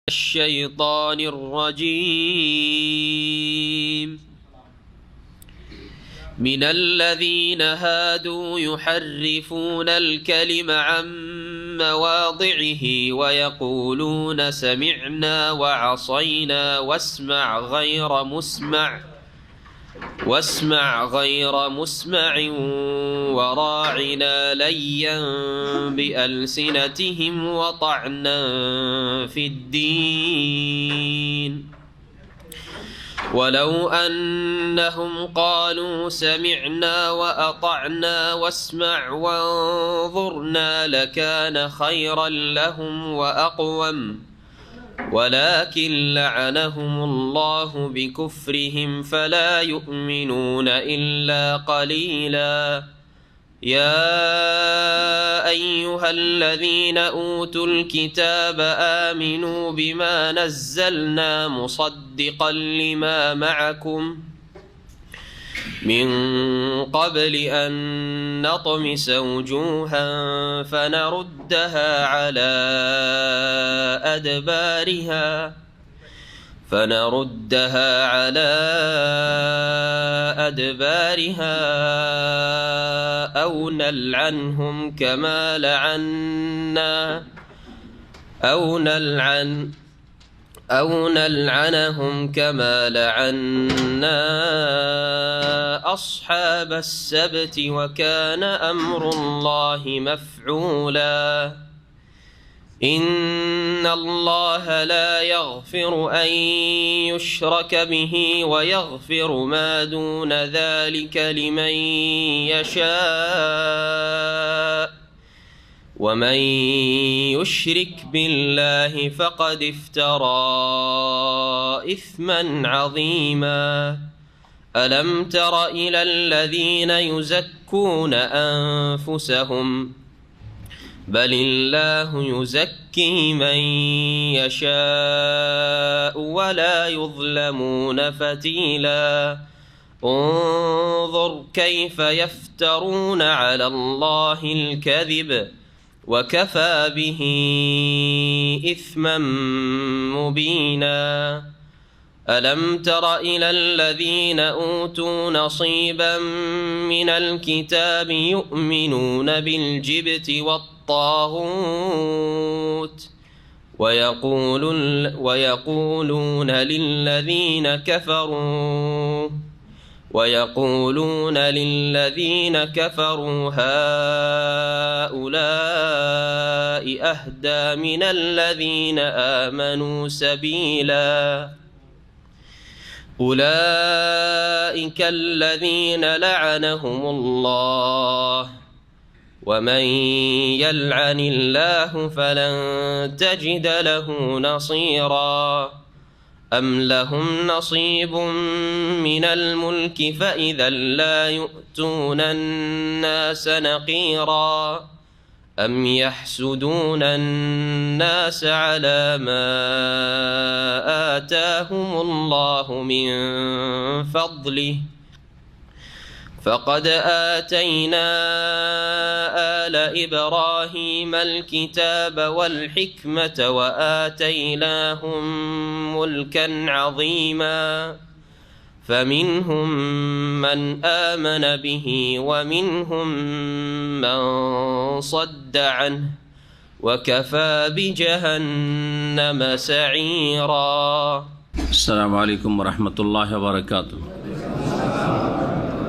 الشيطان الرجيم من الذين هادوا يحرفون الكلم عن مواضعه ويقولون سمعنا وعصينا واسمع غير مسمع وراعنا ليا بألسنتهم وطعنا في الدين ولو أنهم قالوا سمعنا وأطعنا واسمع وانظرنا لكان خيرا لهم وأقوم ولكن لعنهم الله بكفرهم فلا يؤمنون إلا قليلا يا أيها الذين أوتوا الكتاب آمنوا بما نزلنا مصدقا لما معكم من قبل أن نطمس وجوها فنردها على أدبارها أو نلعنهم كما لعنا أصحاب السبت وكان أمر الله مفعولا إن الله لا يغفر أن يشرك به ويغفر ما دون ذلك لمن يشاء ومن يشرك بالله فقد افترى إثما عظيما ألم تر إلى الذين يزكون أنفسهم بل الله يزكي من يشاء ولا يظلمون فتيلا انظر كيف يفترون على الله الكذب وكفى به إثما مبينا ألم تر إلى الذين أوتوا نصيبا من الكتاب يؤمنون بالجبت والطاغوت ويقولون للذين كفروا هؤلاء أهدى من الذين آمنوا سبيلا أولئك الذين لعنهم الله ومن يلعن الله فلن تجد له نصيرا أم لهم نصيب من الملك فإذا لا يؤتون الناس نقيرا أم يحسدون الناس على ما آتاهم الله من فضله فقد آتينا آل إبراهيم الكتاب والحكمة وآتيناهم ملكا عظيما فمنهم من آمن به ومنهم من صد عنه وكفى بجهنم سعيرا. السلام عليكم ورحمة الله وبركاته.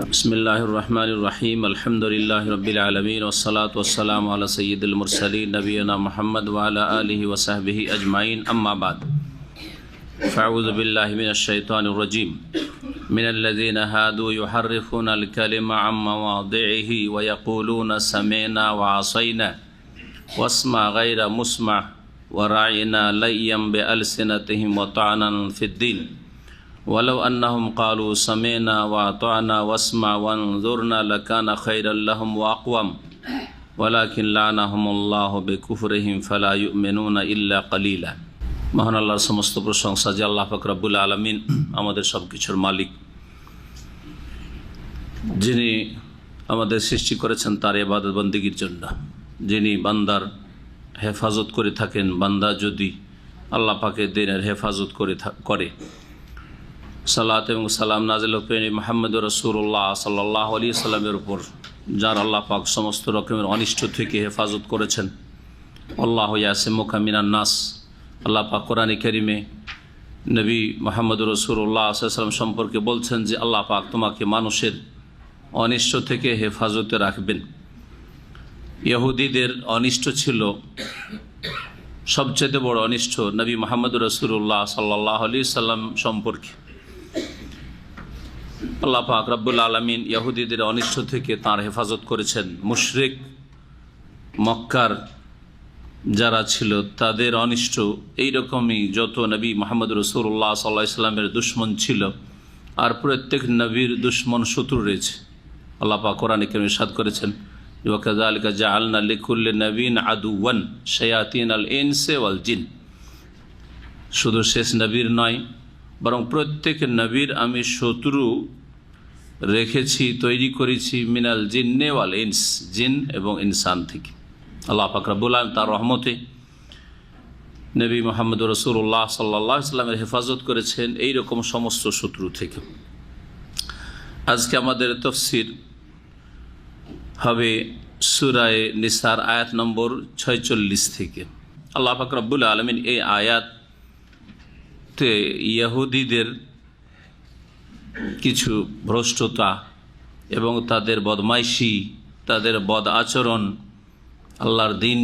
بسم الله الرحمن الرحيم الحمد لله رب العالمين والصلاة والسلام على سيد المرسلين نبينا محمد وعلى آله وصحبه أجمعين أما بعد فأعوذ بالله من الشيطان الرجيم من الذين هادوا يحرفون الكلم عن مواضعه ويقولون سمعنا وعصينا واسمع غير مسمع وراعنا ليا بألسنتهم وطعنا في الدين ولو أنهم قالوا سمعنا وأطعنا واسمع وانظرنا لكان خيرا لهم وأقوم ولكن لعنهم الله بكفرهم فلا يؤمنون إلا قليلا. মহান আল্লাহর সমস্ত প্রশংসা যে আল্লাহ পাক রব্বুল আলামিন আমাদের সব কিছুর মালিক, যিনি আমাদের সৃষ্টি করেছেন তার ইবাদত বন্দেগীর জন্য, যিনি বান্দার হেফাজত করে থাকেন। বান্দা যদি আল্লাহ পাকের দিনের হেফাজত করে সালাত এবং সালাম নাজিল করেন মুহাম্মদ রাসূলুল্লাহ সাল্লাল্লাহু আলাইহি সাল্লামের উপর, যার আল্লাহ পাক সমস্ত রকমের অনিষ্ট থেকে হেফাজত করেছেন। আল্লাহু ইয়াসিমুকা মিনান নাস। আল্লাহ পাক কোরআনে কারিমে নবী মুহাম্মদ রাসূলুল্লাহ সাল্লাল্লাহু আলাইহি সাল্লাম সম্পর্কে বলছেন যে আল্লাহ পাক তোমাকে মানুষের অনিষ্ট থেকে হেফাজতে রাখবেন। ইহুদিদের অনিষ্ট ছিল সবচেয়ে বড় অনিষ্ট নবী মুহাম্মদ রাসূলুল্লাহ সাল্লাল্লাহু আলাইহি সাল্লাম সম্পর্কে। আল্লাহ পাক রব্বুল আলামিন ইহুদিদের অনিষ্ট থেকে তাঁর হেফাজত করেছেন। মুশরিক মক্কার যারা ছিল তাদের অনিষ্ট এইরকমই যত নবী মুহাম্মদ রাসূলুল্লাহ সাল্লাল্লাহু আলাইহি সাল্লামের দুশমন ছিল, আর প্রত্যেক নবীর দুশমন শত্রু রয়েছে। আল্লাহ পাক কোরআনে কারিমে ইরশাদ করেছেন ওয়া কাযালিকা জাআলনা লিকুল্লি নাবিয়্যিন আদুওয়ান শায়াতিনাল ইনসি ওয়াল জিন। শুধু শেষ নবীর নয়, বরং প্রত্যেক নবীর আমি শত্রু রেখেছি, তৈরি করেছি মিনাল জিন্নে ওয়াল ইনস, জিন এবং ইনসান থেকে। আল্লাহ পাক রব্বুল আলামিন তার রহমতে নবী মুহাম্মদ রাসূলুল্লাহ সাল্লাল্লাহু আলাইহি সাল্লামের হেফাজত করেছেন এই রকম সমস্ত শত্রু থেকে। আজকে আমাদের তাফসীর হবে সূরা নিসার আয়াত নম্বর 46 থেকে। আল্লাহ পাক রব্বুল আলামিন এই আয়াতে ইহুদিদের কিছু ভ্রষ্টতা এবং তাদের বদমাইশি, তাদের বদ আচরণ, আল্লাহর দিন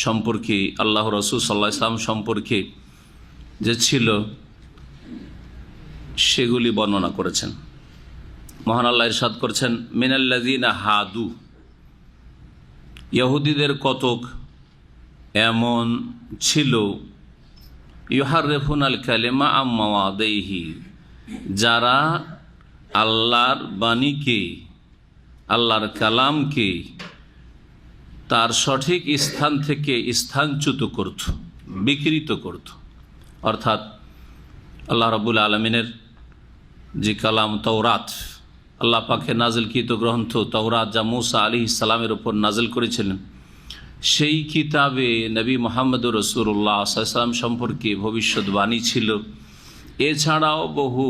সম্পর্কে, আল্লাহ রাসূল সাল্লাল্লাহু আলাইহি ওয়াসাল্লাম সম্পর্কে যে ছিল সেগুলি বর্ণনা করেছেন। মহান আল্লাহ ইরশাদ করেছেন মিনাল্লাযিনা হাদু, ইহুদিদের কতক এমন ছিল ইউহাররিফুনাল কালিমা আম মাওয়াদিহি, যারা আল্লাহর বাণীকে, আল্লাহর কালামকে তার সঠিক স্থান থেকে স্থানচ্যুত করত, বিকৃত করত। অর্থাৎ আল্লাহ রাব্বুল আলামিনের যে কালাম তাওরাত, আল্লাহ পাকে নাজিলকৃত গ্রন্থ তাওরাত, যা মূসা আলাইহিস সালামের উপর নাজিল করেছিলেন, সেই কিতাবে নবী মুহাম্মদ রাসূলুল্লাহ সাল্লাল্লাহু আলাইহি ওয়াসাল্লাম সম্পর্কে ভবিষ্যৎবাণী ছিল। এছাড়াও বহু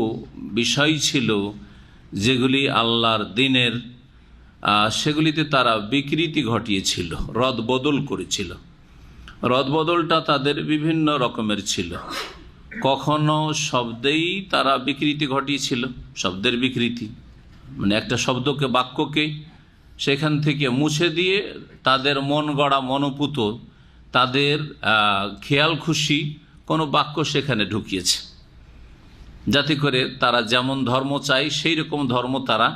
বিষয় ছিল যেগুলি আল্লাহর দিনের, সেগুলিতে তারা বিকৃতি ঘটিয়েছিল, রদবদল করেছিল। রদবদলটা তাদের বিভিন্ন রকমের ছিল। কখনো শব্দেই তারা বিকৃতি ঘটিয়েছিল, শব্দের বিকৃতি মানে একটা শব্দকে, বাক্যকে সেখান থেকে মুছে দিয়ে তাদের মন গড়া, মনোপুত, তাদের খেয়াল খুশি কোনো বাক্য সেখানে ঢুকিয়েছে, যাতে করে তারা যেমন ধর্ম চায় সেই রকম ধর্ম তারা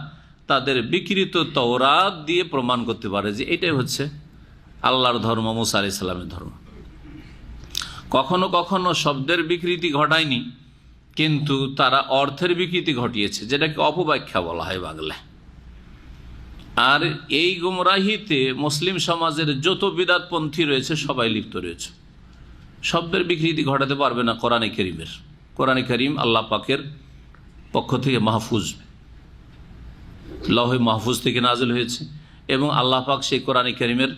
তাদের বিকৃত তাওরাত দিয়ে প্রমাণ করতে পারে যে এটাই হচ্ছে আল্লাহর ধর্ম, মূসা আলাইহিস সালামের ধর্ম। কখনো কখনো শব্দের বিকৃতি ঘটায়নি, কিন্তু তারা অর্থের বিকৃতি ঘটিয়েছে, যেটাকে অপব্যাখ্যা বলা হয় বাংলায়। আর এই গুমরাহিতে মুসলিম সমাজের যত বিদআতপন্থী রয়েছে সবাই লিপ্ত রয়েছে। শব্দের বিকৃতি ঘটাতে পারবে না কোরআনে কারীমের। কোরআনে কারীম আল্লাহ পাকের পক্ষ থেকে মাহফুজ, লৌহে মাহফুজ থেকে নাজিল হয়েছে, এবং আল্লাহ পাক সেই কোরআনে কারীমের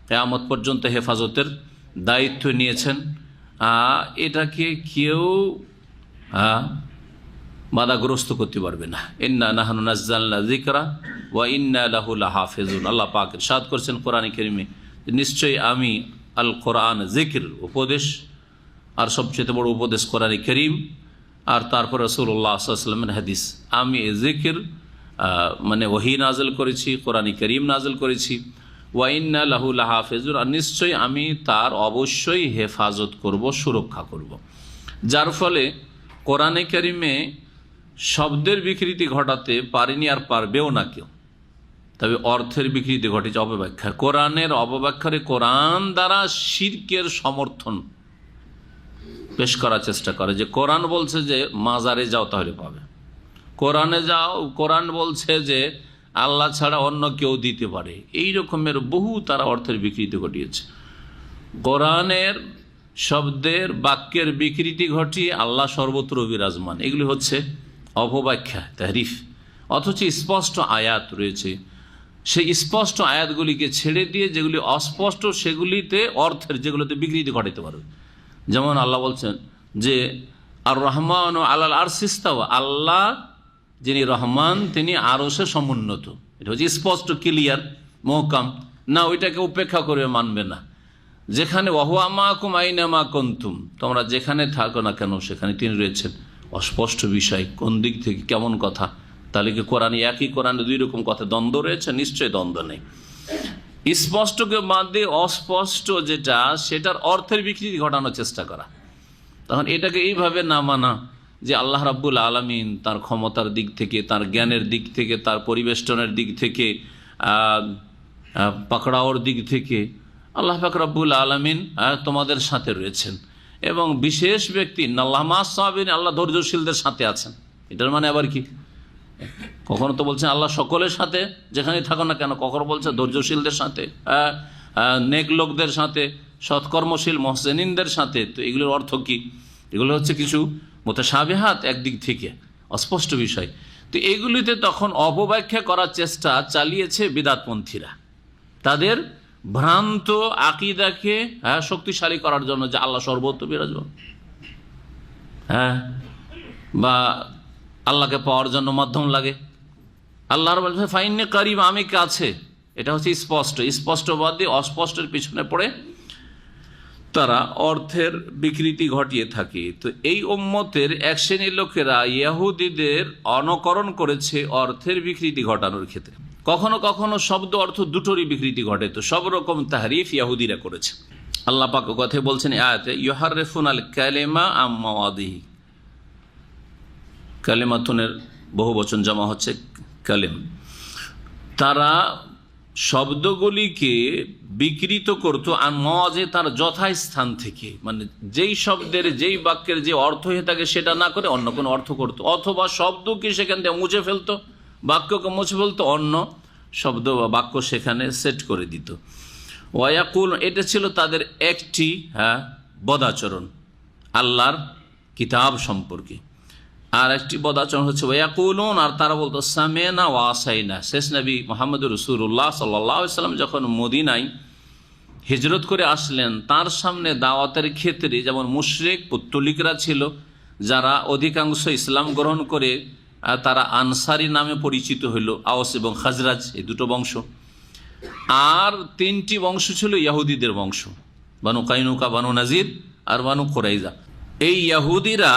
কিয়ামত পর্যন্ত হেফাজতের দায়িত্ব নিয়েছেন। এটাকে কেউ বাধাগ্রস্ত করতে পারবে না। ইন্না নাহনু নাজ্জালনা যিকরা ওয়া ইন্না লাহু লাহাফিজুন। আল্লাহ পাক ইরশাদ করেছেন কোরআনে কারীমে, নিশ্চয়ই আমি আল কোরআন জিকির, উপদেশ, আর সবচেয়ে বড় উপদেশ কোরআনে কারীম, আর তারপর রাসূলুল্লাহ সাল্লাল্লাহু আলাইহি ওয়াসাল্লামের হাদিস, আমি এই জিকির মানে ওহী নাজিল করেছি, কোরআনে কারীম নাজিল করেছি। ওয়া ইন্না লাহু লাহাফিজুন, আর নিশ্চয়ই আমি তার অবশ্যই হেফাজত করব, সুরক্ষা করব। যার ফলে কোরআনে কারীমে শব্দের বিকৃতি ঘটাতে পারেনি, আর পারবেও না কেউ। তবে অর্থের বিকৃতি ঘটেছে অপব্যাখ্যা। কোরআনের অপব্যাখ্যারে কোরআন দ্বারা শিরকের সমর্থন পেশ করার চেষ্টা করে, যে কোরআন বলছে যে মাজারে যাও তাহলে পাবে, কোরআনে যাও, কোরআন বলছে যে আল্লাহ ছাড়া অন্য কেউ দিতে পারে। এই রকমের বহু তারা অর্থের বিকৃতি ঘটিয়েছে। কোরআনের শব্দের, বাক্যের বিকৃতি ঘটিয়ে আল্লাহ সর্বত্র বিরাজমান, এগুলি হচ্ছে অপব্যাখ্যা, তাহরিফ। অথচ স্পষ্ট আয়াত রয়েছে, সেই স্পষ্ট আয়াতগুলিকে ছেড়ে দিয়ে যেগুলি অস্পষ্ট সেগুলিতে অর্থের, যেগুলোতে বিকৃতি ঘটাতে পারবে। যেমন আল্লাহ বলছেন যে আর রহমান ও আলাল আরশিস্তাওয়া, আল্লাহ যিনি রহমান তিনি আরশে সমুন্নত। এটা হচ্ছে স্পষ্ট, ক্লিয়ার, মহকাম। না ওইটাকে উপেক্ষা করে মানবে না। যেখানে ওয়াহুয়া মাকুম আইনামা কুনতুম, তোমরা যেখানে থাকো না কেন সেখানে তিনি রয়েছেন। অস্পষ্ট বিষয়, কোন দিক থেকে কেমন কথা? তাহলে কি কোরআনে একই কোরআনে দুই রকম কথা, দ্বন্দ্ব রয়েছে? নিশ্চয়ই দ্বন্দ্ব নেই। স্পষ্টকে বাদ দিয়ে অস্পষ্ট যেটা, সেটার অর্থের বিকৃতি ঘটানোর চেষ্টা করা, তখন এটাকে এইভাবে না মানা যে আল্লাহ রাব্বুল আলামিন তার ক্ষমতার দিক থেকে, তার জ্ঞানের দিক থেকে, তার পরিবেষ্টনের দিক থেকে, পাকড়াওয়ার দিক থেকে আল্লাহ পাক রাব্বুল আলামিন তোমাদের সাথে রয়েছেন, এবং বিশেষ ব্যক্তি আল্লাহ মা সাবিন, আল্লাহ ধৈর্যশীলদের সাথে আছেন। এটার মানে আবার কি? কখনো তো বলছেন আল্লাহ সকলের সাথে, যেখানে থাকো না কেন, কখনো বলছে ধৈর্যশীলদের সাথে, নেক লোকদের সাথে, সৎকর্মশীল মহসিনদের সাথে। তো এগুলোর অর্থ কি? এগুলো হচ্ছে কিছু মুতাশাবিহাত, একদিক থেকে অস্পষ্ট বিষয়। তো এগুলিতে তখন অপব্যাখ্যা করার চেষ্টা চালিয়েছে বিদাতপন্থীরা, তাদের ভ্রান্ত আকীদাকে শক্তিশালী করার জন্য, যে আল্লাহ সর্বত্র বিরাজমান, বা আল্লাহকে পাওয়ার জন্য মাধ্যম লাগে। আল্লাহর বলছে ফাইন্নে কারিব, আমি কাছে। এটা হচ্ছে স্পষ্ট। স্পষ্টবাদ দিয়ে অস্পষ্টের পিছনে পড়ে তারা অর্থের বিকৃতি ঘটিয়ে থাকে। তো এই উম্মতের এক শ্রেণীর লোকেরা ইহুদিদের অনুকরণ করেছে অর্থের বিকৃতি ঘটানোর ক্ষেত্রে। কখনো কখনো শব্দ অর্থ দুটোরই বিকৃতি ঘটে। তো সব রকম তাহরিফ ইহুদিরা করেছে। আল্লাহ পাক কথা বলছেন আয়াতে, ইউহাররিফুনাল কালিমা আম মাওয়াদিহি। কালিমাতুনের বহু বচন জমা হচ্ছে কালিম। তারা শব্দগুলিকে বিকৃত করত আন মাওয়াজে, তার যথাস্থান থেকে, মানে যেই শব্দের, যেই বাক্যের যে অর্থ হয়ে থাকে সেটা না করে অন্য কোনো অর্থ করত, অথবা শব্দকে সেখান থেকে মুছে ফেলতো, বাক্যকে মুছে ফেলতো, অন্য শব্দ বা বাক্য সেখানে সেট করে দিত। ওয়াকুল, এটা ছিল তাদের একটি বদাচরণ আল্লাহর কিতাব সম্পর্কে। আর একটি বদাচরণ হচ্ছে ওয়াকুলুন, আর তারা বলতো সামেনা ওয়াসাইনা। শেষ নবী মুহাম্মদুর রাসূলুল্লাহ সাল্লাল্লাহু আলাইহি ওয়াসাল্লাম যখন মদিনায় হিজরত করে আসলেন, তার সামনে দাওয়াতের ক্ষেত্রে যেমন মুশরিক পৌত্তলিকরা ছিল, যারা অধিকাংশ ইসলাম গ্রহণ করে তারা আনসারি নামে পরিচিত হইল, আওস এবং খাজরাজ, এই দুটো বংশ। আর তিনটি বংশ ছিল ইহুদিদের বংশ, বানু কাইনুকা, বানু নাজির আর বানু কুরাইজা। এই ইহুদিরা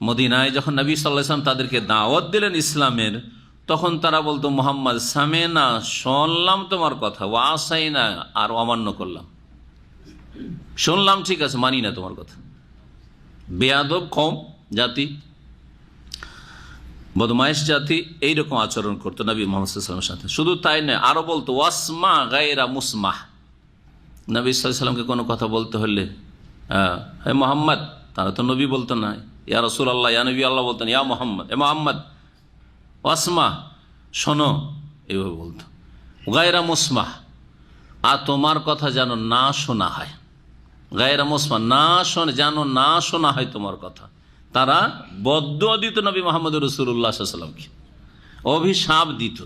মদিনায় যখন নবী সাল্লাল্লাহু আলাইহি ওয়াসাল্লাম তাদেরকে দাওয়াত দিলেন ইসলামের, তখন তারা বলতো মুহাম্মদ সামেনা, শুনলাম তোমার কথা, ওয়াসাইনা, আর অমান্য করলাম। শুনলাম ঠিক আছে, মানি না তোমার কথা। বেয়াদব কওম, জাতি, বদমাইশ জাতি, এইরকম আচরণ করতো নবী মুহাম্মদ সাল্লাল্লাহু আলাইহি ওয়াসাল্লামের সাথে। শুধু তাই নয়, আরো বলতো ওয়াসমা গায়রা মুসমাহ। নবী সাল্লাল্লাহু আলাইহি ওয়াসাল্লামকে কোনো কথা বলতে হলে হে মুহাম্মদ, তারা তো নবী বলতো না, ইয়া রাসূলুল্লাহ, ইয়া নবী আল্লাহ বলতেন, ইয়া মুহাম্মদ, এ মুহাম্মদ, ওয়াসমা, শোনো, এইভাবে বলতো। গায়রা মুসমাহ, আর তোমার কথা যেন না শোনা হয়। গায়রা মুসমাহ, না শোনে, যেন না শোনা হয় তোমার কথা। তারা বদদুয়া দিত নবী মুহাম্মদ রাসূলুল্লাহ সাল্লাল্লাহু আলাইহি ওয়াসাল্লামকে, অভিশাপ দিত।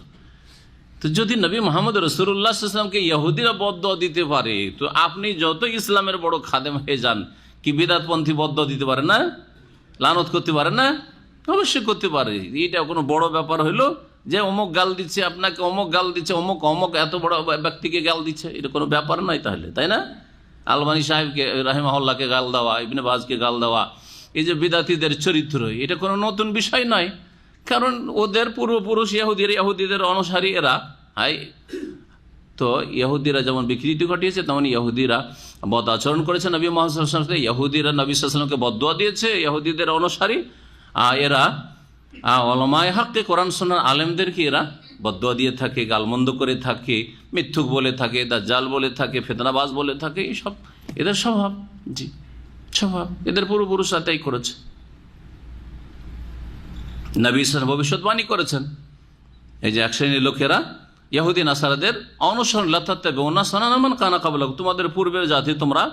তো যদি নবী মুহাম্মদ রাসূলুল্লাহ সাল্লাল্লাহু আলাইহি ওয়াসাল্লামকে ইহুদিরা বদদুয়া দিতে পারে, তো আপনি যত ইসলামের বড় খাদেম হয়ে যান, কি বিদআতপন্থী বদদুয়া দিতে পারে না? লানত করতে পারে না? অবশ্যই করতে পারে। এটা কোনো বড় ব্যাপার হইলো যে অমুক গাল দিচ্ছে আপনাকে, অমুক গাল দিচ্ছে, অমুক অমুক এত বড় ব্যক্তিকে গাল দিচ্ছে, এটা কোনো ব্যাপার নয় তাহলে, তাই না? আলবানী সাহেবকে রাহিমাহুল্লাহকে গাল দেওয়া, ইবনে বাজকে গাল দেওয়া, এই যে বিদাতীদের চরিত্র, এটা কোনো নতুন বিষয় নয়। কারণ ওদের পূর্বপুরুষ ইহুদিদের অনুসারী এরা। তো ইহুদিরা যেমন বিকৃতি ঘটিয়েছে, তেমন ইহুদিরা বদ আচরণ করেছে নবী মুহাম্মদ সাল্লাল্লাহু আলাইহি ওয়াসাল্লাম। ইহুদিরা নবী সাল্লাল্লাহু আলাইহি ওয়াসাল্লামকে বদদুয়া দিয়েছে, ইহুদিদের অনুসারী এরা উলামায়ে হককে, কোরআন সুন্নাহর আলেমদেরকে এরা বদদুয়া দিয়ে থাকে, গালমন্দ করে থাকে, মিথ্যুক বলে থাকে, দাজ্জাল বলে থাকে, ফিতনাবাজ বলে থাকে। এইসব এদের স্বভাব, জি স্বভাব। এদের পূর্বপুরুষরা তাই করেছে। নবী সাল্লাল্লাহু ভবিষ্যৎবাণী করেছেন, এই যে এক শ্রেণীর লোকেরা ইহুদি নাসারাদের অনুসরণ, লাতাত্তাবিউনা সানানা মান কানা ক্বাবলাকুম, তোমাদের পূর্বের জাতি তোমরা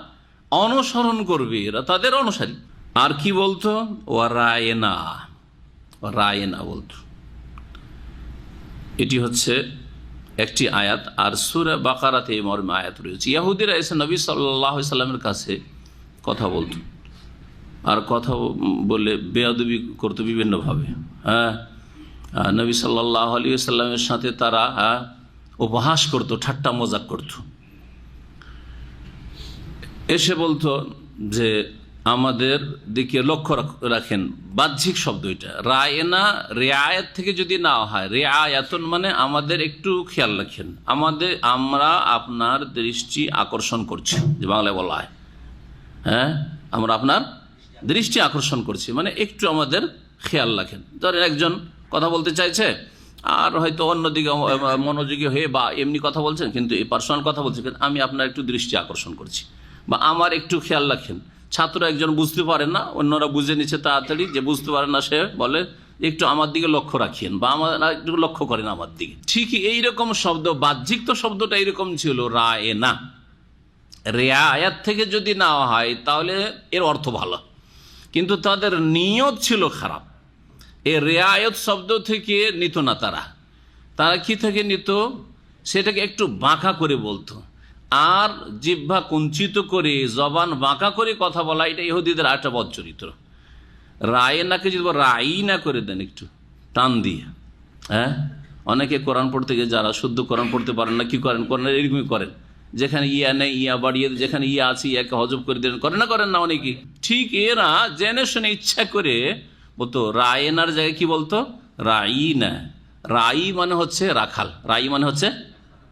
অনুসরণ করবে, এরা তাদের অনুসারী। আর কি বলতো? ওয়ারায়না, রায়না বলতো। এটি হচ্ছে একটি আয়াত। আর সূরা বাকারাতে এই মর্মে আয়াত রয়েছে। ইহুদিরা এসে নবী সাল্লাল্লাহু আলাইহি ওয়াসাল্লামের কাছে কথা বলতো, আর কথা বলে বেয়াদবি করতো বিভিন্নভাবে। হ্যাঁ, নবী সাল্লাল্লাহু আলাইহি ওয়াসাল্লামের সাথে তারা উপহাস করত, ঠাট্টা মজাক করত। এসে বলতো যে আমাদের দিকে লক্ষ্য রাখেন। বাহ্যিক শব্দ এটা, রায়না রেআয়াত থেকে যদি না হয়, রেআয়াতুন মানে আমাদের একটু খেয়াল রাখেন, আমরা আপনার দৃষ্টি আকর্ষণ করছি, যে বাংলায় বলা হয়। হ্যাঁ, আমরা আপনার দৃষ্টি আকর্ষণ করছি মানে একটু আমাদের খেয়াল রাখেন। ধরেন একজন কথা বলতে চাইছে আর হয়তো অন্যদিকে মনোযোগী হয়ে বা এমনি কথা বলছেন, কিন্তু এই পার্সোনাল কথা বলছেন, আমি আপনার একটু দৃষ্টি আকর্ষণ করছি বা আমার একটু খেয়াল রাখেন। ছাত্র একজন বুঝতে পারেন না, অন্যরা বুঝে নিচ্ছে তাড়াতাড়ি, যে বুঝতে পারে না সে বলে একটু আমার দিকে লক্ষ্য রাখিয়েন বা আমার একটু লক্ষ্য করেন আমার দিকে। ঠিকই এইরকম শব্দ, বাহ্যিক তো শব্দটা এইরকম ছিল, রায়না। রেআয়াত থেকে যদি না হয় তাহলে এর অর্থ ভালো, কিন্তু তাদের নিয়ত ছিল খারাপ। এই রেআয়াত শব্দ থেকে নিত না তারা কি থেকে নিত, সেটাকে একটু বাঁকা করে বলতো। আর জিহ্বা কুঞ্চিত করে, জবান বাঁকা করে কথা বলা, এটা ইহুদিদের একটা বদ চরিত্র। রায়নাকে যদি রাইনা করে দেন একটু টান দিয়ে, হ্যাঁ, অনেকে কোরআন পড়তে গিয়ে যারা শুদ্ধ কোরআন পড়তে পারেন না কি করেন, এরকমই করেন, যেখানে ইয়া নেই ইয়া বাড়িয়ে, যেখানে ইয়া আছে ইয়াকে হজব করে দেন, করেন না অনেকে। ঠিক এরা জেনে শুনে ইচ্ছা করে বলতো, রায়নার জায়গায় কি বলতো, রাইনা। রাই মানে হচ্ছে রাখাল, রাই মানে হচ্ছে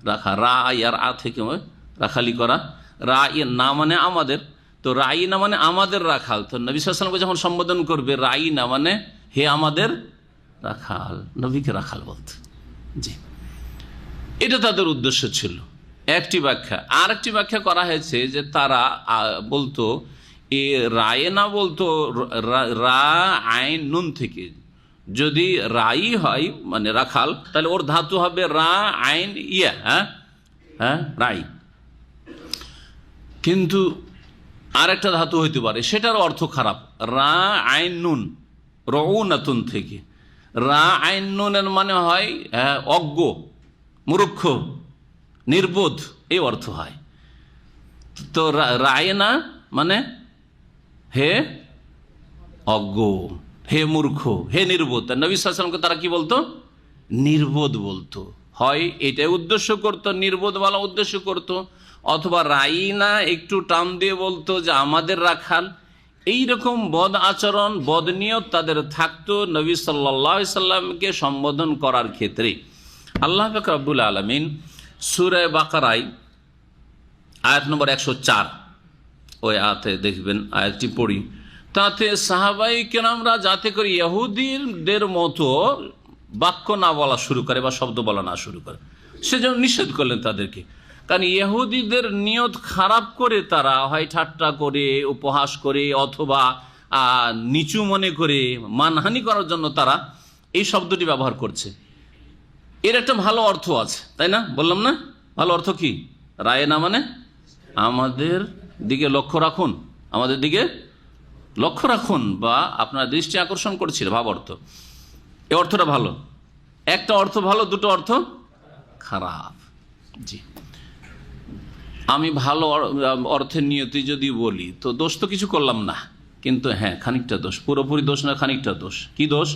রাখা, রা আর আ থেকে রাখালি করা। রাই না মানে আমাদের, তো রাই না মানে আমাদের রাখাল। তো নবী সাল্লাল্লাহু আলাইহি ওয়াসাল্লামকে যখন সম্বোধন করবে রাই না মানে হে আমাদের রাখাল, নবীকে রাখাল বলত। জি, এটা তাদের উদ্দেশ্য ছিল একটি ব্যাখ্যা। আর একটি ব্যাখ্যা করা হয়েছে যে তারা বলতো এ রায়ে না বলতো রা আইন নুন থেকে, যদি রাই হয় মানে রাখাল, তাহলে ওর ধাতু হবে রা আইন ইয়া, হ্যাঁ রাই। কিন্তু আর একটা ধাতু হইতে পারে, সেটার অর্থ খারাপ, রা আইন নুন রউনাতুন থেকে। রা আইন নুনের মানে হয় অজ্ঞ, মূর্খ, নির্বোধ, এই অর্থ হয়। তো রায়না মানে হে অজ্ঞ, হে মূর্খ, হে নির্বোধ। নবী সাল্লাল্লাহু আলাইহি ওয়াসাল্লামকে তারা কি বলতো, নির্বোধ বলতো। হয় এটাই উদ্দেশ্য করতো, নির্বোধ বলা উদ্দেশ্য করতো, অথবা রাইনা একটু টান দিয়ে বলতো যে আমাদের রাখাল। এইরকম বদ আচরণ, বদনিয়ত তাদের থাকতো নবী সাল্লাল্লাহু আলাইহি সাল্লামকে সম্বোধন করার ক্ষেত্রে। আল্লাহ পাক রব্বুল আলামিন সূরা বাকারায় আয়াত নম্বর 104, ওই আয়াতে দেখবেন, আয়াতটি পড়ি, তাতে সাহাবাই কেরামরা যাতে করে ইহুদিদের মতো বাক্য না বলা শুরু করে বা শব্দ বলা না শুরু করে, সেজন্য নিষেধ করলেন তাদেরকে। কারণ ইহুদিদের নিয়ত খারাপ করে তারা হয় ঠাট্টা করে, উপহাস করে, অথবা নিচু মনে করে মানহানি করার জন্য তারা এই শব্দটি ব্যবহার করছে। এর একটা ভালো অর্থ আছে, তাই না? বললাম না, ভালো অর্থ কি? রায় না মানে আমাদের দিকে লক্ষ্য রাখুন, আমাদের দিকে লক্ষ্য রাখুন, বা আপনার দৃষ্টি আকর্ষণ করছিল, ভাব অর্থ। এই অর্থটা ভালো। একটা অর্থ ভালো, দুটো অর্থ খারাপ। জি, আমি ভালো অর্থের নিয়তি যদি বলি তো দোষ তো কিছু করলাম না, কিন্তু হ্যাঁ খানিকটা দোষ, পুরোপুরি দোষ না, খানিকটা দোষ। কি দোষ?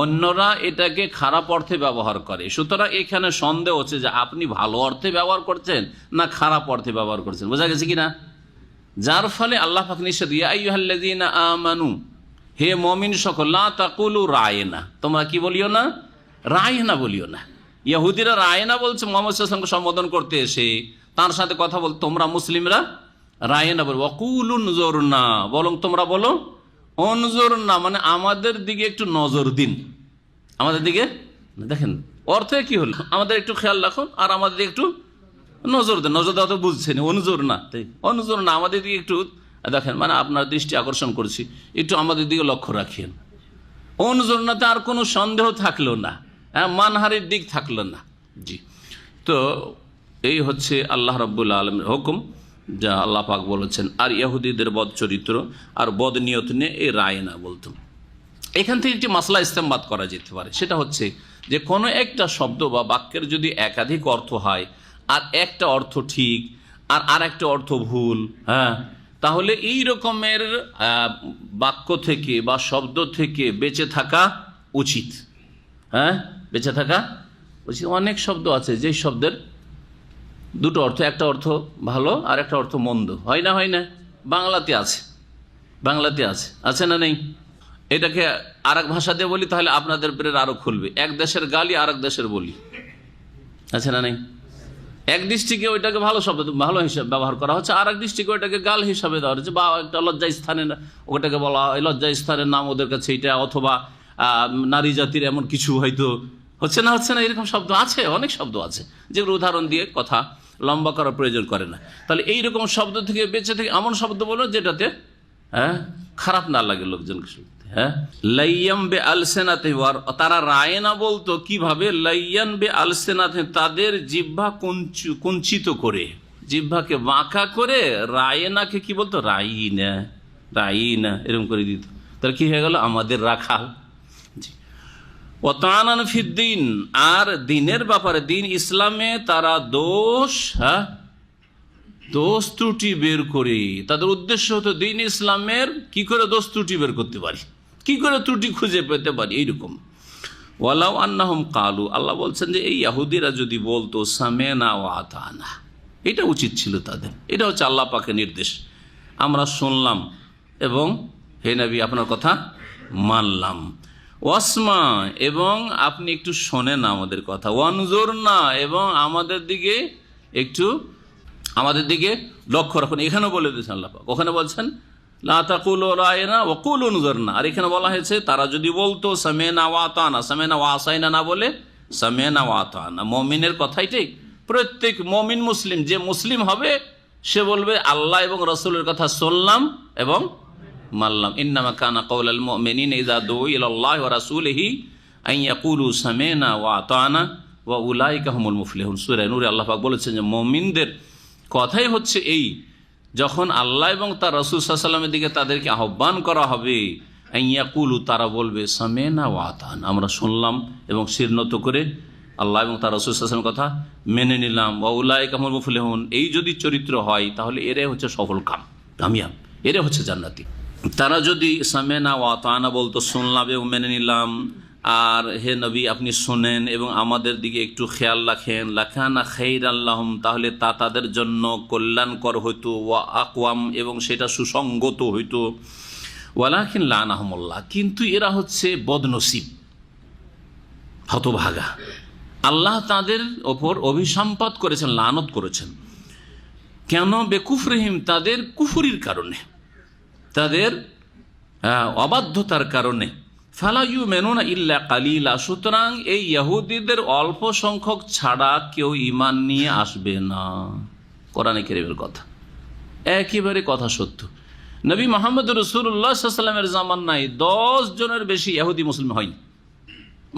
অন্যরা এটাকে খারাপ অর্থে ব্যবহার করে। সুতরাং এখানে সন্দেহ হচ্ছে যে আপনি ভালো অর্থে ব্যবহার করছেন না খারাপ অর্থে ব্যবহার করছেন, বোঝা গেছে কিনা? যার ফলে আল্লাহ পাক নিষেধ, ইয়া আইয়ুহাল্লাযীনা আমানু, হে মুমিন সকল, লা তাকুলু রায়না, তোমরা কি বলিও না? রায়না বলিও না। ইহুদিরা রায়না বলছে মুহাম্মদ সাল্লাল্লাহু আলাইহি ওয়াসাল্লামকে সম্বোধন করতে এসে, তার সাথে কথা বল, তোমরা মুসলিমরা রায়না বলো, ওয়াকুলু নজরনা, বরং তোমরা বলো অনজরনা, মানে আমাদের দিকে একটু নজর দিন, আমাদের দিকে দেখেন। অর্থে কি হলো? আমাদের একটু খেয়াল রাখুন আর আমাদের দিকে একটু নজর দেন। নজর দেওয়া তো বুঝছেন, অনুজোর না, তাই অনুজোর না, আমাদের দিকে একটু দেখেন, মানে আপনার দৃষ্টি আকর্ষণ করছি, একটু আমাদের দিকে লক্ষ্য রাখেন। অনুজোর নাতে আর কোনো সন্দেহ থাকলো না, মানহারির দিক থাকলো না। জি, তো এই হচ্ছে আল্লাহ রাব্বুল আলামিনের হুকুম, যা আল্লাহ পাক বলেছেন। আর ইহুদিদের বদ চরিত্র আর বদ নিয়ত নিয়ে এই রায় না বলতো। এখান থেকে একটি মাসলা ইস্তেমবাদ করা যেতে পারে, সেটা হচ্ছে যে কোনো একটা শব্দ বা বাক্যের যদি একাধিক অর্থ হয় আর একটা অর্থ ঠিক আর একটা অর্থ ভুল, হ্যাঁ, তাহলে এই রকমের বাক্য থেকে বা শব্দ থেকে বেঁচে থাকা উচিত। হ্যাঁ, বেঁচে থাকা উচিত। অনেক শব্দ আছে যেই শব্দের দুটো অর্থ, একটা অর্থ ভালো আর একটা অর্থ মন্দ, হয় না? হয় না? বাংলাতে আছে, বাংলাতে আছে, আছে না নেই? এটাকে আর এক ভাষা দিয়ে বলি তাহলে আপনাদের ব্রেন আরো খুলবে। এক দেশের গালি আর এক দেশের বলি, আছে না নেই? এক দৃষ্টিকে ওইটাকে ভালো শব্দ, ভালো হিসাবে ব্যবহার করা হচ্ছে, আর এক দৃষ্টিকে ওইটাকে গাল হিসাবে দেওয়া হচ্ছে, বা একটা লজ্জাস্থানের ওটাকে বলা হয় লজ্জাস্থানের নাম ওদের কাছে এটা, অথবা নারী জাতির এমন কিছু হয়তো হচ্ছে না, হচ্ছে না, এরকম শব্দ আছে, অনেক শব্দ আছে যেগুলো উদাহরণ দিয়ে কথা লম্বা করার প্রয়োজন করে না। তাহলে এইরকম শব্দ থেকে বেঁচে থেকে এমন শব্দ বলো যেটাতে খারাপ না লাগে লোকজনকে শুনতে। হ্যাঁ, লাইয়াম বে আলসেনাতে, তারা রায় না বলতো কিভাবে? লাইয়ান বে আলসেনাতে, তাদের জিহ্বা কুঞ্চিত করে, জিহ্বাকে বাঁকা করে। রায়নাকে কি বলতো? রাইনা, রাইনা এরকম করে দিত। তাহলে কি হয়ে গেল? আমাদের রাখাল। ওয়াতানান ফিদ্দিন, আর দিনের ব্যাপারে, দিন ইসলামে তারা দোষ, দোষ ত্রুটি বের করে, তাদের উদ্দেশ্য হতো দিন ইসলামের কি করে দোষ ত্রুটি বের করতে পারি, কি করে ত্রুটি খুঁজে পেতে পারি, এইরকম। ওয়ালাউ আন্নাহুম কালু, আল্লাহ বলছেন যে এই ইহুদিরা যদি বলতো সামেনা ওয়া আতানা, এটা উচিত ছিল তাদের। এটা হচ্ছে আল্লাহ পাকের নির্দেশ, আমরা শুনলাম এবং হে নবী আপনার কথা মানলাম। ওয়াসমা, এবং আপনি একটু শোনেন আমাদের কথা। ওয়ানজুর না, এবং আমাদের দিকে লক্ষ্য রাখুন। এখানে বলে দিয়েছেন আল্লাহ পাক, ওখানে বলছেন লা তাকুলু রায়না ওয়া কুলু নজরনা, আর এখানে বলা হয়েছে তারা যদি বলতো সামিনা ওয়া আতানা, সামিনা ওয়া আসাইনা না বলে সামিনা ওয়া আতানা। মুমিনের কথাই ঠিক, প্রত্যেক মুমিন মুসলিম যে মুসলিম হবে সে বলবে আল্লাহ এবং রাসূলের কথা শুনলাম এবং মানলাম। ইন্নামা কানা কাওলাল মুমিনিনা ইযা দুউ ইলাল্লাহি ওয়া রাসূলিহি আন ইয়াকুলু সামিনা ওয়া আতানা ওয়া উলাইকা হুমুল মুফলিহুন। সূরা নূরে আল্লাহ পাক বলেছেন যে মুমিনদের কথাই হচ্ছে এই, যখন আল্লাহ এবং তার রাসূল সাল্লাল্লাহু আলাইহি ওয়াসাল্লামের দিকে তাদেরকে আহ্বান করা হবে, আন ইয়াকুলু, তারা বলবে সামিনা ওয়া আতানা, আমরা শুনলাম এবং শির নত করে আল্লাহ এবং তার রাসূল সাল্লাল্লাহু আলাইহি ওয়াসাল্লামের কথা মেনে নিলাম। ওয়া উলাইকা হুমুল মুফলিহুন, এই যদি চরিত্র হয় তাহলে এরাই হচ্ছে সফল কামিয়াব, এরাই হচ্ছে জান্নাতি। তারা যদি সামেনা ওয়া আতানা বলতো, শুনলাম এবং মেনে নিলাম, আর হে নবী আপনি শোনেন এবং আমাদের দিকে একটু খেয়াল রাখেন, লাকানা খাইরাল লাহুম, তাহলে তা তাদের জন্য কল্যাণকর হইতো, ওয়া আকওয়াম, এবং সেটা সুসঙ্গত হইতো। ওয়ালাকিন লানাহুমুল্লাহ, কিন্তু এরা হচ্ছে বদনসিব, হতভাগা। আল্লাহ তাদের ওপর অভিসম্পাত করেছেন, লানত করেছেন। কেন? বেকুফরিহিম, তাদের কুফরির কারণে, তাদের অবাধ্যতার কারণে। ফালা ইউমিনুনা ইল্লা কালিলা, সুতরাং এই ইহুদিদের অল্প সংখ্যক ছাড়া কেউ ঈমান নিয়ে আসবে না। কোরআনে কারীমের কথা, একেবারে কথা সত্য। নবী মুহাম্মদ রাসূলুল্লাহ সাল্লাল্লাহু আলাইহি ওয়াসাল্লামের জামানায় 10 জনের বেশি ইহুদি মুসলিম হয়নি,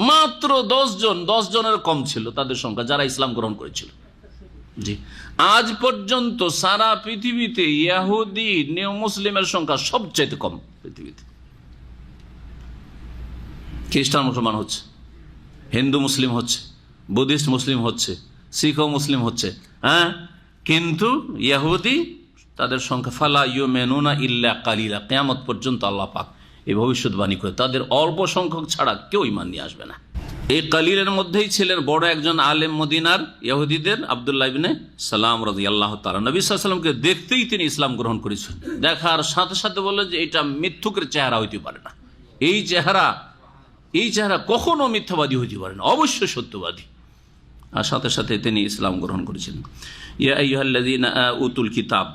মাত্র 10 জন, 10 জনের কম ছিল তাদের সংখ্যা যারা ইসলাম গ্রহণ করেছিল। জি, আজ পর্যন্ত সারা পৃথিবীতে ইহুদি নিউ মুসলিমের সংখ্যা সবচেয়ে কম পৃথিবীতে। খ্রিস্টান মুসলমান হচ্ছে, হিন্দু মুসলিম হচ্ছে, বুদ্ধিস্ট মুসলিম হচ্ছে, শিখ মুসলিম হচ্ছে, হ্যাঁ, কিন্তু ইহুদি তাদের সংখ্যা ফালা ইউমিনুনা ইল্লা কালিলা, কিয়ামত পর্যন্ত আল্লাহ পাক এই ভবিষ্যৎবাণী করে তাদের অল্প সংখ্যক ছাড়া কেউ ঈমান নিয়ে আসবে না। এই কালিলের মধ্যেই ছিলেন বড় একজন আলেম মদিনার ইহুদিদের, আব্দুল্লাহ ইবনে সালাম রাদিয়াল্লাহু তাআলা। নবী সাল্লাল্লাহু আলাইহি ওয়াসাল্লামকে দেখতেই তিনি ইসলাম গ্রহণ করেছেন। দেখার সাথে সাথে বললেন যে এটা মিথ্যুকের চেহারা হইতে পারে না, এই চেহারা কখনো মিথ্যাবাদী হইতে পারে না, অবশ্যই সত্যবাদী। আর সাথে সাথে তিনি ইসলাম গ্রহণ করেছেন। ইয়া আইয়ুহাল্লাযীনা উতুল কিতাব,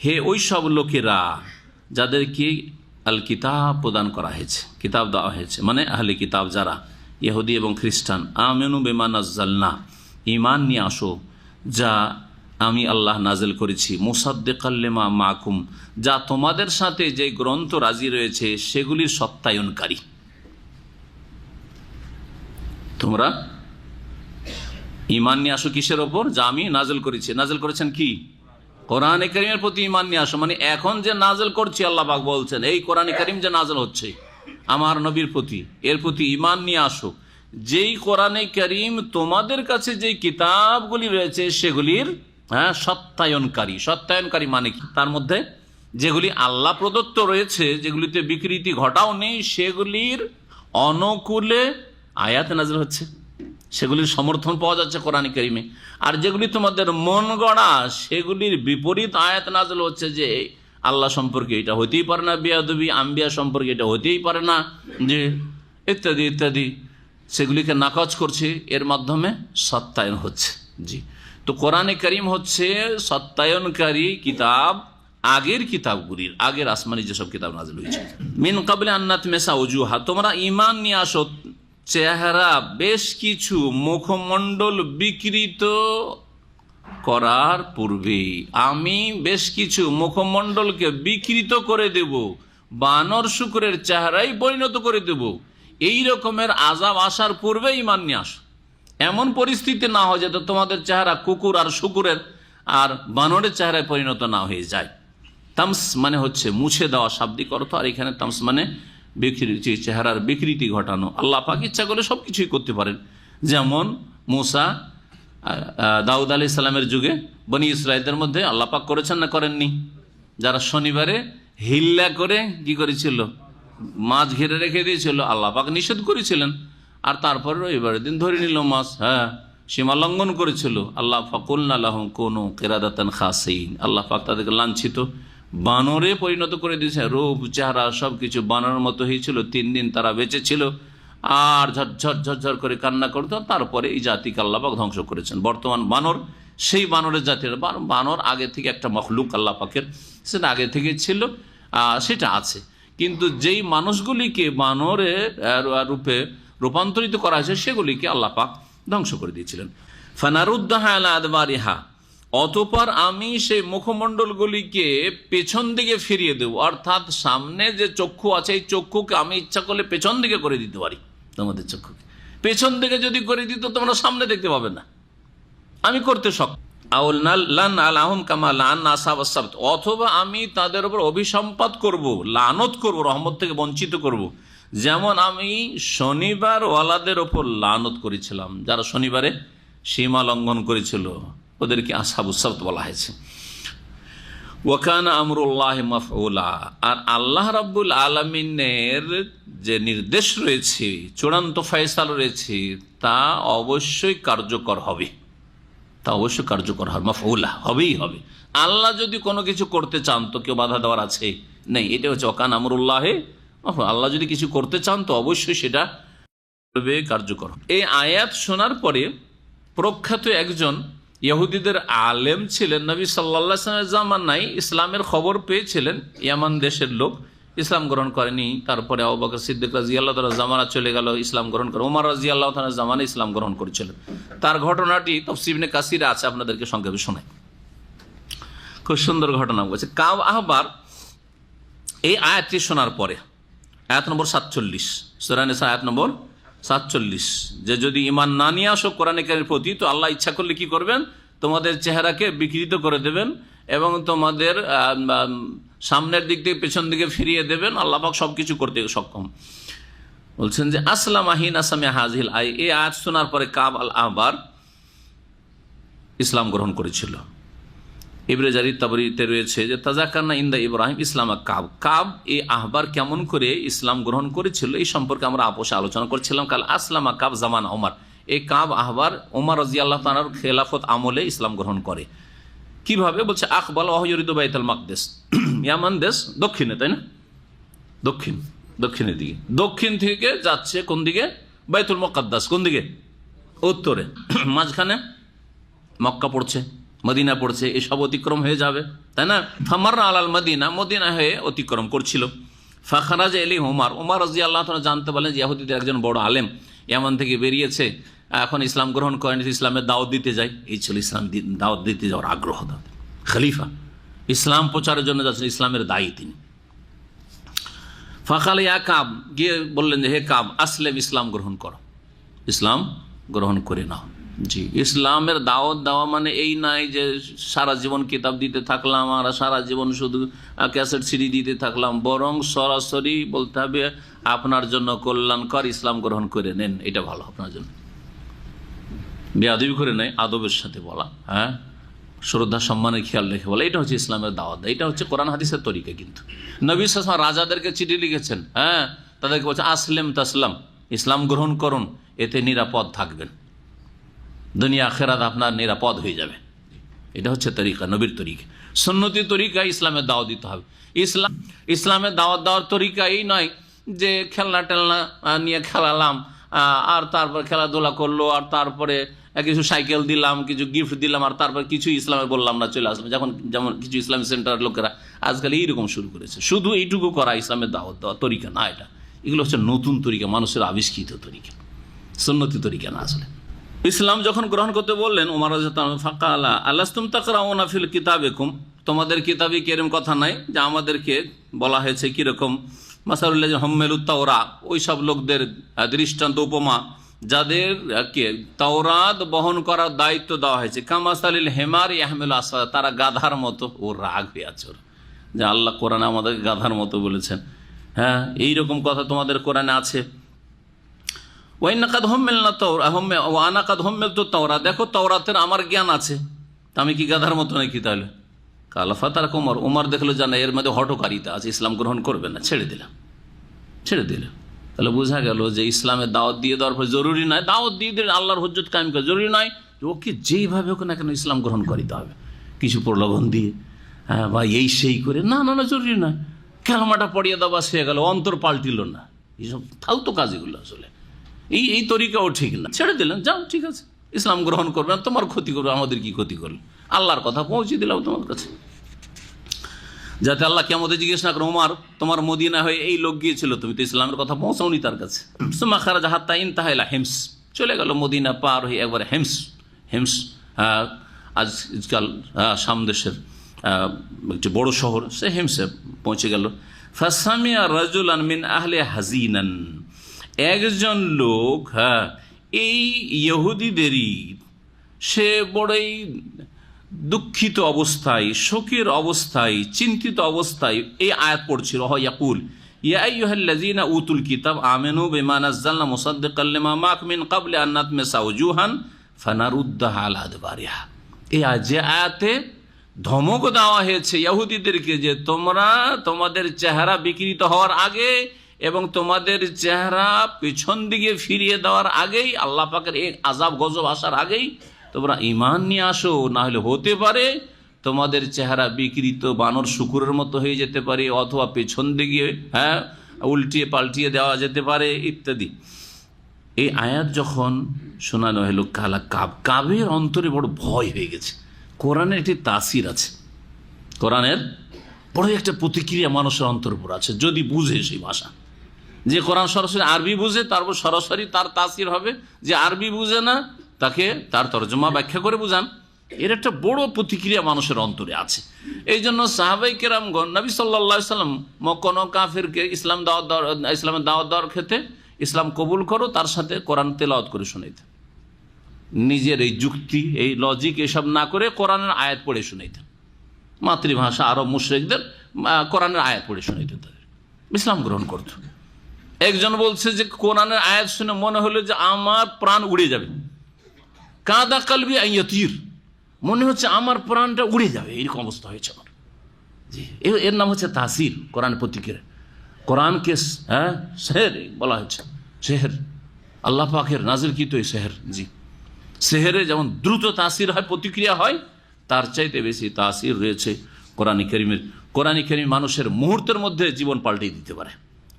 হে ওই সব লোকেরা যাদেরকে আল কিতাব প্রদান করা হয়েছে, কিতাব দেওয়া হয়েছে, মানে আহলে কিতাব যারা ইহুদি এবং খ্রিস্টান, আমিনু বিমা নাযালনা, ঈমান নিয়ে আসো যা আমি আল্লাহ নাজিল করেছি, মুসাদ্দিকাল লিমা মাকুম, যা তোমাদের সাথে যে গ্রন্থ রাজি রয়েছে সেগুলির সত্যায়নকারী। তোমরা ঈমান নিয়ে আসো কিসের ওপর? যা আমি নাজিল করেছি। নাজিল করেছেন কি? কোরআনে কারীমের প্রতি ঈমান নিয়ে আসো, মানে এখন যে নাজিল করছি আল্লাহ পাক বলছেন এই কোরআনে কারীম যে নাজিল হচ্ছে আমার নবীর প্রতি, এর প্রতি ঈমান নিয়ে আসো। যেই কোরআনে কারীম তোমাদের কাছে যেই কিতাবগুলি রয়েছে সেগুলির সত্যায়নকারী। সত্যায়নকারী মানে কি? তার মধ্যে যেগুলি আল্লাহ প্রদত্ত রয়েছে, যেগুলিতে বিকৃতি ঘটাও নেই, সেগুলির অনুকূলে আয়াত নাযিল হচ্ছে, সেগুলির সমর্থন পাওয়া যাচ্ছে কোরআনে কারিমে। আর যেগুলি তোমাদের মন গড়া, সেগুলির বিপরীত আয়াত নাযিল হচ্ছে যে আল্লাহ সম্পর্কে এটা হতেই পারে না, বেয়াদবি, আম্বিয়া সম্পর্কে এটা হতেই পারে না, যে ইত্যাদি ইত্যাদি, সেগুলিকে নাকচ করছে, এর মাধ্যমে সত্যায়ন হচ্ছে। জি, তো কোরআনে কারিম হচ্ছে সত্যায়নকারী কিতাব আগের কিতাবগুলির, আগের আসমানি যেসব কিতাব নাযিল হয়েছে। মিন কাবলে আন্নাত মেসা ওজুহা, তোমরা ঈমান নিয়ে আসো, চেহারা বেশ কিছু মুখমণ্ডল বিকৃত করার পূর্বে আমি বেশ কিছু মুখমণ্ডলকে বিকৃত করে দেব, বানর শুকুরের চেহারাই পরিণত করে দেব। এই রকমের আযাব আসার পূর্বে ঈমান নিয়ে আসো। এমন পরিস্থিতি না হয় যাতে তোমাদের চেহারা কুকুর আর শুকুরের আর বানরের চেহারায় পরিণত না হয়ে যায়। তামস মানে হচ্ছে মুছে দেওয়া শাব্দিক অর্থ, আর এখানে তামস মানে বিকৃতি, চেহারার বিকৃতি ঘটানো। আল্লাহ পাক ইচ্ছা করলে সব কিছুই করতে পারেন। যেমন মূসা, দাউদ আলাইহিস সালামের যুগে বনি ইসরাইলদের মধ্যে আল্লাহ পাক করেছেন না করেননি? যারা শনিবারে হিল্লা করে কি করেছিল, মাছ ঘিরে রেখে দিয়েছিল, আল্লাহ পাক নিষেধ করেছিলেন, আর তারপরে রবিবারের দিন ধরে নিল মাছ, হ্যাঁ, সীমা লঙ্ঘন করেছিল। আল্লাহ ফাকুলনা লাহুম কুনু কিরাদাতান খাসিন, আল্লাহ পাক তাদেরকে লাঞ্ছিত বানরে পরিণত করে দিয়েছে। রূপ চেহারা সব কিছু বানরের মতো হয়েছিল। 3 দিন তারা বেঁচে ছিল আর ঝরঝর ঝরঝর করে কান্না করতো। তারপরে এই জাতিকে আল্লাহ পাক ধ্বংস করেছেন। বর্তমান বানর সেই বানরের জাতির, বানর আগে থেকে একটা মখলুক আল্লাহ পাকের, সেটা আগে থেকে ছিল, সেটা আছে। কিন্তু যেই মানুষগুলিকে বানরের রূপে রূপান্তরিত করা হয়েছে, সেগুলিকে আল্লাহ পাক ধ্বংস করে দিয়েছিলেন। ফানারুদ্দাহা আলা আদবারিহা, অতঃপর আমি সেই মুখমণ্ডলগুলিকে পেছন দিকে ফিরিয়ে দেব। অর্থাৎ সামনে যে চক্ষু আছে, এই চক্ষুকে আমি ইচ্ছা করলে পেছন দিকে করে দিতে পারি। তোমাদের চক্ষুকে পেছন দিকে যদি করে দিত, তোমরা সামনে দেখতে পাবে না, আমি করতে সক্ষম। অথবা আমি তাদের উপর অভিসম্পাত করব, লানত করব, রহমত থেকে বঞ্চিত করব। যেমন আমি শনিবার ওয়ালাদের ওপর লানত করেছিলাম, যারা শনিবারে সীমা লঙ্ঘন করেছিল, ওদেরকে আসহাবুস সাবত বলা হয়েছে। ওয়াকানা আমরুল্লাহ মাফউলা, আর আল্লাহ রাব্বুল আলামিনের যে নির্দেশ রয়েছে, চূড়ান্ত ফয়সালা রয়েছে, তা অবশ্যই কার্যকর হবে, তা অবশ্যই কার্যকর হবে, মাফউলা হবেই হবে। আল্লাহ যদি কোনো কিছু করতে চান তো কেউ বাধা দেওয়ার আছে নেই। এটা হচ্ছে ওয়াকানা আমরুল্লাহ, আল্লাহ যদি কিছু করতে চান তো অবশ্যই সেটা করবে, কার্যকর। এই আয়াত শোনার পরে প্রখ্যাত একজন ইহুদিদের আলেম ছিলেন, নবী সাল্লাল্লাহু আলাইহি ওয়াসাল্লামের জামানায় ইসলামের খবর পেয়েছিলেন। ইয়ামান দেশের লোক, ইসলাম গ্রহণ করেনি। তারপরে আবু বকর সিদ্দিক রাদিয়াল্লাহু তাআলা জামানা চলে গেল, ইসলাম গ্রহণ করে ওমর রাদিয়াল্লাহু তাআলা জামানায় ইসলাম গ্রহণ করেছিলেন। তার ঘটনাটি তাফসীর ইবনে কাসিরে আছে, আপনাদেরকে সংক্ষেপে শোনাই। খুব সুন্দর ঘটনা বলছে। কাব আহবার এই আয়াতটি শোনার পরে, আয়াত নম্বর 47, সূরা নিসা আয়াত নম্বর 47, যে যদি ঈমান না নিয়ে আসো কোরআনে কারীমের প্রতি, তো আল্লাহ ইচ্ছা করলে কি করবেন, তোমাদের চেহারাকে বিকৃত করে দেবেন এবং তোমাদের সামনের দিক থেকে পেছন দিকে ফিরিয়ে দেবেন। আল্লাহ পাক সবকিছু করতে সক্ষম। বলছেন যে আসলামা হিনা সামিআ হাযিহিল আয়াত, এই আয়াত শোনার পরে কাব আল আহবার ইসলাম গ্রহণ করেছিল। ইবনে জারির তাবরীতে রয়েছে যে তাজাকারনা ইনদা ইব্রাহিম ইসলামা কাব, কাব এই আহবার কেমন করে ইসলাম গ্রহণ করেছিল এই সম্পর্কে আমরা আপোষে আলোচনা করছিলাম। কাল আসলামা কাব জামান ওমর, এই কাব আহবার ওমর রাদিয়াল্লাহু তাআলার খেলাফত আমলে ইসলাম গ্রহণ করে। কিভাবে বলছে, আকবাল ওয়া ইউরিদু বাইতুল মাকদিস, ইয়ামান দেশ দক্ষিণে, তাই না, দক্ষিণের দিকে, দক্ষিণ থেকে যাচ্ছে কোন দিকে, বাইতুল মুকাদ্দাস কোন দিকে, উত্তরে। মাঝখানে মক্কা পড়ছে, মদিনা পড়ছে, এসব অতিক্রম হয়ে যাবে, তাই না। ফামাররা আলাল মদিনা, মদিনা হয়ে অতিক্রম করছিল। ফাখারাজ এলি ওমর, ওমর রাদিয়াল্লাহু তাআলা জানতে পারলেন যে ইহুদিদের একজন বড় আলেম ইয়ামান থেকে বেরিয়েছে, এখন ইসলাম গ্রহণ করেন, ইসলামের দাওয়াত দিতে যায়। এই ছিল ইসলাম দাওয়াত দিতে যাওয়ার আগ্রহ। খলিফা ইসলাম প্রচারের জন্য যাচ্ছেন, ইসলামের দায়ী তিনি। ফাকাল ইয়া কাব, গিয়ে বললেন যে হে কাব, আসলেম, ইসলাম গ্রহণ করো, ইসলাম গ্রহণ করে নাও। জি, ইসলামের দাওয়াত দেওয়া মানে এই নাই যে সারা জীবন কিতাব দিতে থাকলাম আর সারা জীবন শুধু ক্যাসেট সিডি দিতে থাকলাম, বরং সরাসরি বলতে হবে আপনার জন্য কল্যাণকর, ইসলাম গ্রহণ করে নেন, এটা ভালো আপনার জন্য। বেয়াদবি করে নেয়, আদবের সাথে বলা, হ্যাঁ, শ্রদ্ধা সম্মানের খেয়াল রেখে বলে, এটা হচ্ছে ইসলামের দাওয়াত। এটা হচ্ছে কোরআন হাদিসের তরিকা। কিন্তু নবী সাল্লাল্লাহু আলাইহি ওয়াসাল্লাম রাজাদেরকে চিঠি লিখেছেন, হ্যাঁ, তাদেরকে বলছে আসলেম তাসলাম, ইসলাম গ্রহণ করুন, এতে নিরাপদ থাকবেন, দুনিয়া আখিরাত আপনার নিরাপদ হয়ে যাবে। এটা হচ্ছে তরিকা, নবীর তরিকা, সুন্নতি তরিকা। ইসলামের দাওয়াত দিতে হবে। ইসলামের দাওয়াত দেওয়ার তরিকা এই নয় যে খেলনা টেলনা নিয়ে খেলালাম, আর তারপর খেলাধুলা করলো, আর তারপরে কিছু সাইকেল দিলাম, কিছু গিফট দিলাম, আর তারপর কিছু ইসলামে বললাম না, চলে আসলাম। যেমন কিছু ইসলামিক সেন্টার লোকেরা আজকাল এইরকম শুরু করেছে, শুধু এইটুকু করা ইসলামের দাওয়াত দেওয়া তরিকা না। এগুলো হচ্ছে নতুন তরিকা, মানুষের আবিষ্কৃত তরিকা, সুন্নতি তরিকা না। আসলে ইসলাম যখন গ্রহণ করতে বললেন, উমর ফাকালা আলাস্তুম তাকরাউনা ফিল কিতাবিকুম, তোমাদের কিতাবে কি এরকম কথা নাই যে আমাদেরকে বলা হয়েছে কিরকম মাসারুল্লাহ হম্মেলুত তাওরা, ওই সব লোকদের দৃষ্টান্ত উপমা যাদেরকে তাওরাত বহন করার দায়িত্ব দেওয়া হয়েছে, কামাসালিল হেমার ইয়াহমেল আসফার, তারা গাধার মতো। ও রাগ হয়ে আছে ওরা যে আল্লাহ কোরআনে আমাদেরকে গাধার মতো বলেছেন। হ্যাঁ, এইরকম কথা তোমাদের কোরআনে আছে। ওয়াইনাকাদ হোম্মেল না তাওরা ওয়ানাকাদ হোম্মেল তো তাওরা, দেখো তাওরাতের আমার জ্ঞান আছে, তা আমি কি গাধার মতো নাকি? তাহলে কালাফা তার উমর দেখলো জানা এর মধ্যে হটকারিতা আছে, ইসলাম গ্রহণ করবে না, ছেড়ে দিল। তাহলে বোঝা গেল যে ইসলামের দাওয়াত দিয়ে দেওয়ার পর জরুরি নয়, দাওয়াত দিয়ে দিলে আল্লাহর হুজ্জত কায়েম করা জরুরি নয় যে ওকে যেইভাবে হোক না কেন ইসলাম গ্রহণ করিতে হবে, কিছু প্রলোভন দিয়ে, হ্যাঁ, বা এই সেই করে, না না না, জরুরি নয়। খেলমাটা পড়িয়ে দেওয়া হয়ে গেল, অন্তর পাল্টিল না, এইসব ফালতু কাজ এগুলো। আসলে এই তরিকাও ঠিক না, ছেড়ে দিলেন, যাও ঠিক আছে, ইসলাম গ্রহণ করবে না, তোমার ক্ষতি করবে, আমাদের কি ক্ষতি করবে, আল্লাহর কথা পৌঁছে দিলাম তোমার কাছে, যাতে আল্লাহ কিয়ামতে জিজ্ঞেস না করে উমর তোমার মদিনা হয়ে এই লোক গিয়েছিল, তুমি তো ইসলামের কথা পৌঁছাওনি তার কাছে। সুম্মা খারাজা হাত্তা ইনতাহা ইলা হিমস, চলে গেল মদিনা পার হয়ে একবার হিমস, আজকাল শাম দেশের একটি বড় শহর, সে হিমসে পৌঁছে গেল। ফাসামিয়া রাজুলান মিন আহলে হাজিনান, একজন লোক, হ্যাঁ, এই ইহুদিদেরই, সে বড়ই দুঃখিত অবস্থায়, শোকের অবস্থায়, চিন্তিত অবস্থায় এই আয়াত পড়ছিল, ইয়াকুল ইয়া আইয়ুহাল্লাযীনা উতুল কিতাব আমিনু বিমা নাযালনা মুসাদ্দিকাল লিমা মাআকুম মিন ক্বাবলি আন নাতমিসা ওয়ুজুহান ফানারুদ্দাহা আলা আদবারিহা। এই যে আয়াতে ধমক দেওয়া হয়েছে ইহুদিদেরকে যে তোমরা তোমাদের চেহারা বিকৃত হওয়ার আগে এবং তোমাদের চেহারা পিছন দিকে ফিরিয়ে দেওয়ার আগেই, আল্লাহ পাকের এই আযাব গজব আসার আগেই তোমরা ঈমান নিয়ে আসো, না হলে হতে পারে তোমাদের চেহারা বিকৃত বানর শুকুরের মতো হয়ে যেতে পারে, অথবা পেছন দিকে, হ্যাঁ, উল্টিয়ে পাল্টিয়ে দেওয়া যেতে পারে ইত্যাদি। এই আয়াত যখন শোনানো হলো, কাবের অন্তরে বড় ভয় হয়ে গেছে। কোরআনের একটি তাসির আছে, কোরআনের বড় একটা প্রতিক্রিয়া মানুষের অন্তর উপর আছে, যদি বুঝে সেই ভাষা। যে কোরআন সরাসরি আরবি বুঝে তারপর সরাসরি তার তাসির হবে, যে আরবি বুঝে না তাকে তার তরজমা ব্যাখ্যা করে বুঝান। এর একটা বড় প্রতিক্রিয়া মানুষের অন্তরে আছে। এই জন্য সাহাবাই কেরামগণ নবী সাল্লাল্লাহু আলাইহি সাল্লাম কোনো কাফেরকে ইসলামের দাওয়াত দেওয়ার ক্ষেত্রে ইসলাম কবুল করো, তার সাথে কোরআন তেলাওয়াত করে শোনাইতেন। নিজের এই যুক্তি, এই লজিক এসব না করে কোরআনের আয়াত পড়ে শোনাইতেন। মাতৃভাষা আরব মুশরিকদের কোরআনের আয়াত পড়ে শোনাইতেন, তাদের ইসলাম গ্রহণ করত। একজন বলছে যে কোরআনের আয়াত শুনে মনে হলো যে আমার প্রাণ উড়ে যাবে, কাদা কালবি আইয়াতির, মনে হচ্ছে আমার প্রাণটা উড়ে যাবে, এরকম অবস্থা হয়েছে আমার। জি, এর নাম হচ্ছে তাসির, কোরআন প্রতিক্রিয়া। কোরআনকে, হ্যাঁ, সেহের বলা হয়েছে, সেহের আল্লাহ পাকের নাজিলকৃত এই সেহের। জি, সেহেরে যেমন দ্রুত তাসির হয়, প্রতিক্রিয়া হয়, তার চাইতে বেশি তাসির রয়েছে কোরআন কারীমের। কোরআন কারীম মানুষের মুহূর্তের মধ্যে জীবন পাল্টিয়ে দিতে পারে,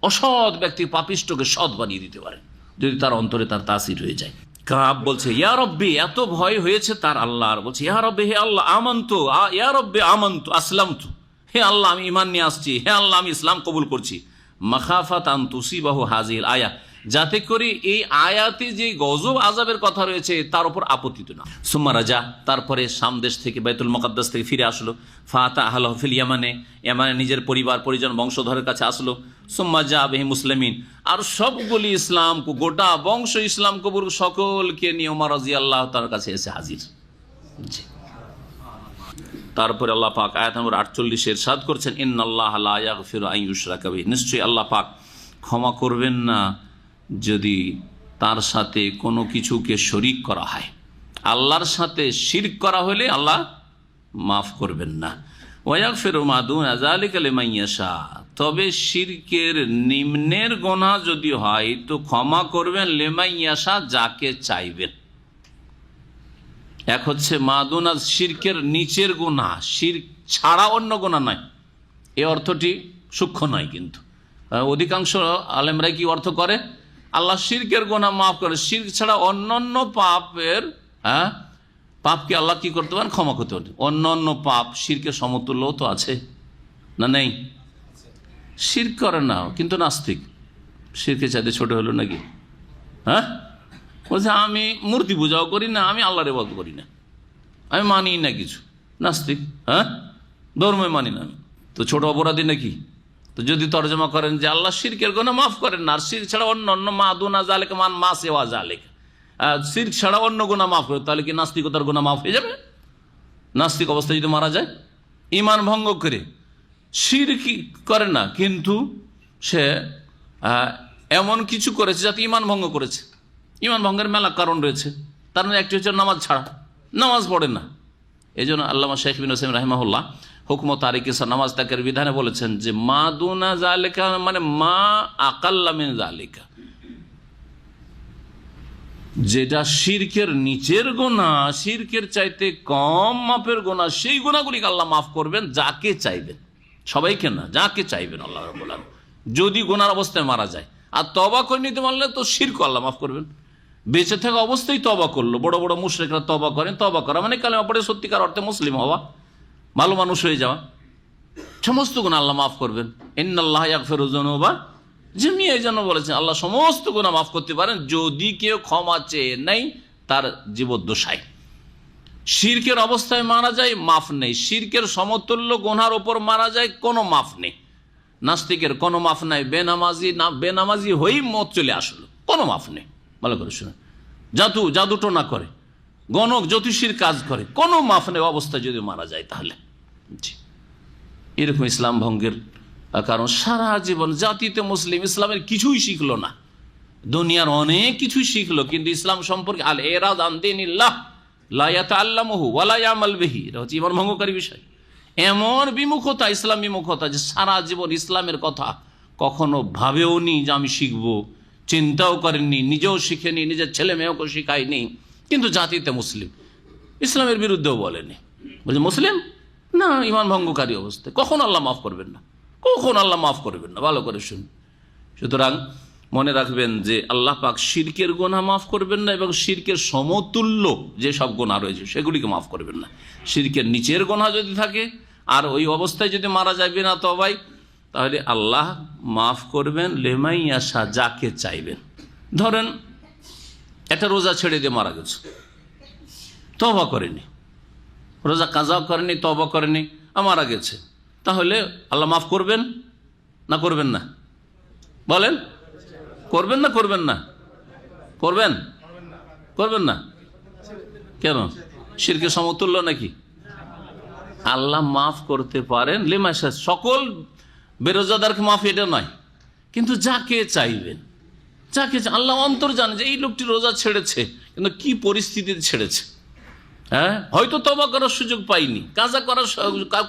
অসৎ ব্যক্তি পাপিষ্টকে সৎ বানিয়ে দিতে পারে যদি তার অন্তরে তার তাসির হয়ে যায়। কাব বলছে ইয়া রব্বি, এত ভয় হয়েছে তার আল্লাহর, বলছে ইয়া রব্বি, হে আল্লাহ, আমান্তু, ইয়া রব্বি আমান্তু আসলামতু, হে আল্লাহ আমি ঈমান নিয়ে আসছি, হে আল্লাহ আমি ইসলাম কবুল করছি। মাখাফাত আন তুসিবাহু হাযিহিল আয়া, যাতে করে এই আয়াতে যে গজব আযাবের কথা রয়েছে তার উপর আপত্তিত না। সুম্মা রাজা, তারপরে শাম দেশ থেকে বাইতুল মুকাদ্দাস থেকে ফিরে আসলো। ফাতা আহলাহু ফিল ইয়ামানে, ইয়ামানে নিজের পরিবার পরিজন বংশধরের কাছে আসলো। সুম্মা জা বিহি মুসলিমিন, আর সবগুলি ইসলাম, গোটা বংশ ইসলাম কবুল সকলকে নিয়ে ওমর রাদিয়াল্লাহু তাআলার কাছে এসে হাজির। তারপরে আল্লাহ পাক আয়াত নম্বর 48 ইরশাদ করছেন, ইন্নাল্লাহা লা ইয়াগফিরু আন ইউশরাকা বিহি, নিশ্চয়ই আল্লাহ পাক ক্ষমা করবেন না যদি তার সাথে কোনো কিছুকে শরিক করা হয়। আল্লাহর সাথে শিরক করা হলে আল্লাহ মাফ করবেন না। ওয়াগফিরু মা দুনা যালিকা লিমান ইয়াশা, তবে শিরকের নিম্নের গুনাহ যদি হয় তো ক্ষমা করবেন লিমান ইয়াশা, যাকে চাইবেন। এক হচ্ছে মা দুনা শিরকের নিচের গুনাহ, শিরক ছাড়া অন্য গুনাহ নয়, এই অর্থটি সূক্ষ্ম নয়। কিন্তু অধিকাংশ আলেমরাই কি অর্থ করে, আল্লাহ শিরকের গুনাহ মাফ করে, শিরক ছাড়া অন্যান্য পাপের পাপকে আল্লাহ কি করতে পারেন, ক্ষমা করতে পারেন। অন্যান্য পাপ শিরকের সমতুল্য তো আছে না, নেই? শিরক করে না কিন্তু নাস্তিক, শিরকের চাইতে ছোট হলো নাকি? বলছে আমি মূর্তি পূজাও করি না, আমি আল্লাহর ইবাদত করি না, আমি মানি না কিছু, নাস্তিক। ধর্মই মানি না, তো ছোট অপরাধী নাকি? তো যদি তর্জমা করেন যে আল্লাহ শিরকের গুনাহ মাফ করেন না, আর শিরক ছাড়া অন্য মা দুনা যালিকা মান মা সেওয়া যালিকা, শিরক ছাড়া অন্য গুনাহ মাফ করে, তাহলে কি নাস্তিকতার গুনাহ মাফ হয়ে যাবে? নাস্তিক অবস্থায় যদি মারা যায় ঈমান ভঙ্গ করে, শিরক করে না কিন্তু সে এমন কিছু করেছে যাতে ঈমান ভঙ্গ করেছে, ঈমান ভঙ্গের মেলা কারণ রয়েছে, তার মধ্যে একটি হচ্ছে নামাজ ছাড়া, নামাজ পড়ে না। এই জন্য আল্লামা শেখ বিন হোসেন রাহিমাহুল্লাহ হুকম তারিকে নামাজ ত্যাগের বিধানে বলেছেন যে মা দুনা যালিকা মানে মা আকাল্লা মিন যালিকা, যেটা শিরকের নিচের গুনাহ, শিরকের চাইতে কম মাপের গুনাহ, সেই গুনাহগুলিকে আল্লাহ মাফ করবেন যাকে চাইবেন, সবাইকে না, যাকে চাইবেন আল্লাহ রাব্বুল আলামিন। যদি গুনার অবস্থায় মারা যায় আর তওবা করে নিতে পারলে তো শিরক আল্লাহ মাফ করবেন। বেঁচে থাকা অবস্থায় তওবা করলো, বড় বড় মুশরিকরা তওবা করেন, তওবা করা মানে কালেমা পড়ে সত্যিকার অর্থে মুসলিম হওয়া, ভালো মানুষ হয়ে যাওয়া, সমস্ত গুনাহ আল্লাহ মাফ করবেন। ইন্নাল্লাহা ইয়াগফিরু যুনুবা জামিআ, এই জন্য বলেছেন আল্লাহ সমস্ত গুনাহ মাফ করতে পারেন যদি কেউ ক্ষমা চেয়ে নেই তার জীবদ্দশায়। শিরকের অবস্থায় মারা যায় মাফ নেই, শিরকের সমতুল্য গুনার ওপর মারা যায় কোনো মাফ নেই। নাস্তিকের কোনো মাফ নাই, বেনামাজি হয়েই মত চলে আসলো, কোনো মাফ নেই। ভালো করে শুনে, জাদুটোনা করে, গণক জ্যোতিষীর কাজ করে, কোনো মাফ নেই অবস্থায় যদি মারা যায় তাহলে। জি, এরকম ইসলাম ভঙ্গের কারণ সারা জীবন জাতিতে মুসলিম ইসলামের কিছুই শিখলো না, দুনিয়ার অনেক কিছুই শিখলো কিন্তু ইসলাম সম্পর্কে আল এরাদ আন দীনিল্লাহ লা ইয়াতাআল্লামুহু ওয়া লা ইয়ামাল বিহি, এটা হচ্ছে ঈমান ভঙ্গকারী বিষয়। এমন বিমুখতা, ইসলাম বিমুখতা যে সারা জীবন ইসলামের কথা কখনো ভাবেও নি যে আমি শিখবো, চিন্তাও করেননি, নিজেও শিখেনি, নিজের ছেলে মেয়েকে শিখায়নি, কিন্তু জাতিতে মুসলিম, ইসলামের বিরুদ্ধেও বলেনি, বলছে মুসলিম না, ঈমান ভঙ্গকারী অবস্থায়। কখন আল্লাহ মাফ করবেন না, কখন আল্লাহ মাফ করবেন না, ভালো করে শুনুন। সুতরাং মনে রাখবেন যে আল্লাহ পাক শিরকের গুনাহ মাফ করবেন না এবং শিরকের সমতুল্য যে সব গুনাহ রয়েছে সেগুলিকে মাফ করবেন না। শিরকের নিচের গুনাহ যদি থাকে আর ওই অবস্থায় যদি মারা যাবে না তবাই, তাহলে আল্লাহ মাফ করবেন লিমান ইয়াশা, যাকে চাইবেন। ধরেন একটা রোজা ছেড়ে দিয়ে মারা গেছে, তওবা করেনি, রোজা কাজা করেনি, তওবা করেনি, মারা গেছে, তাহলে আল্লাহ মাফ করবেন না করবেন না? বলেন, করবেন না করবেন না? করবেন, করবেন না কেন? শিরকের সমতুল্য নাকি? আল্লাহ মাফ করতে পারেন লিমাশা, সকল বেরোজাদারকে মাফ এটা নয়, কিন্তু যাকে চাইবেন, যাকে আল্লাহ অন্তর জানে যে এই লোকটি রোজা ছেড়েছে কিন্তু কি পরিস্থিতিতে ছেড়েছে, হয়তো তওবা করার সুযোগ পাইনি,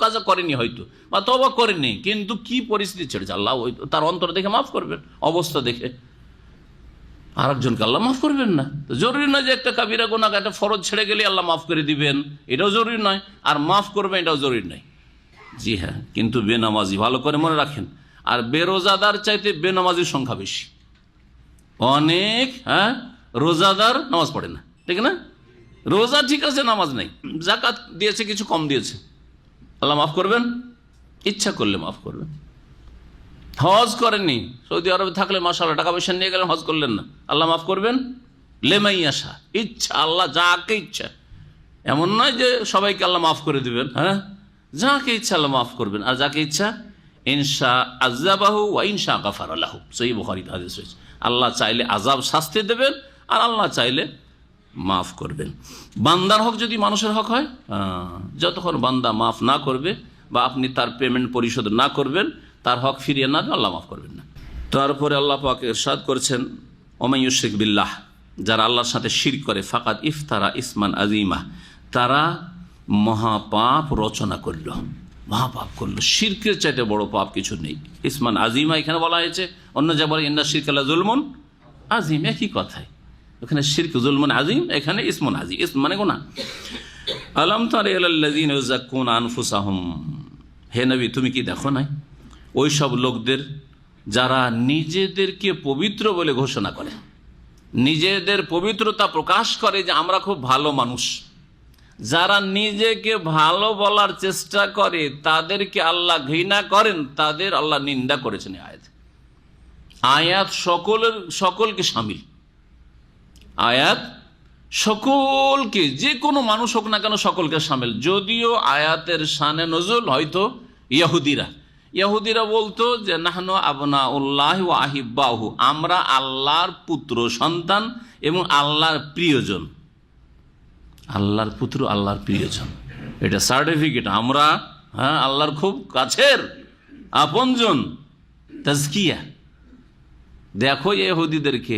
কাজা করেনি হয়তো, বা তওবা করেনি, কিন্তু কি পরিস্থিতি ছেড়েছে আল্লাহ তার অন্তর দেখে মাফ করবেন, অবস্থা দেখে। আর একজনকে আল্লাহ মাফ করবেন না, তো জরুরি নয় যে একটা কাবিরা গুনাহ, একটা ফরজ ছেড়ে গেলে আল্লাহ মাফ করে দিবেন, এটাও জরুরি নয়, আর মাফ করবেন এটাও জরুরি নয়। জি হ্যাঁ, কিন্তু বেনামাজি, ভালো করে মনে রাখেন, আর বেরোজাদার চাইতে বেনামাজির সংখ্যা বেশি। অনেক রোজাদার নামাজ পড়ে না, ঠিক না? রোজা ঠিক আছে, নামাজ নাই, যাকাত দিয়েছে কিছু কম দিয়েছে, আল্লাহ মাফ করবেন? ইচ্ছা করলে মাফ করবেন। হজ করেননি, সৌদি আরবে থাকলে মাশাআল্লাহ টাকা পয়সা নিয়ে গেলেন, হজ করলেন না, আল্লাহ মাফ করবেন লিমান ইয়াশা, ইচ্ছা, আল্লাহ যাকে ইচ্ছা, এমন নয় যে সবাইকে আল্লাহ মাফ করে দিবেন, যাকে ইচ্ছা আল্লাহ মাফ করবেন, আর যাকে ইচ্ছা ইনশা আযাবাহু ওয়া ইনশা গাফারা লাহু, সহিহ বুখারীতে হাদিস রয়েছে। আল্লাহ চাইলে আযাব শাস্তি দেবেন আর আল্লাহ চাইলে মাফ করবেন। বান্দার হক যদি মানুষের হক হয়, যতক্ষণ বান্দা মাফ না করবে বা আপনি তার পেমেন্ট পরিশোধ না করবেন, তার হক ফিরিয়ে না দেন, আল্লাহ মাফ করবেন না। তারপরে আল্লাহ পাক ইরশাদ করেছেন ওমান ইউশরিক বিল্লাহ, যারা আল্লাহর সাথে শিরক করে, ফাকাদ ইফতারা ইসমান আযীমা, তারা মহাপাপ রচনা করল, মহাপাপ করলো। শিরকের চাইতে বড় পাপ কিছু নেই। ইসমান আজিমা এখানে বলা হয়েছে, অন্য যা বলে ইন্না শিরকাল্লা জুলমুন আজিম, একই কথাই। ওখানে শিরক জুলমুন আজিম, এখানে ইসমুন আজিম, ইসম মানে গুনাহ। আলাম তারা ইলাল্লাযীনা ইউযাক্কুনা আনফুসাহুম, হে নবী তুমি কি দেখো নাই ওই সব লোকদের যারা নিজেদেরকে পবিত্র বলে ঘোষণা করে, নিজেদের পবিত্রতা প্রকাশ করে যে আমরা খুব ভালো মানুষ। যারা নিজেকে ভালো বলার চেষ্টা করে তাদেরকে আল্লাহ ঘৃণা করেন, তাদের আল্লাহ নিন্দা করেছেন। আয়াত আয়াত সকলকে শামিল, আয়াত সকলকে, যে কোনো মানুষ হোক না কেন সকলকে শামিল। যদিও আয়াতের শানে নজুল হয়তো ইহুদিরা বলতো যে নাহনু আবনাউল্লাহ ওয়া আহিব্বাহু, আমরা আল্লাহর পুত্র সন্তান এবং আল্লাহর প্রিয়জন। আল্লাহর পুত্র, আল্লাহর প্রিয়জন, এটা সার্টিফিকেট। আমরা আল্লাহর খুব কাছের আপনজন। তাজকিয়া, দেখো ইহুদিদেরকে,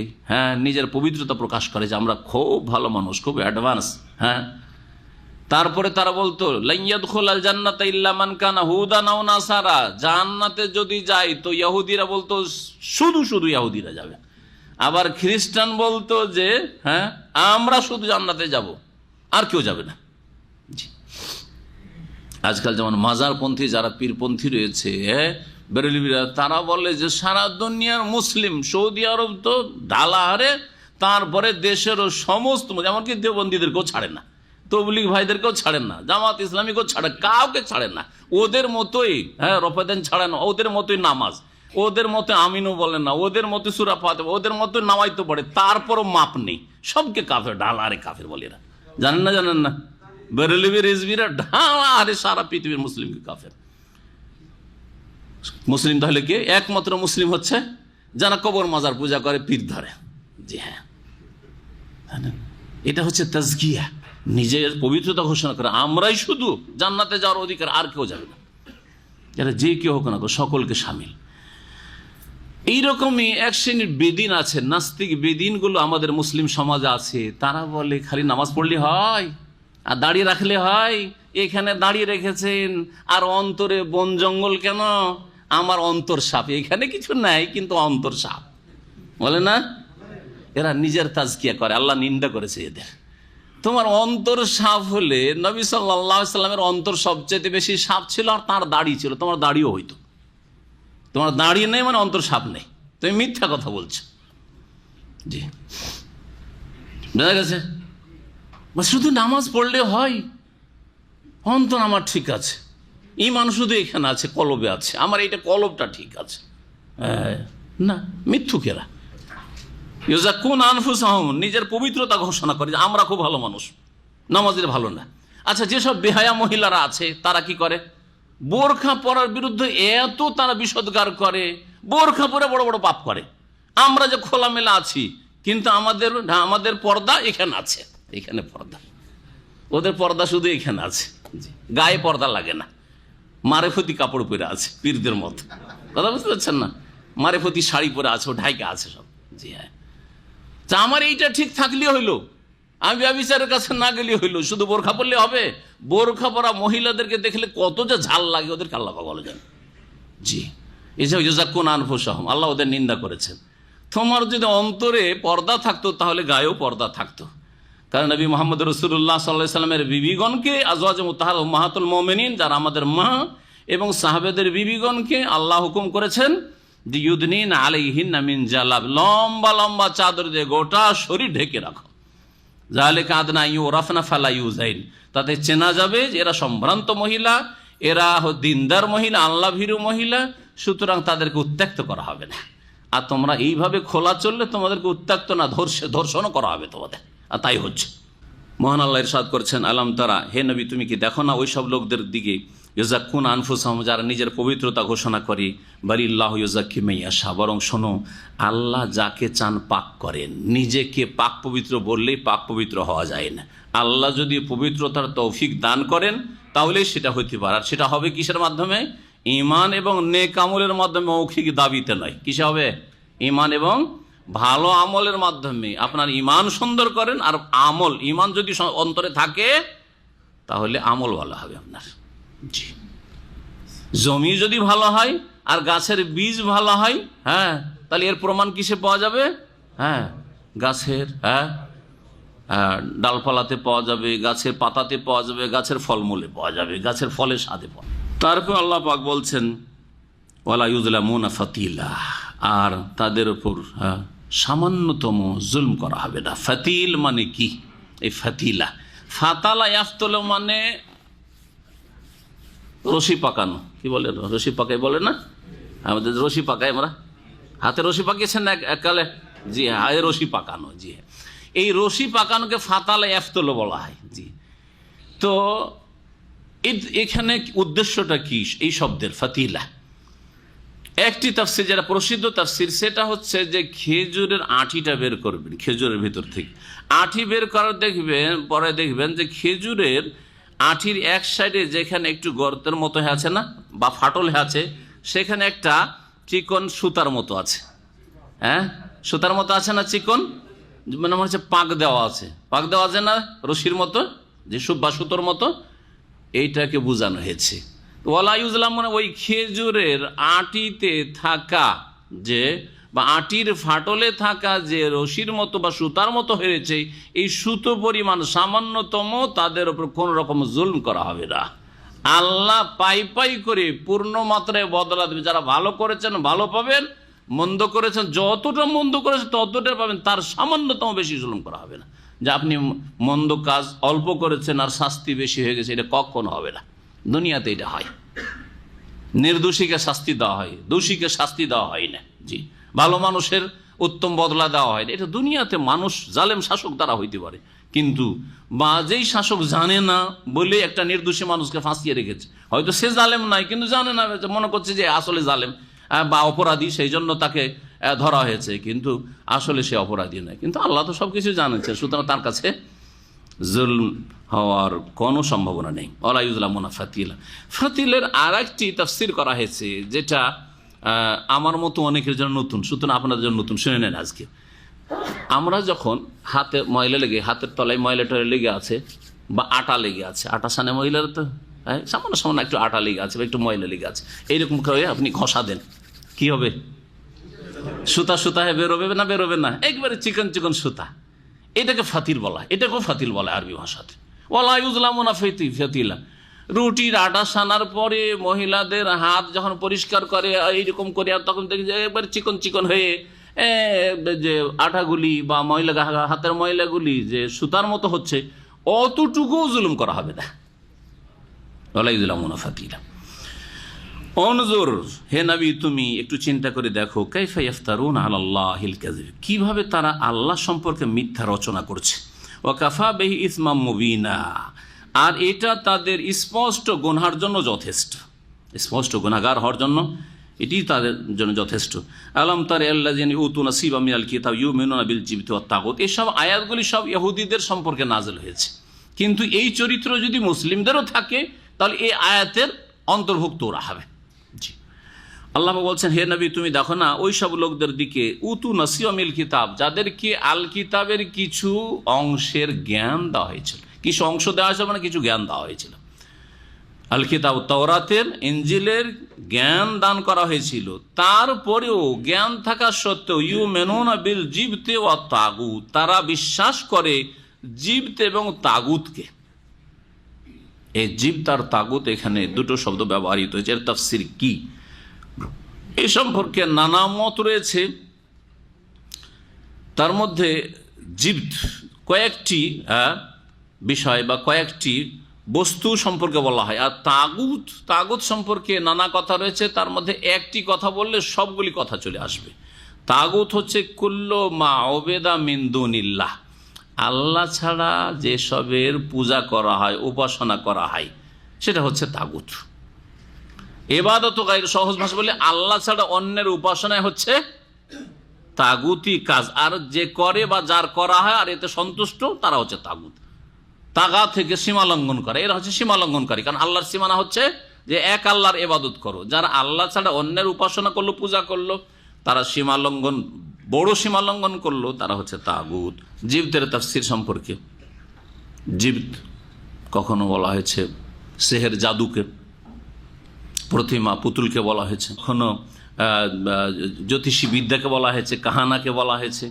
নিজের পবিত্রতা প্রকাশ করে যে আমরা খুব ভালো মানুষ, খুব অ্যাডভান্স। তারপরে তারা বলতো লাইয়াদখুলাল জান্নাতা ইল্লা মান কানা হুদান আও নাসারা, জান্নাতে যদি যায় তো ইহুদিরা বলতো শুধু ইহুদিরা যাবে। আবার খ্রিস্টান বলতো যে আমরা শুধু জান্নাতে যাব, আর কেউ যাবে না। আজকাল যেমন মাজারপন্থী যারা পীরপন্থী রয়েছে, বেরেলভিরা, তারা বলে যে সারা দুনিয়ার মুসলিম, সৌদি আরব তো ঢালাহারে, তারপরে দেশেরও সমস্ত, এমনকি দেওবন্দীদেরকেও ছাড়ে না, তবলিগ ভাইদেরকেও ছাড়েন না, জামাত ইসলামীকেও ছাড়ে, কাউকে ছাড়েন না। ওদের মতোই রফাদান ছাড়েন, ওদের মতোই নামাজ, ওদের মতো আমিনও বলেন না, ওদের মতো সূরা ফাতিহা, ওদের মতো নামাইতে পড়ে, তারপরও মাপ নেই। সবকে কাফের, ঢালাহারে কাফের বলে এরা। জানেন না বেরেলভি রিজভিরা ঢালাহারে সারা পৃথিবীর মুসলিমকে কাফের। মুসলিম তাহলে কে? একমাত্র মুসলিম হচ্ছে যারা কবর মাজার পূজা করে, পীর ধরে। জি হ্যাঁ, এটা হচ্ছে তাজকিয়া, নিজের পবিত্রতা ঘোষণা করে আমরাই শুধু জান্নাতে যাওয়ার অধিকার, আর কেউ যাবে না। যারা যে কেউ হোক না, সকলকে শামিল। এইরকমই এক শ্রেণীর বেদিন আছে, নাস্তিক বেদিনগুলো আমাদের মুসলিম সমাজে আছে। তারা বলে খালি নামাজ পড়লে হয় আর দাঁড়িয়ে রাখলে হয়। এখানে দাঁড়িয়ে রেখেছেন আর অন্তরে বন জঙ্গল কেন? আমার অন্তর সাপ, এখানে কিছু নাই কিন্তু অন্তর সাপ, বলে না? এরা নিজের তাজকিয়া করে, আল্লাহ নিন্দা করেছে এদের। তোমার অন্তর সাপ হলে, নবী সাল্লাল্লাহু আলাইহি সাল্লামের অন্তর সবচেয়ে বেশি সাপ ছিল, আর তার দাড়ি ছিল, তোমার দাড়িও হইতো। তোমার দাড়ি নেই মানে অন্তর সাপ নেই, তুমি মিথ্যা কথা বলছো। জি, বোঝা গেছে? শুধু নামাজ পড়লে হয়, অন্তর আমার ঠিক আছে, ঈমান শুধু এখানে আছে, কলবে আছে, আমার এইটা কলবটা ঠিক আছে। না, মিথ্যুকেরা ইউযাক্কুনা আনফুসাহুম, নিজের পবিত্রতা ঘোষণা করে যে আমরা খুব ভালো মানুষ, নামাজের ভালো না। আচ্ছা, যেসব বেহায়া মহিলারা আছে তারা কি করে? বোরখা পরার বিরুদ্ধে এত তারা বিষোদ্গার করে, বোরখা পরে বড় বড় পাপ করে। আমরা যে খোলামেলা আছি, কিন্তু আমাদের পর্দা এখানে আছে, এখানে পর্দা, ওদের পর্দা শুধু এখানে আছে, গায়ে পর্দা লাগে না, মারেফতি কাপড় পরে আছে পীরদের মতো। কথা বুঝতে পারছেন না? মারেফতি শাড়ি পরে আছে, ও ঢাইকা আছে সব। জি হ্যাঁ, তা আমার এইটা ঠিক থাকলে হইলো, আমি ব্যভিচারের কাছে না গেলে হইলো, শুধু বোরখা পরলে হবে? বোরখা পরা মহিলাদেরকে দেখলে কত যে ঝাল লাগে, ওদেরকে আল্লাহ ভালো জানে। জি, এই যে ইউযাক্কুনা আনফুসাহুম, আল্লাহ ওদের নিন্দা করেছেন। তোমার যদি অন্তরে পর্দা থাকতো তাহলে গায়েও পর্দা থাকতো। কারণ নবী মুহাম্মদ রাসূলুল্লাহ সাল্লাল্লাহু আলাইহি সাল্লামের বিবিগণকে, আজওয়াজে মুতাহহারা উম্মাহাতুল মুমিনিন, যারা আমাদের মা, এবং সাহাবেদের বিবিগণকে আল্লাহ হুকুম করেছেন যে ইউদনিনা আলাইহিন্না মিন জালাব, লম্বা লম্বা চাদর দিয়ে গোটা শরীর ঢেকে রাখো। যালিকা আদনা ইউরাফনা ফালা ইউযাইন, তাতে চেনা যাবে যে এরা সম্ভ্রান্ত মহিলা, এরা দিনদার মহিলা, আল্লাহ ভীরু মহিলা, সুতরাং তাদেরকে উত্ত্যক্ত করা হবে না। আর তোমরা এইভাবে খোলা চললে তোমাদেরকে উত্ত্যক্ত না, ধর্ষণও করা হবে তোমাদের, আর তাই হচ্ছে। মহান আল্লাহ ইরশাদ করছেন, আলাম তারা, হে নবী তুমি কি দেখো না ওই সব লোকদের দিকে, ইউযাক্কুনা আনফুসাহুম, যারা নিজের পবিত্রতা ঘোষণা করে, বালিল্লাহু ইউযাক্কি মান ইয়াশা, বরং শোনো আল্লাহ যাকে চান পাক করেন। নিজেকে পাক পবিত্র বললেই পাক পবিত্র হওয়া যায় না। আল্লাহ যদি পবিত্রতার তৌফিক দান করেন তাহলে সেটা হইতে পারে, আর সেটা হবে কিসের মাধ্যমে? ঈমান এবং নেক আমলের মাধ্যমে, মৌখিক দাবিতে নয়। কিসে হবে? ঈমান এবং ভালো আমলের মাধ্যমে। আপনার ঈমান সুন্দর করেন, আর আমল, ঈমান যদি অন্তরে থাকে তাহলে আমল ভালো হবে আপনার। জি, জমি যদি ভালো হয় আর গাছের বীজ ভালো হয়, হ্যাঁ, তাহলে এর প্রমাণ কিসে পাওয়া যাবে? হ্যাঁ, গাছের ডালপালাতে পাওয়া যাবে, গাছের পাতাতে পাওয়া যাবে, গাছের ফলমূলে পাওয়া যাবে, গাছের ফলের স্বাদে পাওয়া যাবে। তারপর আল্লাহ পাক বলছেন ওয়ালা ইউযলামুনা ফাতিলা, আর তাদের উপর সামান্যতম জুলম করা হবে না। ফাতিল মানে কি? এই ফাতিলা, ফাতালা ইয়াফতুল মানে রশি পাকানো। কি বলে? রশি পাকাই বলে না আমাদের? রশি পাকাই আমরা, হাতে রশি পাকিয়েছেন না এককালে? জি হ্যাঁ, রশি পাকানো। জি হ্যাঁ, এই রশি পাকানোকে ফাতালা ইয়াফতুল বলা হয়। জি, তো এখানে উদ্দেশ্যটা কি এই শব্দের ফাতিলা? একটি তাফসীর যেটা প্রসিদ্ধ তাফসীর সেটা হচ্ছে যে খেজুরের আঁটিটা বের করবেন, খেজুরের ভিতর থেকে আঁটি বের করার দেখবেন, পরে দেখবেন যে খেজুরের আঁটির এক সাইডে যেখানে একটু গর্তের মতো আছে না, বা ফাটল আছে, সেখানে একটা চিকন সুতার মতো আছে। হ্যাঁ, সুতার মতো আছে না, চিকন, মানে মনে হচ্ছে পাক দেওয়া আছে, পাক দেওয়া আছে না, রশির মতো, যে বা সুতোর মতো, এইটাকে বোঝানো হয়েছে। ওয়ালা ইউযলাম মানে ওই খেজুরের আঁটিতে থাকা যে, বা আঁটির ফাটলে থাকা যে রশির মতো বা সুতার মতো হয়েছে, এই সুতো পরিমাণ সামান্যতম তাদের উপর কোন রকম জুলম করা হবে না। আল্লাহ পাই পাই করে পূর্ণ মাত্রায় বদলা দেবে। যারা ভালো করেছেন ভালো পাবেন, মন্দ করেছেন যতটা মন্দ করেছেন ততটা পাবেন, তার সামান্যতম বেশি জুলুম করা হবে না। যে আপনি মন্দ কাজ অল্প করেছেন আর শাস্তি বেশি হয়ে গেছে, এটা কখনো হবে না। দুনিয়াতে এটা হয়, নির্দোষীকে শাস্তি দেওয়া হয়, দোষীকে শাস্তি দেওয়া হয় না। জি, ভালো মানুষের উত্তম বদলা দেওয়া হয় না। এটা দুনিয়াতে মানুষ জালেম শাসক দ্বারা হইতে পারে, কিন্তু বা যেই শাসক জানে না বলে একটা নির্দোষী মানুষকে ফাঁসিয়ে রেখেছে, হয়তো সে জালেম নয় কিন্তু জানে না, মনে করছে যে আসলে জালেম বা অপরাধী, সেই জন্য তাকে ধরা হয়েছে, কিন্তু আসলে সে অপরাধী নয়। কিন্তু আল্লাহ তো সবকিছু জানেছে, সুতরাং তার কাছে জুলম হওয়ার কোনো সম্ভাবনা নেই। ওয়ালা ইউযলামুনা ফাতিলা। ফাতিলের আর একটি তাফসীর করা হয়েছে, যেটা আমার মতো অনেকের জন্য নতুন, সুতরাং আপনাদের জন্য নতুন, শুনে নেন আজকে। আমরা যখন হাতে ময়লা লেগে, হাতের তলায় ময়লা টয়লা লেগে আছে বা আটা লেগে আছে, আটা সানে ময়লার তো সামান্য সামান্য একটু আটা লেগে আছে বা একটু ময়লা লেগে আছে, এইরকম করে আপনি ঘষা দেন, কি হবে? সুতা সুতা হয়ে বেরোবে না? বেরোবে না? একবারে চিকন চিকন সুতা। এটাকে ফাতিল বলা হয়, এটাকেও ফাতিল বলা হয় আরবি ভাষাতে। ওয়ালা ইউযলামুনা ফাতিলা। রুটির আটা সানার পরে মহিলাদের হাত যখন পরিষ্কার করে এইরকম করে, আর তখন দেখি যে একবারে চিকন চিকন হয়ে যে আটাগুলি বা ময়লা, হাতের ময়লাগুলি যে সুতার মতো হচ্ছে, অতটুকুও জুলুম করা হবে না। ওয়ালা ইউযলামুনা ফাতিলা। অনজুর, হে নবী তুমি একটু চিন্তা করে দেখো, কাইফা ইফতারুনা আলাল্লাহিল কাযিব, কিভাবে তারা আল্লাহ সম্পর্কে মিথ্যা রচনা করছে। ওয়া কাফা বিহি ইসমাম মুবিনা, আর এটা তাদের স্পষ্ট গুনাহের জন্য যথেষ্ট, স্পষ্ট গুনাহগার হওয়ার জন্য এটি তাদের জন্য যথেষ্ট। আলাম তারা আল্লাযিনা উতু নাসিবা মিনাল কিতাব ইউমিনুনা বিল জিবতি ওয়াত তাগুত, এসব আয়াতগুলি সব ইহুদিদের সম্পর্কে নাযিল হয়েছে, কিন্তু এই চরিত্র যদি মুসলিমদেরও থাকে তাহলে এই আয়াতের অন্তর্ভুক্ত ওরা হবে। জি, আল্লাহ বলছেন, হে নবী তুমি দেখো না ওই সব লোকদের দিকে, উতু নাসিবা মিল কিতাব, যাদেরকে আল কিতাবের কিছু অংশের জ্ঞান দেওয়া হয়েছিল। কিছু অংশ দেওয়া হয়েছিল মানে কিছু জ্ঞান দেওয়া হয়েছিল। আল কিতাব তাওরাতের, ইনজিলের জ্ঞান দান করা হয়েছিল, তারপরেও জ্ঞান থাকা সত্ত্বেও ইউমিনুনা বিল জিবতি ওয়াত তাগুত, তারা বিশ্বাস করে জিবত এবং তাগুতকে। এই জিবত আর তাগুত, এখানে দুটো শব্দ ব্যবহৃত হয়েছে। এর তাফসীর কি এ সম্পর্কে নানা মত রয়েছে। তার মধ্যে জিবত কয়েকটি বিষয় বা কয়েকটি বস্তু সম্পর্কে বলা হয়, আর তাগুত, তাগুত সম্পর্কে নানা কথা রয়েছে। তার মধ্যে একটি কথা বললে সবগুলি কথা চলে আসবে। তাগুত হচ্ছে কুল্লু মা উবিদা মিন দুনিল্লাহ, আল্লাহ ছাড়া যেসবের পূজা করা হয়, উপাসনা করা হয়, সেটা হচ্ছে তাগুত। ইবাদত গায়র, সহজ ভাষা বলে আল্লাহ ছাড়া অন্যের উপাসনায় হচ্ছে তাগুতি কাজ, আর যে করে বা যার করা হয় আর এতে সন্তুষ্ট তারা হচ্ছে তাগুত। তাগা থেকে সীমা লঙ্ঘন করে, এরা হচ্ছে সীমা লঙ্ঘনকারী। কারণ আল্লাহর সীমানা হচ্ছে যে এক আল্লাহর ইবাদত করো। যারা আল্লাহ ছাড়া অন্যের উপাসনা করলো, পূজা করলো, তারা সীমা লঙ্ঘন, বড় সীমা লঙ্ঘন করলো, তারা হচ্ছে তাগুত। জিবতের তাফসীর সম্পর্কে, জিবত কখনো বলা হয়েছে সেহের জাদুকে, প্রতিমা পুতুলকে বলা হয়েছে, কখনো জ্যোতিষী বিদ্যাকে বলা হয়েছে, কাহানাকে বলা হয়েছে।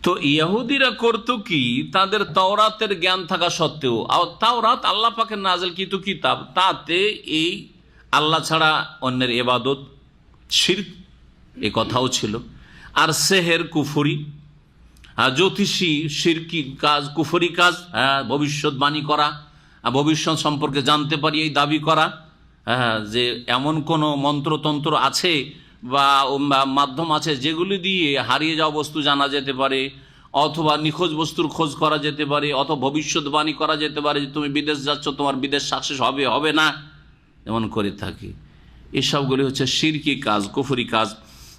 তো ইহুদিরা করতো কি, তাদের তাওরাতের জ্ঞান থাকা সত্ত্বেও, তাওরাত আল্লাহ পাকের নাযিলকৃত কিতাব, তাতে এই আল্লাহ ছাড়া অন্যের ইবাদত, শিরক, এই কথাও ছিল। আর সেহের, কুফরি, জ্যোতিষী, শিরকি কাজ, কুফরি কাজ, ভবিষ্যৎবাণী করা, ভবিষ্যৎ সম্পর্কে জানতে পারি এই দাবি করা, যে এমন কোনো মন্ত্রতন্ত্র আছে বা মাধ্যম আছে যেগুলি দিয়ে হারিয়ে যাওয়া বস্তু জানা যেতে পারে, অথবা নিখোঁজ বস্তুর খোঁজ করা যেতে পারে, অথবা ভবিষ্যৎবাণী করা যেতে পারে যে তুমি বিদেশ যাচ্ছ, তোমার বিদেশ সাকসেস হবে, হবে না, এমন করে থাকে। এসবগুলি হচ্ছে শিরকি কাজ, কুফরি কাজ,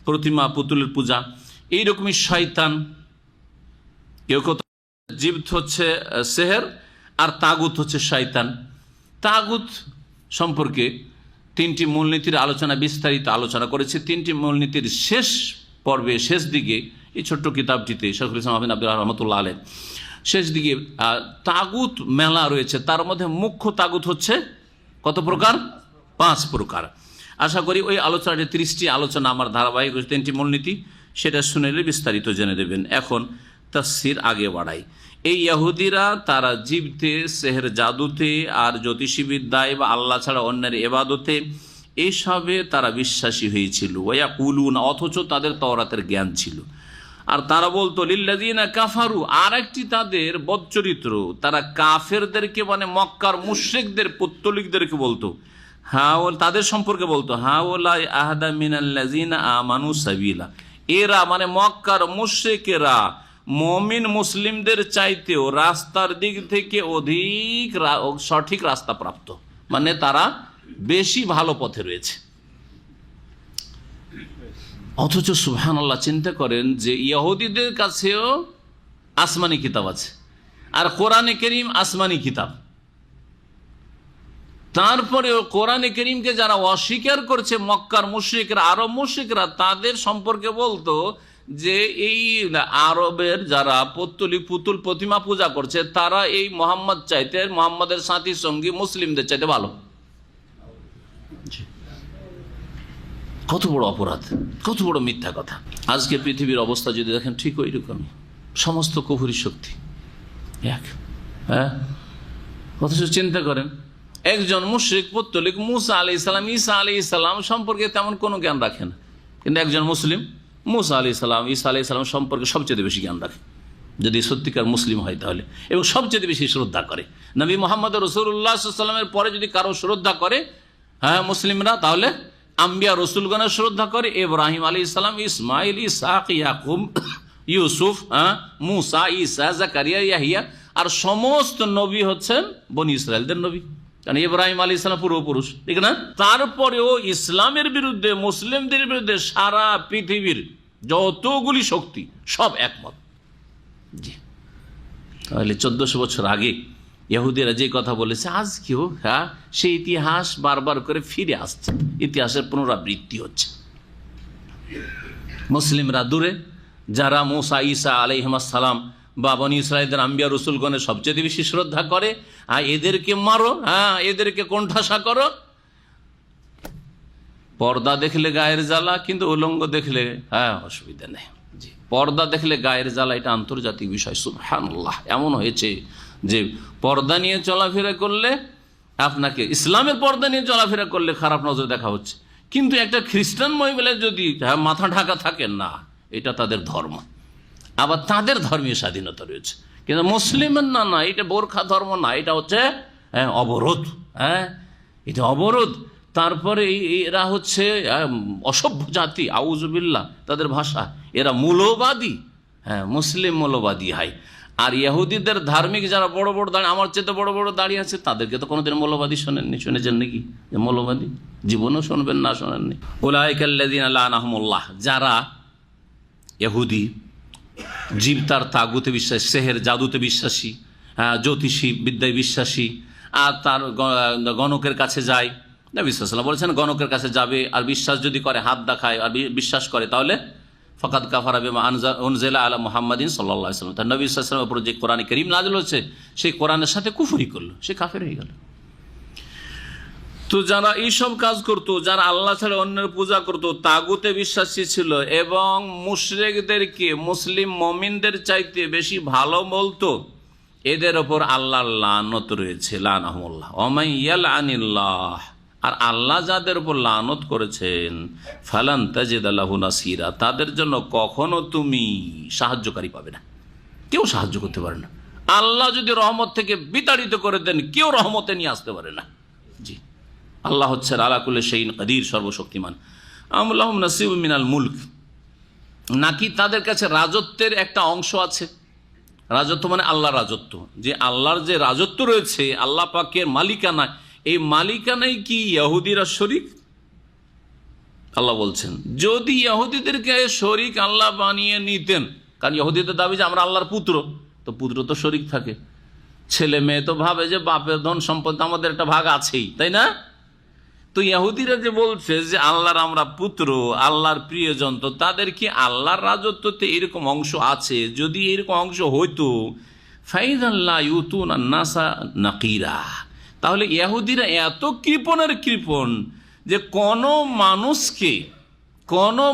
প্রতিমা পুতুলের পূজা। এইরকমই শয়তান, কেউ কেউ জিবত হচ্ছে সেহের, আর তাগুত হচ্ছে শয়তান। তাগুত সম্পর্কে তিনটি মূলনীতির আলোচনা, বিস্তারিত আলোচনা করেছে। তিনটি মূলনীতির শেষ পর্বে, শেষ দিকে, এই ছোট্ট কিতাবটিতে শাইখুল ইসলাম আব্দুল রহমতুল্লাহ আলাইহ শেষ দিকে তাগুত মেলা রয়েছে। তার মধ্যে মুখ্য তাগুত হচ্ছে কত প্রকার? 5 প্রকার। আশা করি ওই আলোচনাটি 30টি আলোচনা আমার ধারাবাহিক, 3টি মূলনীতি, সেটা শুনেলে বিস্তারিত জেনে দেবেন। এখন তাফসীর আগে বাড়াই। এই ইহুদিরা তারা জিবতে, সেহের জাদুতে, আর জ্যোতিষীবিদ্যায় বা আল্লাহ ছাড়া অন্যের ইবাদতে, এইসবে তারা বিশ্বাসী হয়েছিল। ওয়ায়াকুলুনা, অথচ তাদের তাওরাতের জ্ঞান ছিল। আর তারা বলতো লিল্লাযিনা কাফারু, আর একটি তাদের বদচরিত্র, তারা কাফেরদেরকে, মানে মক্কার মুশরিকদের, পৌত্তলিকদেরকে বলতো, তাদের সম্পর্কে বলতো, হাউলাই আহদা মিনাল্লাযিনা আমানু সাবিলা, এরা মানে মক্কার মুশরিকেরা মুমিন মুসলিমদের চাইতেও রাস্তার দিক থেকে অধিক সঠিক রাস্তা প্রাপ্ত, মানে তারা বেশি ভালো পথে রয়েছে। অথচ সুবহানাল্লাহ, চিন্তা করেন যে ইহুদিদের কাছেও আসমানি কিতাব আছে, আর কোরআনে কারীম আসমানি কিতাব। তারপরেও কোরআনে কারীমকে যারা অস্বীকার করছে, মক্কার মুশরিকরা, আরব মুশরিকরা, তাদের সম্পর্কে বলতো যে এই আরবের যারা পৌত্তলিক, পুতুল, প্রতিমা পূজা করছে, তারা এই মোহাম্মদ চাইতে, মোহাম্মদের সাথী সঙ্গী মুসলিমদের চাইতে ভালো। কত বড় অপরাধ, কত বড় মিথ্যা কথা। আজকে পৃথিবীর অবস্থা যদি দেখেন, ঠিক ওই রকমই, সমস্ত কুফরি শক্তি এক। অথচ চিন্তা করেন, একজন মুশরিক পৌত্তলিক মুসা আলাইহিস সালাম, ঈসা আলাইহিস সালাম সম্পর্কে তেমন কোনো জ্ঞান রাখে না, কিন্তু একজন মুসলিম মুসা আলাইহিস সালাম, ঈসা আলাইহিস সালাম সম্পর্কে সবচেয়ে বেশি জ্ঞান রাখে, যদি সত্যিকার মুসলিম হয় তাহলে, এবং সবচেয়ে বেশি শ্রদ্ধা করে। নবী মুহাম্মদ রাসূলুল্লাহ সাল্লাল্লাহু আলাইহি ওয়াসাল্লামের পরে যদি কারো শ্রদ্ধা করে মুসলিমরা, তাহলে আম্বিয়া রসুলগণের শ্রদ্ধা করে। ইব্রাহিম আলাইহিস সালাম, ইসমাইল, ইসহাক, ইয়াকুব, ইউসুফ, মুসা, ঈসা, জাকারিয়া, ইয়াহিয়া, আর সমস্ত নবী হচ্ছেন বনি ইসরায়েলদের নবী, কারণ ইব্রাহিম আলাইহিস সালাম পূর্বপুরুষ, ঠিক না? তারপরেও ইসলামের বিরুদ্ধে, মুসলিমদের বিরুদ্ধে সারা পৃথিবীর যতগুলি শক্তি সব একমত। জি, তাহলে 1400 বছর আগে ইহুদিরা যে কথা বলেছে, আজকেও সেই ইতিহাস বারবার করে ফিরে আসছে, ইতিহাসের পুনরাবৃত্তি হচ্ছে। মুসলিমরা দূরে, যারা মুসা, ঈসা আলাইহিস সালাম বা বনি ইসরায়েলদের আম্বিয়া রসুলগণের সবচেয়ে বেশি শ্রদ্ধা করে, এদেরকে মারো, এদেরকে কোণঠাসা করো। পর্দা দেখলে গায়ের জ্বালা, কিন্তু উলঙ্গ দেখলে অসুবিধা নেই। জি, পর্দা দেখলে গায়ের জ্বালা, এটা আন্তর্জাতিক বিষয়। সুবহানাল্লাহ, এমন হয়েছে যে পর্দা নিয়ে চলাফেরা করলে, আপনাকে ইসলামের পর্দা নিয়ে চলাফেরা করলে খারাপ নজর দেখা হচ্ছে, কিন্তু একটা খ্রিস্টান মহিলা যদি মাথা ঢাকা থাকে না, এটা তাদের ধর্ম, আবার তাদের ধর্মীয় স্বাধীনতা রয়েছে। কিন্তু মুসলিমের না, এটা বোরখা ধর্ম না, এটা হচ্ছে অবরোধ। এটা অবরোধ। তারপরে এরা হচ্ছে অসভ্য জাতি, আউযুবিল্লাহ, তাদের ভাষা, এরা মূলবাদী, মুসলিম মূলবাদী হয়। আর ইহুদিদের ধার্মিক যারা বড় বড় দাঁড়িয়ে, আমার চেয়ে বড় বড় দাঁড়িয়ে আছে, তাদেরকে তো কোনোদিন মৌলবাদী শোনেননি। শুনেছেন নাকি যে মৌলবাদী? জীবনও শুনবেন না, শোনেননি। উলাইকাল্লাযীনা লাআনাহুমুল্লাহ, যারা ইহুদি, জীবতার তাগুতে বিশ্বাসী, সেহের জাদুতে বিশ্বাসী, জ্যোতিষী বিদ্যায় বিশ্বাসী, আর তার গণকের কাছে যায়। নবী সাল্লাল্লাহু আলাইহি ওয়াসাল্লাম বলেছেন, গণকের কাছে যাবে আর বিশ্বাস যদি করে, হাত দেখায় আর বিশ্বাস করে, তাহলে ফাকাদ কাফারা বিমা উনজিলা আলা মুহাম্মাদিন সাল্লাল্লাহু আলাইহি ওয়াসাল্লাম। তার নবী সাল্লাল্লাহু আলাইহি ওয়াসাল্লামের উপর যে কোরআন কারীম নাযিল হচ্ছে সেই কোরআনের সাথে কুফরি করলো, সে কাফের হয়ে গেল। তো যারা এইসব কাজ করত, যারা আল্লাহ ছাড়া অন্যের পূজা করত, তাগুতে বিশ্বাসী ছিল এবং মুশরিকদেরকে মুসলিম মুমিনদের চাইতে বেশি ভালো বলতো, এদের ওপর আল্লাহর লানত রয়েছে, লানাহুল্লাহ ওয়া মান ইয়ালআনিল্লাহ। আর আল্লাহ যাদের উপর লানত করেছেন, ফালান তাজিদা লাহু নাসিরা, তাদের জন্য কখনো তুমি সাহায্যকারী পাবে না, কেউ সাহায্য করতে পারে না। আল্লাহ যদি রহমত থেকে বিতাড়িত করে দেন, কেউ রহমতে নিয়ে আসতে পারে না। জি, আল্লাহ হচ্ছেন আলা কুল্লি শাইইন কাদির, সর্বশক্তিমান। আম লাহুম নাসিবুম মিনাল মুলক, নাকি তাদের কাছে রাজত্বের একটা অংশ আছে। রাজত্ব মানে আল্লাহর রাজত্ব, যে আল্লাহর যে রাজত্ব রয়েছে, আল্লাহ পাকের মালিকানা, এই মালিকানায় কি ইহুদিরা শরীক? আল্লাহ বলছেন যদি ইহুদিদেরকে শরীক আল্লাহ বানিয়ে নিতেন, কারণ ইহুদিদের দাবি যে আমরা আল্লাহর পুত্র, তো পুত্র তো শরীক থাকে, ছেলে মেয়ে তো ভাবে যে বাপের ধন সম্পদ আমাদের একটা ভাগ আছেই, তাই না? তো ইহুদিরা যে বলছে যে আল্লাহর আমরা পুত্র, আল্লাহর প্রিয়জন, তো তাদের কি আল্লাহর রাজত্বতে এরকম অংশ আছে? যদি এরকম অংশ হইতো, ফাইদাল্লাহ ইউতুনা নাসা নাকিরা, তাহলে ইহুদিরা এত কৃপণের কৃপণ যে কোনো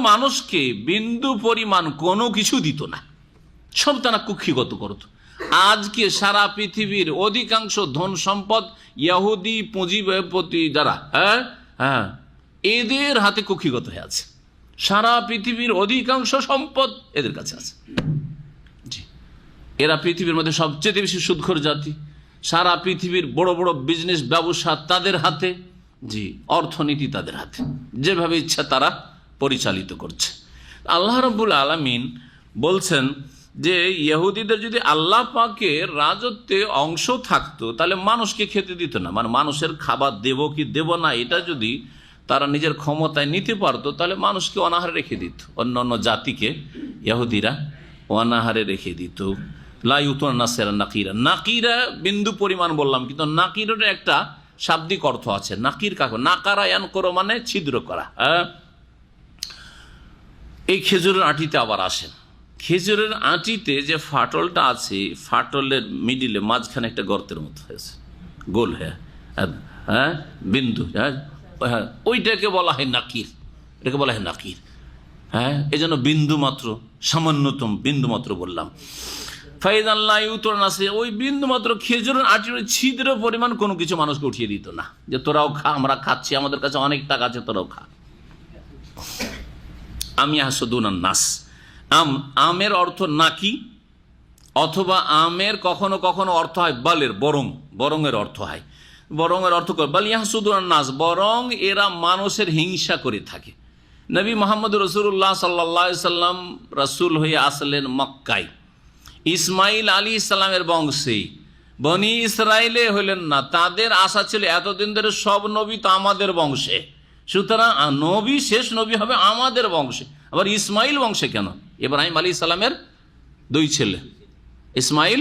মানুষকে বিন্দু পরিমাণ কোনো কিছু দিত না, সব তারা কুক্ষিগত করত। আজকে সারা পৃথিবীর অধিকাংশ ধন সম্পদ ইহুদি পুঁজিপতি যারা, এদের হাতে কুক্ষিগত হয়ে আছে। সারা পৃথিবীর অধিকাংশ সম্পদ এদের কাছে আছে। জি, এরা পৃথিবীর মধ্যে সবচেয়ে বেশি সুদখোর জাতি। সারা পৃথিবীর বড় বড় বিজনেস ব্যবসা তাদের হাতে, জি, অর্থনীতি তাদের হাতে, যেভাবে ইচ্ছা তারা পরিচালিত করছে। আল্লাহ রাব্বুল আলামিন বলছেন যে ইহুদিদের যদি আল্লাহ পাকের রাজত্বে অংশ থাকতো, তাহলে মানুষকে খেতে দিত না। মানে মানুষের খাবার দেব কি দেব না, এটা যদি তারা নিজের ক্ষমতায় নিতে পারতো, তাহলে মানুষকে অনাহারে রেখে দিত, অন্য অন্য জাতিকে ইহুদিরা অনাহারে রেখে দিত। লা ইউতুনা নাসিরা নাকিরা, নাকিরা বিন্দু পরিমাণ বললাম, কিন্তু নাকিরের একটা শাব্দিক অর্থ আছে। নাকির কাকে নাকারা ইয়ান করো মানে ছিদ্র করা। এই খেজুরের আটিতে আবার আসেন, খেজুরের আটিতে যে ফাটলটা আছে, ফাটলের মিডিলে মাঝখানে একটা গর্তের মতো হয়েছে, গোল, হ্যাঁ বিন্দু, হ্যাঁ ওইটাকে বলা হয় নাকির, এটাকে বলা হয় নাকির। হ্যাঁ, এই জন্য বিন্দু মাত্র, সামান্যতম বিন্দু মাত্র বললাম। ফাইদাল্লাহ ইউতুনা নাসিরা, ওই বিন্দু মাত্র খেজুরের আটির ছিদ্র পরিমাণ কোনো কিছু মানুষকে উঠিয়ে দিত না, যে তোরাও খা, আমরা খাচ্ছি, আমাদের কাছে অনেক টাকা আছে, তোরাও খা। আমি হাসুদুনান নাস, আমের অর্থ নাকি, অথবা আমের কখনো কখনো অর্থ হয় বালের, বরংয়ের অর্থ হয়, বরংয়ের অর্থ করে বাল ইয়াহসুদুনান নাস, বরং এরা মানুষের হিংসা করে থাকে। নবী মুহাম্মদ রাসূলুল্লাহ সাল্লাল্লাহু আলাইহি সাল্লাম রাসূল হয়ে আসলেন মক্কায়, ইসমাইল আলাইহিস সালামের বংশে, বনি ইসরায়েলে হইলেন না। তাদের আশা ছিল এতদিন ধরে সব নবী তো আমাদের বংশে, সুতরাং নবী শেষ নবী হবে আমাদের বংশে। আবার ইসমাইল বংশে কেন? ইব্রাহিম আলাইহিস সালামের দুই ছেলে, ইসমাইল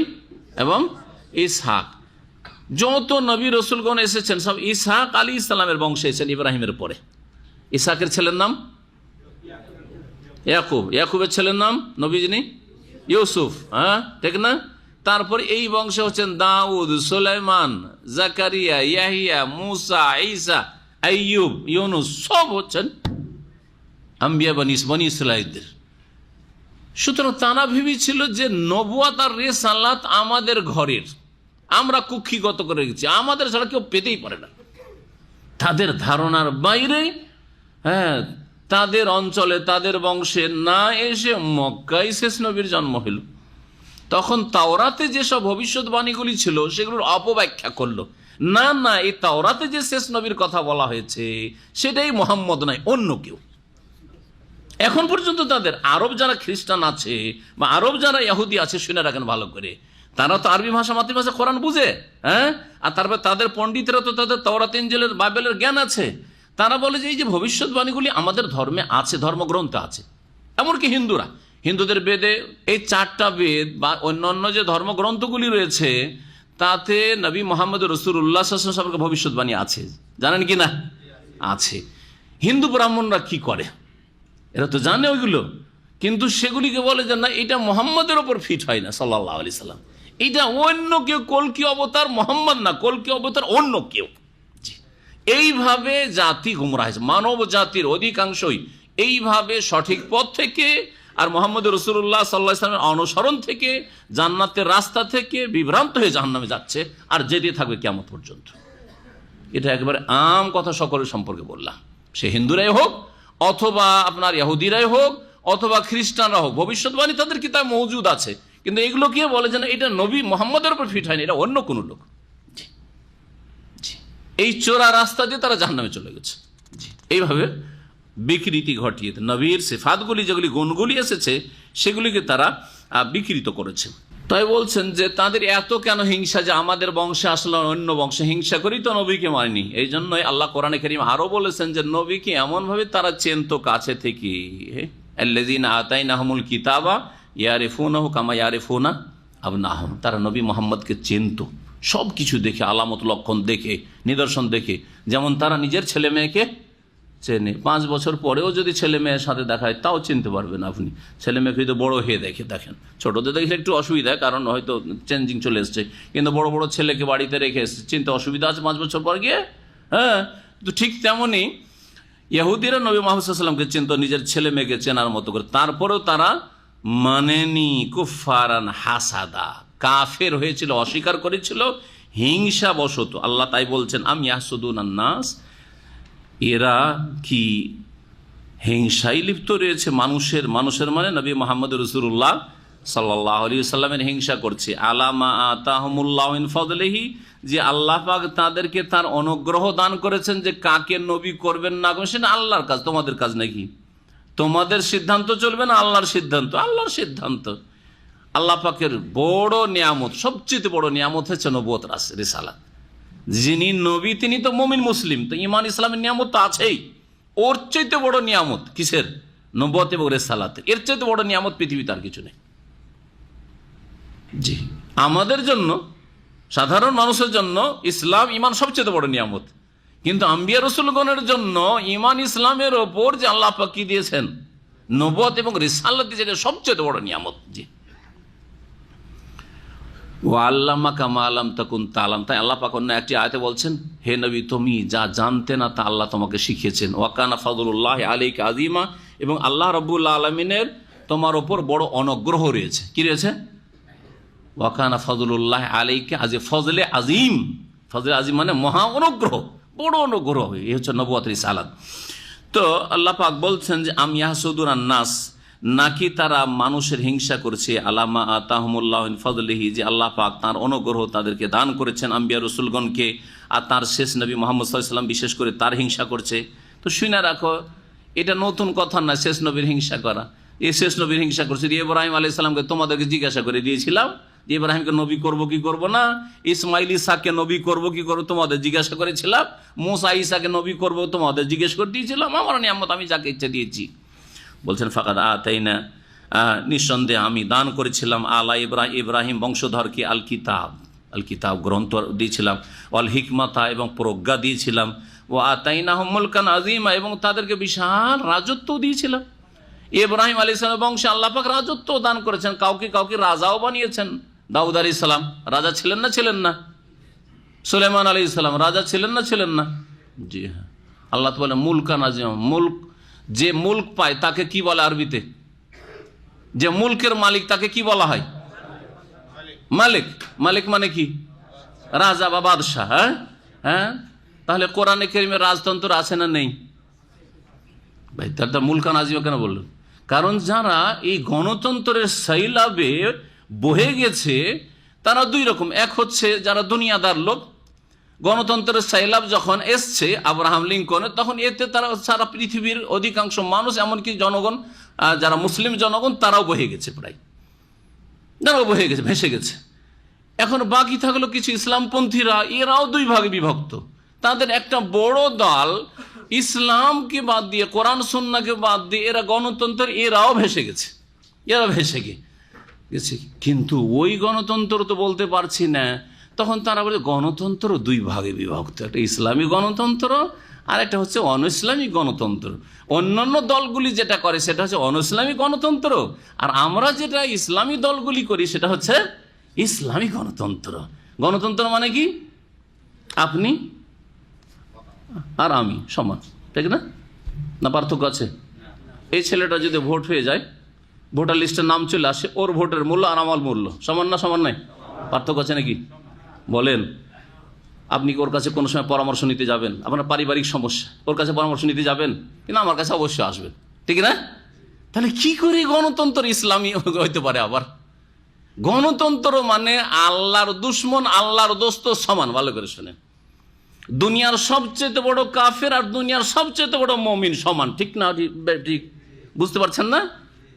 এবং ইসহাক। যত নবী রসুলগণ এসেছেন সব ইসহাক আলাইহিস সালামের বংশে এসেছেন ইব্রাহিমের পরে। ইসহাকের ছেলের নাম ইয়াকুব, ইয়াকুবের ছেলের নাম নবীজিনী ইউসুফ, হ্যাঁ ঠিক না? তারপর এই বংশে হচ্ছেন দাউদ, সুলাইমান, জাকারিয়া, ইয়াহিয়া, মুসা, ঈসা, আইয়ুব, ইউনুস, সব হচ্ছেন আম্বিয়া বনি ইসরাঈলদের। সুতরাং তারা ভেবেছিল যে নবুয়াত আর রিসালাত আমাদের ঘরের, আমরা কুক্ষিগত করে রেখেছি, আমাদের ছাড়া কেউ পেতেই পারে না। তাদের ধারণার বাইরে, হ্যাঁ, তাদের অঞ্চলে তাদের বংশে না এসে মক্কায় শেষ নবীর জন্ম হইল। তখন তাওরাতে যেসব ভবিষ্যৎবাণীগুলি ছিল সেগুলোর অপব্যাখ্যা করলো, না না, এই তাওরাতে যে শেষ নবীর কথা বলা হয়েছে সেটাই মুহাম্মদ নয়, অন্য কেউ। এখন পর্যন্ত তাদের আরব যারা খ্রিস্টান আছে বা আরব যারা ইহুদি আছে, শুনে রাখেন ভালো করে, তারা তো আরবি ভাষা মাতৃভাষা কোরআন বুঝে, হ্যাঁ, আর তারপর তাদের পণ্ডিতরা তো তাদের তাওরাত ইনজিলের বাইবেলের জ্ঞান আছে। তারা বলে যে এই যে ভবিষ্যৎবাণীগুলি আমাদের ধর্মে আছে, ধর্মগ্রন্থে আছে। এমনকি হিন্দুদের বেদে এই 4টা বেদ বা অন্যান্য যে ধর্মগ্রন্থগুলি রয়েছে তাতে নবী মুহাম্মদ রাসূলুল্লাহ সাল্লাল্লাহু আলাইহি ওয়াসাল্লামের ভবিষ্যৎবাণী আছে, জানেন কি না? আছে। হিন্দু ব্রাহ্মণরা কি করে? এরা তো জানে ওইগুলো, কিন্তু সেগুলিকে বলে যে না, এটা মোহাম্মদের ওপর ফিট হয় না সাল্লাল্লাহু আলাইহি সাল্লাম, এটা অন্য কেউ, কলকি অবতার মোহাম্মদ না, কলকি অবতার অন্য কেউ। এইভাবে জাতি গুমরাহ হয়েছে, মানব জাতির অধিকাংশই এইভাবে সঠিক পথ থেকে আর মোহাম্মদ রাসূলুল্লাহ সাল্লাল্লাহু আলাইহি ওয়াসাল্লামের অনুসরণ থেকে, জান্নাতের রাস্তা থেকে বিভ্রান্ত হয়ে জাহান্নামে যাচ্ছে, আর যেতে থাকবে কিয়ামত পর্যন্ত। এটা একেবারে আম কথা সকলের সম্পর্কে বললাম, সে হিন্দুরাই হোক অথবা আপনার ইহুদিরাই হোক অথবা খ্রিস্টানরা হোক, ভবিষ্যৎবাণী তাদের কিতাবে মওজুদ আছে, কিন্তু এগুলো কি বলে যে না, এটা নবী মোহাম্মদের উপর ফিট হয়নি, এটা অন্য কোনো লোক। এই চোরা রাস্তা দিয়ে তারা জাহান্নামে চলে গেছে। এইভাবে বিকৃতি ঘটিয়ে নবীর সিফাতগুলি, যেগুলি গুণগুলি এসেছে, সেগুলিকে তারা বিকৃত করেছে। তাই বলছেন যে তাদের এত কেন হিংসা, যে আমাদের বংশে আসলে অন্য বংশে হিংসা করি তো নবীকে মানিনি। এই জন্যই আল্লাহ কোরআনে কারীম আরো বলেছেন যে নবীকে এমনভাবে তারা চেনত কাছে থেকে, আল্লাযীনা আতাইনাহুমুল কিতাবা ইয়ারিফুনাহু কামা ইয়ারিফুনা আবনাহুম, তারা নবী মুহাম্মদকে চিনত সব কিছু দেখে, আলামত লক্ষণ দেখে, নিদর্শন দেখে, যেমন তারা নিজের ছেলে মেয়েকে চেনে। 5 বছর পরেও যদি ছেলে মেয়ের সাথে দেখায় তাও চিনতে পারবেন আপনি। ছেলে মেয়েকে হয়তো বড় হয়ে দেখেন, ছোটদের দেখলে একটু অসুবিধা, কারণ হয়তো চেঞ্জিং চলে এসছে, কিন্তু বড় বড় ছেলেকে বাড়িতে রেখে এসছে, চিনতে অসুবিধা আছে 5 বছর পর গিয়ে। হ্যাঁ, তো ঠিক তেমনই ইহুদিরা নবী মুহাম্মদ সাল্লাল্লাহু আলাইহি ওয়াসাল্লামকে চিনত নিজের ছেলে মেয়েকে চেনার মতো করে, তারপরেও তারা মানেনি। কুফারান হাসাদা, কাফের হয়েছিল, অস্বীকার করেছিল হিংসা বশত। আল্লাহ তাই বলছেন আম ইয়াহসুদুনান নাস, এরা কি হিংসায় লিপ্ত রয়েছে মানুষের মানে নবী মুহাম্মদ রাসূলুল্লাহ সাল্লাল্লাহু আলাইহি ওয়াসাল্লামের হিংসা করছে। আলামা আতাহুমুল্লাহু মিন ফাদলিহি, যে আল্লাহ পাক তাদেরকে তার অনুগ্রহ দান করেছেন, যে কাকে নবী করবেন না করবেন সেটা আল্লাহর কাজ, তোমাদের কাজ নাকি? তোমাদের সিদ্ধান্ত চলবে না আল্লাহর সিদ্ধান্ত? আল্লাহর সিদ্ধান্ত। আল্লাহ পাকের বড় নিয়ামত, সবচেয়ে বড় নিয়ামত হচ্ছে নবুয়ত, রিসালাত। যিনি নবী তিনি তো মুমিন মুসলিম, তো ঈমান ইসলামের নিয়ামত তো আছেই। ওর চাইতে বড় নিয়ামত কিসের? নবুয়ত এবং রিসালাতের। এর চাইতে বড় নিয়ামত পৃথিবীতে আর কিছু নেই। জি, আমাদের জন্য, সাধারণ মানুষের জন্য ইসলাম ঈমান সবচেয়ে বড় নিয়ামত, কিন্তু আম্বিয়া রাসূলগণের জন্য ঈমান ইসলামের ওপর যে আল্লাহ পাক কি দিয়েছেন, নবুয়ত এবং রিসালাত দিয়েছেন, সবচেয়ে বড় নিয়ামত। জি, ওয়াল্লামাকা মা লাম তাকুন তাআলাম, তাই আল্লাহ পাক অন্য একটি আয়াতে বলছেন, হে নবী তুমি যা জানতে না তা আল্লাহ তোমাকে শিখিয়েছেন। ওয়া কানা ফাদলুল্লাহি আলাইকা আযীমা, এবং আল্লাহ রাব্বুল আলামিনের তোমার ওপর বড় অনুগ্রহ রয়েছে। কি রয়েছে? ওয়া কানা ফাদলুল্লাহি আলাইকা ফজলে আযীম, ফজলে আযীম মানে মহা অনুগ্রহ, বড় অনুগ্রহ। এই হচ্ছে নবুয়ত রিসালাত। তো আল্লাহ পাক বলছেন যে আম ইয়াহসুদুনান নাস, নাকি তারা মানুষের হিংসা করছে, আলামা আতাহুমুল্লাহু মিন ফাদলিহি, যে আল্লাহ পাক তার অনুগ্রহ তাদেরকে দান করেছেন আম্বিয়া রাসূলগণকে, আর তার শেষ নবী মুহাম্মদ সাল্লাল্লাহু আলাইহি ওয়াসাল্লাম বিশেষ করে তার হিংসা করছে। তো শুনে রাখো, এটা নতুন কথা না শেষ নবীর হিংসা করা। এই শেষ নবীর হিংসা করছে। ইব্রাহিম আলাইহিস সালামকে তোমাদেরকে জিজ্ঞাসা করে দিয়েছিলাম যে ইব্রাহিমকে নবী করব কি করব না, ইসমাইল ইসাকে নবী করব কি করব তোমাদের জিজ্ঞাসা করেছিলাম, মুসা ঈসাকে নবী করব তোমাদের জিজ্ঞেস করে দিয়েছিলাম, আমার নিয়ামত আমি যাকে ইচ্ছা দিয়েছি। বলছেন ফাকাদ আতাইনা, নিঃসন্দেহে আমি দান করেছিলাম আলা ইব্রাহিম বংশধরকে আল কিতাব গ্রন্থ দিয়েছিলাম, ওয়াল হিকমাতা এবং প্রজ্ঞা দিয়েছিলাম, ও আতাইনাহুম মুলকান আযীমা এবং তাদেরকে বিশাল রাজত্ব দিয়েছিলাম। ইব্রাহিম আলাইহিস সালামের বংশে আল্লাহ পাক রাজত্ব দান করেছেন, কাউকে কাউকে রাজাও বানিয়েছেন। দাউদ আলাইহিস সালাম রাজা ছিলেন না? সুলাইমান আলাইহিস সালাম রাজা ছিলেন না? জি হ্যাঁ। আল্লাহ তো বলে মুলকান আযীমা, মুলক, যে মুলক পায় তাকে কি বলে আরবিতে? যে মুলকের মালিক তাকে কি বলা হয়? মালিক। মালিক মানে কি? রাজা বা বাদশাহ। হ্যাঁ, তাহলে কোরআনে কারীমে রাজতন্ত্র আছে না নেই? ভাই তার মুলকান আযীমা কেন বললেন? কারণ যারা এই গণতন্ত্রের সাইলাবে বহে গেছে তারা দুই রকম। এক হচ্ছে যারা দুনিয়াদার লোক, গণতন্ত্রের সাইলাব যখন এসছে আব্রাহাম লিঙ্কনের, তখন এতে তারা সারা পৃথিবীর অধিকাংশ মানুষ, এমনকি জনগণ, যারা মুসলিম জনগণ, তারাও বহে গেছে, প্রায় তারাও বহে গেছে, ভেসে গেছে। এখন বাকি থাকলো কিছু ইসলামপন্থীরা, এরাও দুই ভাগে বিভক্ত। তাদের একটা বড় দল ইসলামকে বাদ দিয়ে, কোরআন সুন্নাহকে বাদ দিয়ে এরা গণতন্ত্রের, এরাও ভেসে গেছে, এরা ভেসে গেছে। কিন্তু ওই গণতন্ত্র তো বলতে পারছি না, তখন তারা বলে গণতন্ত্র দুই ভাগে বিভক্ত, একটা ইসলামী গণতন্ত্র আর একটা হচ্ছে অনইসলামিক গণতন্ত্র। অন্যান্য দলগুলি যেটা করে সেটা হচ্ছে অনইসলামিক গণতন্ত্র, আর আমরা যেটা ইসলামী দলগুলি করি সেটা হচ্ছে ইসলামী গণতন্ত্র। গণতন্ত্র মানে কি? আপনি আর আমি সমান, ঠিক না? না পার্থক্য আছে? এই ছেলেটা যদি ভোট হয়ে যায়, ভোটার লিস্টের নাম চলে আসে, ওর ভোটের মূল্য আর আমার মূল্য সমান না সমান নাই? পার্থক্য আছে নাকি বলেন? আপনি ওর কাছে কোনো সময় পরামর্শ নিতে যাবেন, আপনার পারিবারিক সমস্যা, ওর কাছে পরামর্শ নিতে যাবেন, কিন্তু আমার কাছে অবশ্যই আসবেন, ঠিক না? তাহলে কি করে গণতন্ত্র ইসলামী হইতে পারে? আবার গণতন্ত্র মানে আল্লাহর দুশ্মন আল্লাহর দোস্ত সমান। ভালো করে শোনেন, দুনিয়ার সবচেয়ে বড় কাফের আর দুনিয়ার সবচেয়ে বড় মুমিন সমান, ঠিক না? ঠিক বুঝতে পারছেন না?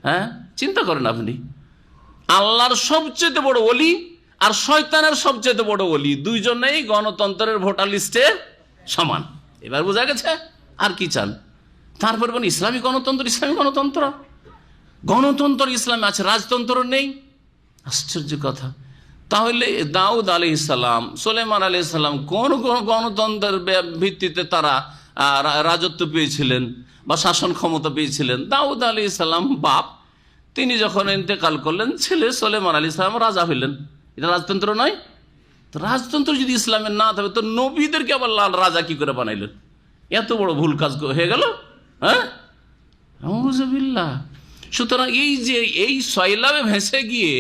হ্যাঁ, চিন্তা করেন আপনি, আল্লাহর সবচেয়ে বড় ওলি আর শয়তানের সবচেয়ে বড় ওলি, দুইজনেই গণতন্ত্রের ভোটার লিস্টে সমান। এবার বোঝা গেছে? আর কি চান? তারপর বলেন ইসলামী গণতন্ত্র, ইসলামী গণতন্ত্র, গণতন্ত্র ইসলামে আছে, রাজতন্ত্র নেই। আশ্চর্য কথা। তাহলে দাউদ আলাইহিসসালাম, সুলাইমান আলাইহিসসালাম কোন গণতন্ত্রের ভিত্তিতে তারা রাজত্ব পেয়েছিলেন বা শাসন ক্ষমতা পেয়েছিলেন? দাউদ আলাইহিসসালাম বাপ, তিনি যখন ইন্তেকাল করলেন, ছেলে সুলাইমান আলাইহিসসালাম রাজা হইলেন। এটা রাজতন্ত্র নয়? তো রাজতন্ত্র যদি ইসলামের না থাকে, তো নবীদেরকে আবার লাল রাজা কি করে বানাইলেন? এত বড় ভুল কাজ হয়ে গেল। হ্যাঁ, আউযুবিল্লাহ। সুতরাং এই যে এই সয়লাবে ভেসে গিয়ে,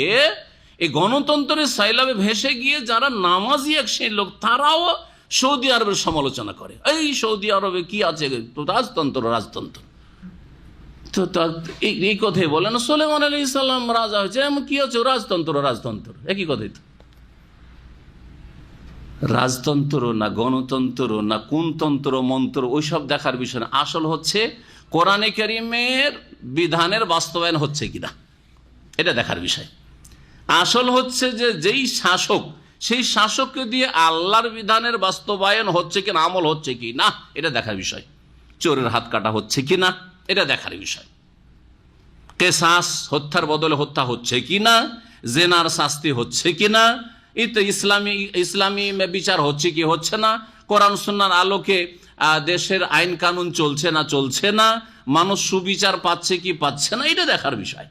এই গণতন্ত্রের সয়লাবে ভেসে গিয়ে যারা নামাজি এক সেই লোক, তারাও সৌদি আরবের সমালোচনা করে। এই সৌদি আরবে কি আছে? রাজতন্ত্র, রাজতন্ত্র। তো এই কথাই বলে না, সুলাইমান আলাইহিস সালাম রাজা হয়েছে, এমন কি আছে? রাজতন্ত্র, রাজতন্ত্র একই কথাই তো। রাজতন্ত্র না গণতন্ত্র না কোন তন্ত্র মন্ত্র ওইসব দেখার বিষয় না। আসল হচ্ছে কোরআনে কারীমের বিধানের বাস্তবায়ন হচ্ছে কিনা, এটা দেখার বিষয়। আসল হচ্ছে যে যেই শাসক, সেই শাসককে দিয়ে আল্লাহর বিধানের বাস্তবায়ন হচ্ছে কিনা, আমল হচ্ছে কি না, এটা দেখার বিষয়। চোরের হাত কাটা হচ্ছে কিনা, এটা দেখার বিষয়। কেসাস, হত্যার বদলে হত্যা হচ্ছে কিনা, জেনার শাস্তি হচ্ছে কিনা, এতে ইসলামী বিচার হচ্ছে কি হচ্ছে না, কোরআন সুন্নাহর আলোকে দেশের আইন কানুন চলছে না চলছে না, মানুষ সুবিচার পাচ্ছে কি পাচ্ছে না, এটা দেখার বিষয়।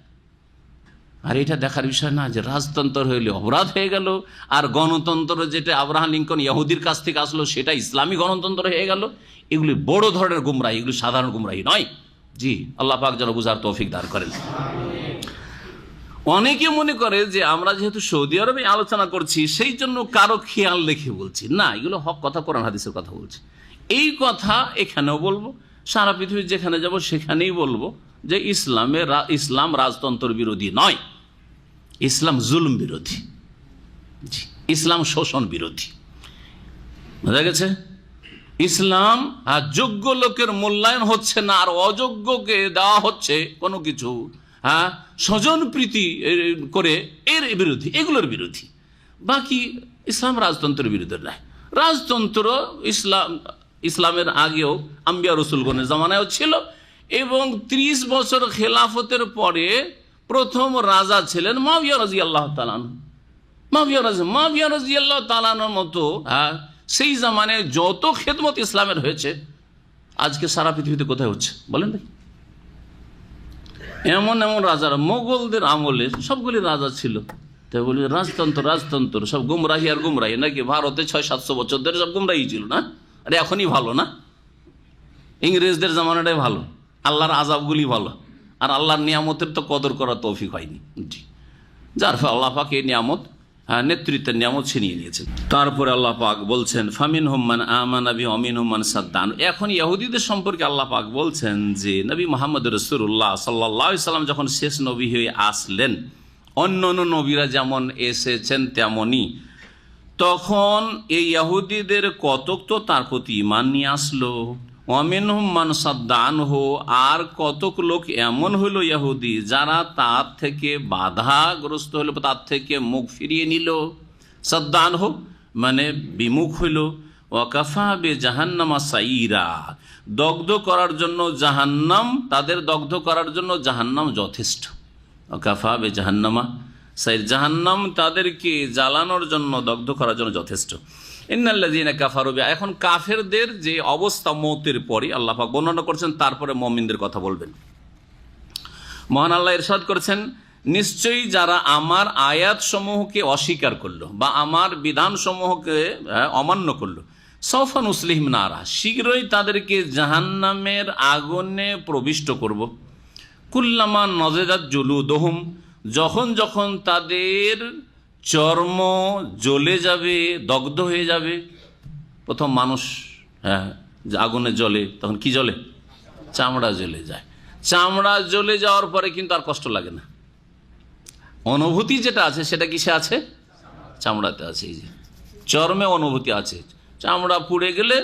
আর এটা দেখার বিষয় না যে রাজতন্ত্র হইলে অপরাধ হয়ে গেল, আর গণতন্ত্র যেটা আব্রাহাম লিঙ্কন ইহুদির কাছ থেকে আসলো সেটা ইসলামী গণতন্ত্র হয়ে গেল। এগুলি বড় ধরনের গুমরাহি, এগুলি সাধারণ গুমরাহি নয়। জি, আল্লাহ পাক যেন বুঝার তৌফিক দান করেন। অনেকে মনে করে যে আমরা যেহেতু সৌদি আরবে আলোচনা করছি সেই জন্য কারো খেয়াল রেখে বলছি, না, এগুলো হক কথা, কোরআন হাদিসের কথা বলছি। এই কথা এখানেও বলবো, সারা পৃথিবীর যেখানে যাব সেখানেই বলবো যে ইসলাম রাজতন্ত্র বিরোধী নয়, ইসলাম জুলুম বিরোধী, ইসলাম শোষণ বিরোধী। বোঝা গেছে? ইসলাম আর যোগ্য লোকের মূল্যায়ন হচ্ছে না, আর অযোগ্যকে দেওয়া হচ্ছে কোনো কিছু, হ্যাঁ, স্বজন প্রীতি করে, এর বিরোধী, এগুলোর বিরোধী। বাকি ইসলাম রাজতন্ত্রের বিরুদ্ধে নয়। রাজতন্ত্র ইসলামের আগেও আম্বিয়া রসুলগণের জামানায়ও ছিল, এবং 30 বছর খেলাফতের পরে প্রথম রাজা ছিলেন মুআবিয়া রাদিয়াল্লাহু তাআলা আনহু। মুআবিয়া রাদিয়াল্লাহু তাআলা আনহুর মতো সেই জামানায় যত খেদমত ইসলামের হয়েছে, আজকে সারা পৃথিবীতে কোথায় হচ্ছে বলেন দেখি? এমন এমন রাজারা, মোগলদের আমলে সবগুলি রাজা ছিল, তাই বলি রাজতন্ত্র সব গুমরাহি আর গুমরাহি নাকি? ভারতে 600-700 বছর ধরে সব গুমরাহি ছিল না? আরে এখনই ভালো না? ইংরেজদের জামানাটাই ভালো, আল্লাহর আযাবগুলি ভালো, আর আল্লাহর নিয়ামতের তো কদর করার তৌফিক হয়নি। জি, যার ফলে আল্লাহ পাক এই নিয়ামত, নেতৃত্বের নিয়ামত ছিনিয়ে নিয়েছেন। তারপরে আল্লাহ পাক বলছেন ফামিনহুম মান আমানা বিহি ওয়া মিনহুম মান সাদ্দান। এখন ইহুদিদের সম্পর্কে আল্লাহ পাক বলছেন যে নবী মুহাম্মদ রাসূলুল্লাহ সাল্লাল্লাহু আলাইহি সাল্লাম যখন শেষ নবী হয়ে আসলেন, অন্য নবীরা যেমন এসেছেন তেমনি, তখন এই ইহুদিদের কতক তো তার প্রতি ঈমান নিয়ে আসলো। ওয়া মিনহুম মান সাদ্দানহু, আর কতক লোক এমন হইল ইহুদি যারা তার থেকে বাধাগ্রস্ত হইল, তার থেকে মুখ ফিরিয়ে নিল। সাদ্দানহু মানে বিমুখ হইল। ওয়াকাফা বে জাহান্নামা সাইরা, দগ্ধ করার জন্য জাহান্নাম, তাদের দগ্ধ করার জন্য জাহান্নাম যথেষ্ট। ওয়াকাফা বে জাহান্নামা সাইর, জাহান্নাম তাদেরকে জ্বালানোর জন্য, দগ্ধ করার জন্য যথেষ্ট। ইন্নাল্লাযীনা কাফারু এখন কাফেরদের যে অবস্থা মওতের পরে আল্লাহ পাক বর্ণনা করছেন, তারপরে মুমিনদের কথা বলবেন। মহান আল্লাহ ইরশাদ করেছেন, নিশ্চয়ই যারা আমার আয়াত সমূহকে অস্বীকার করলো বা আমার বিধান সমূহকে অমান্য করলো, সাউফা নুসলিহিম নারা, শীঘ্রই তাদেরকে জাহান্নামের আগুনে প্রবিষ্ট করব। কুল্লামা নজেদাত জুলুদহুম, যখন যখন তাদের চর্ম জ্বলে যাবে, দগ্ধ হয়ে যাবে। প্রথম মানুষ আগুনে জ্বলে, তখন কি জ্বলে? চামড়া জ্বলে যায়। চামড়া জ্বলে যাওয়ার পরে কিন্তু আর কষ্ট লাগে না। অনুভূতি যেটা আছে সেটা কিসে আছে? চামড়াতে আছে। এই যে চর্মে অনুভূতি আছে। চামড়া পুড়ে গেলে,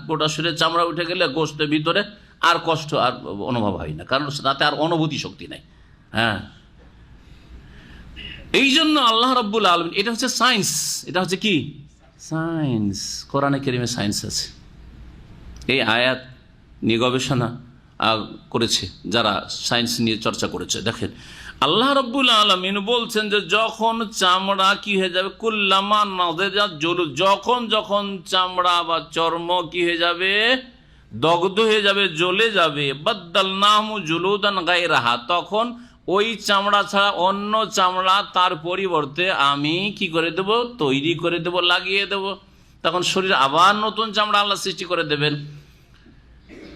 গোটা শরীরে চামড়া উঠে গেলে গোশতের ভিতরে আর কষ্ট আর অনুভব হয় না, কারণ তাতে আর অনুভূতি শক্তি নাই। এই জন্য আল্লাহ রাব্বুল আলামিন, এটা হচ্ছে সায়েন্স, এটা হচ্ছে কি সায়েন্স, কোরআনে কারিমে সায়েন্স আছে। এই আয়াত নিয়ে গবেষণা করেছে যারা সায়েন্স নিয়ে চর্চা করেছে। দেখেন আল্লাহ রাব্বুল আলামিন বলছেন যে যখন চামড়া কি হয়ে যাবে, কুল্লামা নাযেজাত জুলুদ, যখন যখন চামড়া বা চর্ম কি হয়ে যাবে, দগ্ধ হয়ে যাবে, জ্বলে যাবে, বাদদালনাহু জুলুদান গায়রাহা, তখন ওই চামড়া ছাড়া অন্য চামড়া তার পরিবর্তে আমি কি করে দেব? তৈরি করে দেব, লাগিয়ে দেব। তখন শরীর আবার নতুন চামড়া আল্লাহ সৃষ্টি করে দেবেন।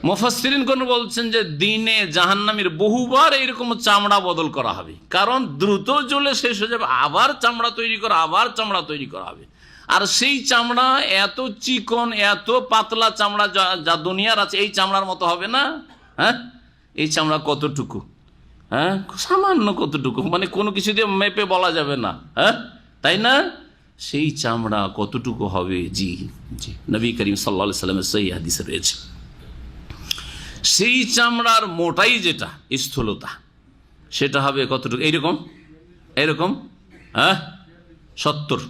মুফাসসিরিন কোন বলছেন যে দিনে জাহান্নামীর বহুবার এরকম চামড়া বদল করা হবে, কারণ দ্রুত জ্বলে শেষ হয়ে যাবে, আবার চামড়া তৈরি করা, আবার চামড়া তৈরি করা হবে। আর সেই চামড়া এত চিকন, এত পাতলা চামড়া যা দুনিয়ার আছে, এই চামড়ার মতো হবে না। এই চামড়া কতটুকু? সামান্য কতটুকু, মানে কোনো কিছু দিয়ে মেপে বলা যাবে না, তাই না? সেই চামড়া কতটুকু হবে? জি জি, নবী করিম সাল্লাল্লাহু আলাইহি ওয়াসাল্লামের সহিহ হাদিসে রয়েছে। সেই চামড়ার মোটাই যেটা, স্থূলতা, সেটা হবে কতটুকু? এইরকম, এরকম 70,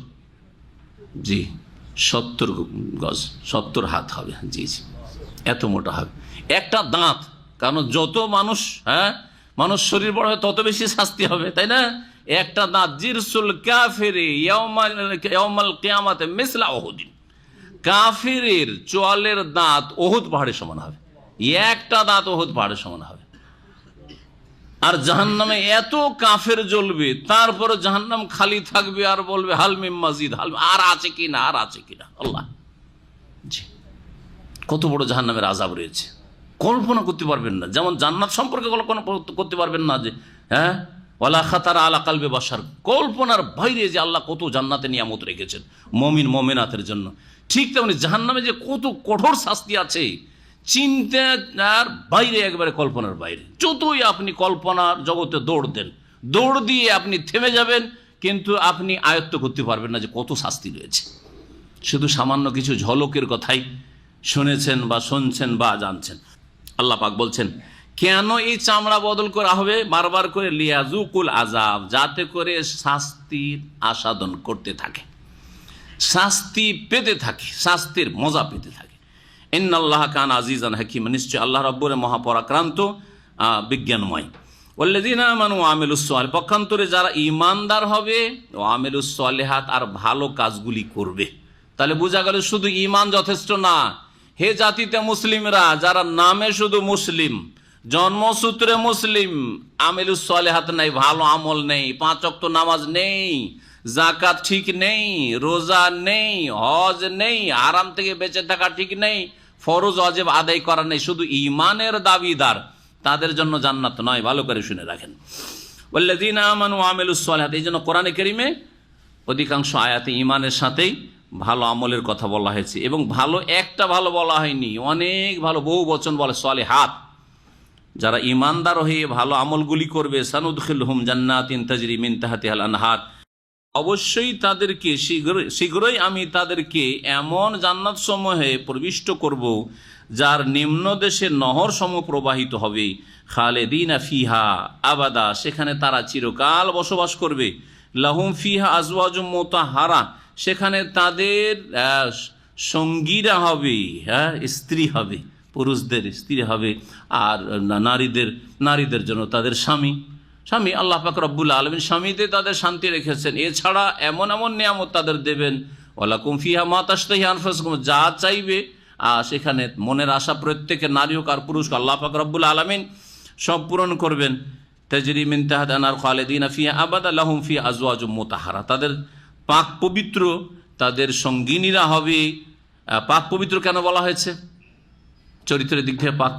জি 70 গজ, 70 হাত হবে। জি জি, এত মোটা হবে একটা দাঁত। কারণ যত মানুষ মানুষ শরীর বড় হয় তত বেশি শাস্তি হবে, তাই না? একটা দাঁত, জিরসুল কাফিরি ইয়াউমাল কিয়ামাতে মিসলা উহুদিন, কাফিরের চোয়ালের দাঁত উহুদ পাহাড়ের সমান হবে। একটা দাঁত উহুদ পাহাড়ের সমান হবে। আর জাহান্নামে এত কাফের জ্বলবে, তারপরে জাহান্নাম খালি থাকবে আর বলবে হাল মিম মাজিদ, হাল, আর আছে কিনা, আর আছে কিনা। আল্লাহ, জি, কত বড় জাহান্নামের আযাব রয়েছে, কল্পনা করতে পারবেন না। যেমন জান্নাত সম্পর্কে কল্পনা করতে পারবেন না যে ওয়ালা খাতারা আলা কালবে বাশার, কল্পনার বাইরে যে আল্লাহ কত জান্নাতে নিয়ামত রেখেছেন মুমিন মুমিনাতের জন্য। ঠিক তেমনি জাহান্নামে যে কত কঠোর শাস্তি আছে, চিন্তার বাইরে, একবারে কল্পনার বাইরে। যতই আপনি কল্পনার জগতে দৌড় দেন, দৌড় দিয়ে আপনি থেমে যাবেন, কিন্তু আপনি আয়ত্ত করতে পারবেন না যে কত শাস্তি রয়েছে। শুধু সামান্য কিছু ঝলকের কথাই শুনেছেন বা শুনছেন বা জানছেন। আল্লাহ পাক বলছেন কেন এই চামড়া বদল করা হবে বারবার করে, লিয়াজুকুল আযাব, যাতে করে শাস্তির আস্বাদন করতে থাকে, শাস্তি পেতে থাকে, শাস্তির মজা পেতে থাকে। ইন্নাল্লাহ কানা আজিজান হাকিম, নিশ্চয় আল্লাহ রাব্বুল মহাপরাক্রান্ত, বিজ্ঞানময়। ওয়াল্লাযীনা আমানু ওয়া আমিলুস সালিহাত, পক্ষান্তরে যারা ঈমানদার হবে, ও আমিলুস সালিহাত, আর ভালো কাজগুলি করবে। তাহলে বোঝা গেল শুধু ঈমান যথেষ্ট না। হে জাতিতে মুসলিমরা, যারা নামে শুধু মুসলিম, জন্মসূত্রে মুসলিম, আমিলুস সালিহাত নাই, ভালো আমল নেই, 5 ওয়াক্ত নামাজ নেই, যাকাত ঠিক নেই, রোজা নেই, হজ নেই, আরাম থেকে বেঁচে থাকা ঠিক নেই, ফরজ ওয়াজিব আদায় করা নেই, শুধু ঈমানের দাবিদার, তাদের জন্য জান্নাত নয়। ভালো করে শুনে রাখেন, ওয়াল্লাযীনা আমানু ওয়া আমিলুস সালিহাত। এই জন্য কোরআনে কারিমে অধিকাংশ আয়াতে ঈমানের সাথেই ভালো আমলের কথা বলা হয়েছে, এবং ভালো একটা ভালো বলা হয়নি, অনেক ভালো, বহু বচন বলে সালিহাত। যারা ঈমানদার হয়ে ভালো আমলগুলি করবে, সানুদখিলহুম জান্নাতিন তাজরি মিন তাহতিহাল আনহার, অবশ্যই তাদেরকে শীঘ্রই আমি তাদেরকে এমন জান্নাত সমূহে প্রবিষ্ট করব যার নিম্ন দেশে নহর সম প্রবাহিত হবে, খালেদিনা ফিহা আবাদা, সেখানে তারা চিরকাল বসবাস করবে। লাহুম ফিহা আজওয়াজুম মুতাহহারা, সেখানে তাদের সঙ্গীরা হবে, স্ত্রী হবে, পুরুষদের স্ত্রী হবে, আর নারীদের জন্য তাদের স্বামী। আল্লাহ পাক রব্বুল আলামিন স্বামীতে তাদের শান্তি রেখেছেন। এছাড়া এমন এমন নিয়ামত তাদের দেবেন, ওয়ালাকুম ফিহা মা তাশতাহি আনফুসুকুম, যা চাইবে সেখানে মনের আশা প্রত্যেকের, নারী হোক আর পুরুষ, আল্লাহ পাক রব্বুল আলামিন সব পূরণ করবেন। তাজরি মিন তাহতিহা আনহার খালিদিনা ফিহা আবাদা লাহুম ফিহা আজওয়াজুম মুতাহহারা, তাদের পাক পবিত্র, তাদের সঙ্গিনীরা হবে পাক পবিত্র। কেন বলা হয়েছে? চরিত্রের দিক থেকে পাক,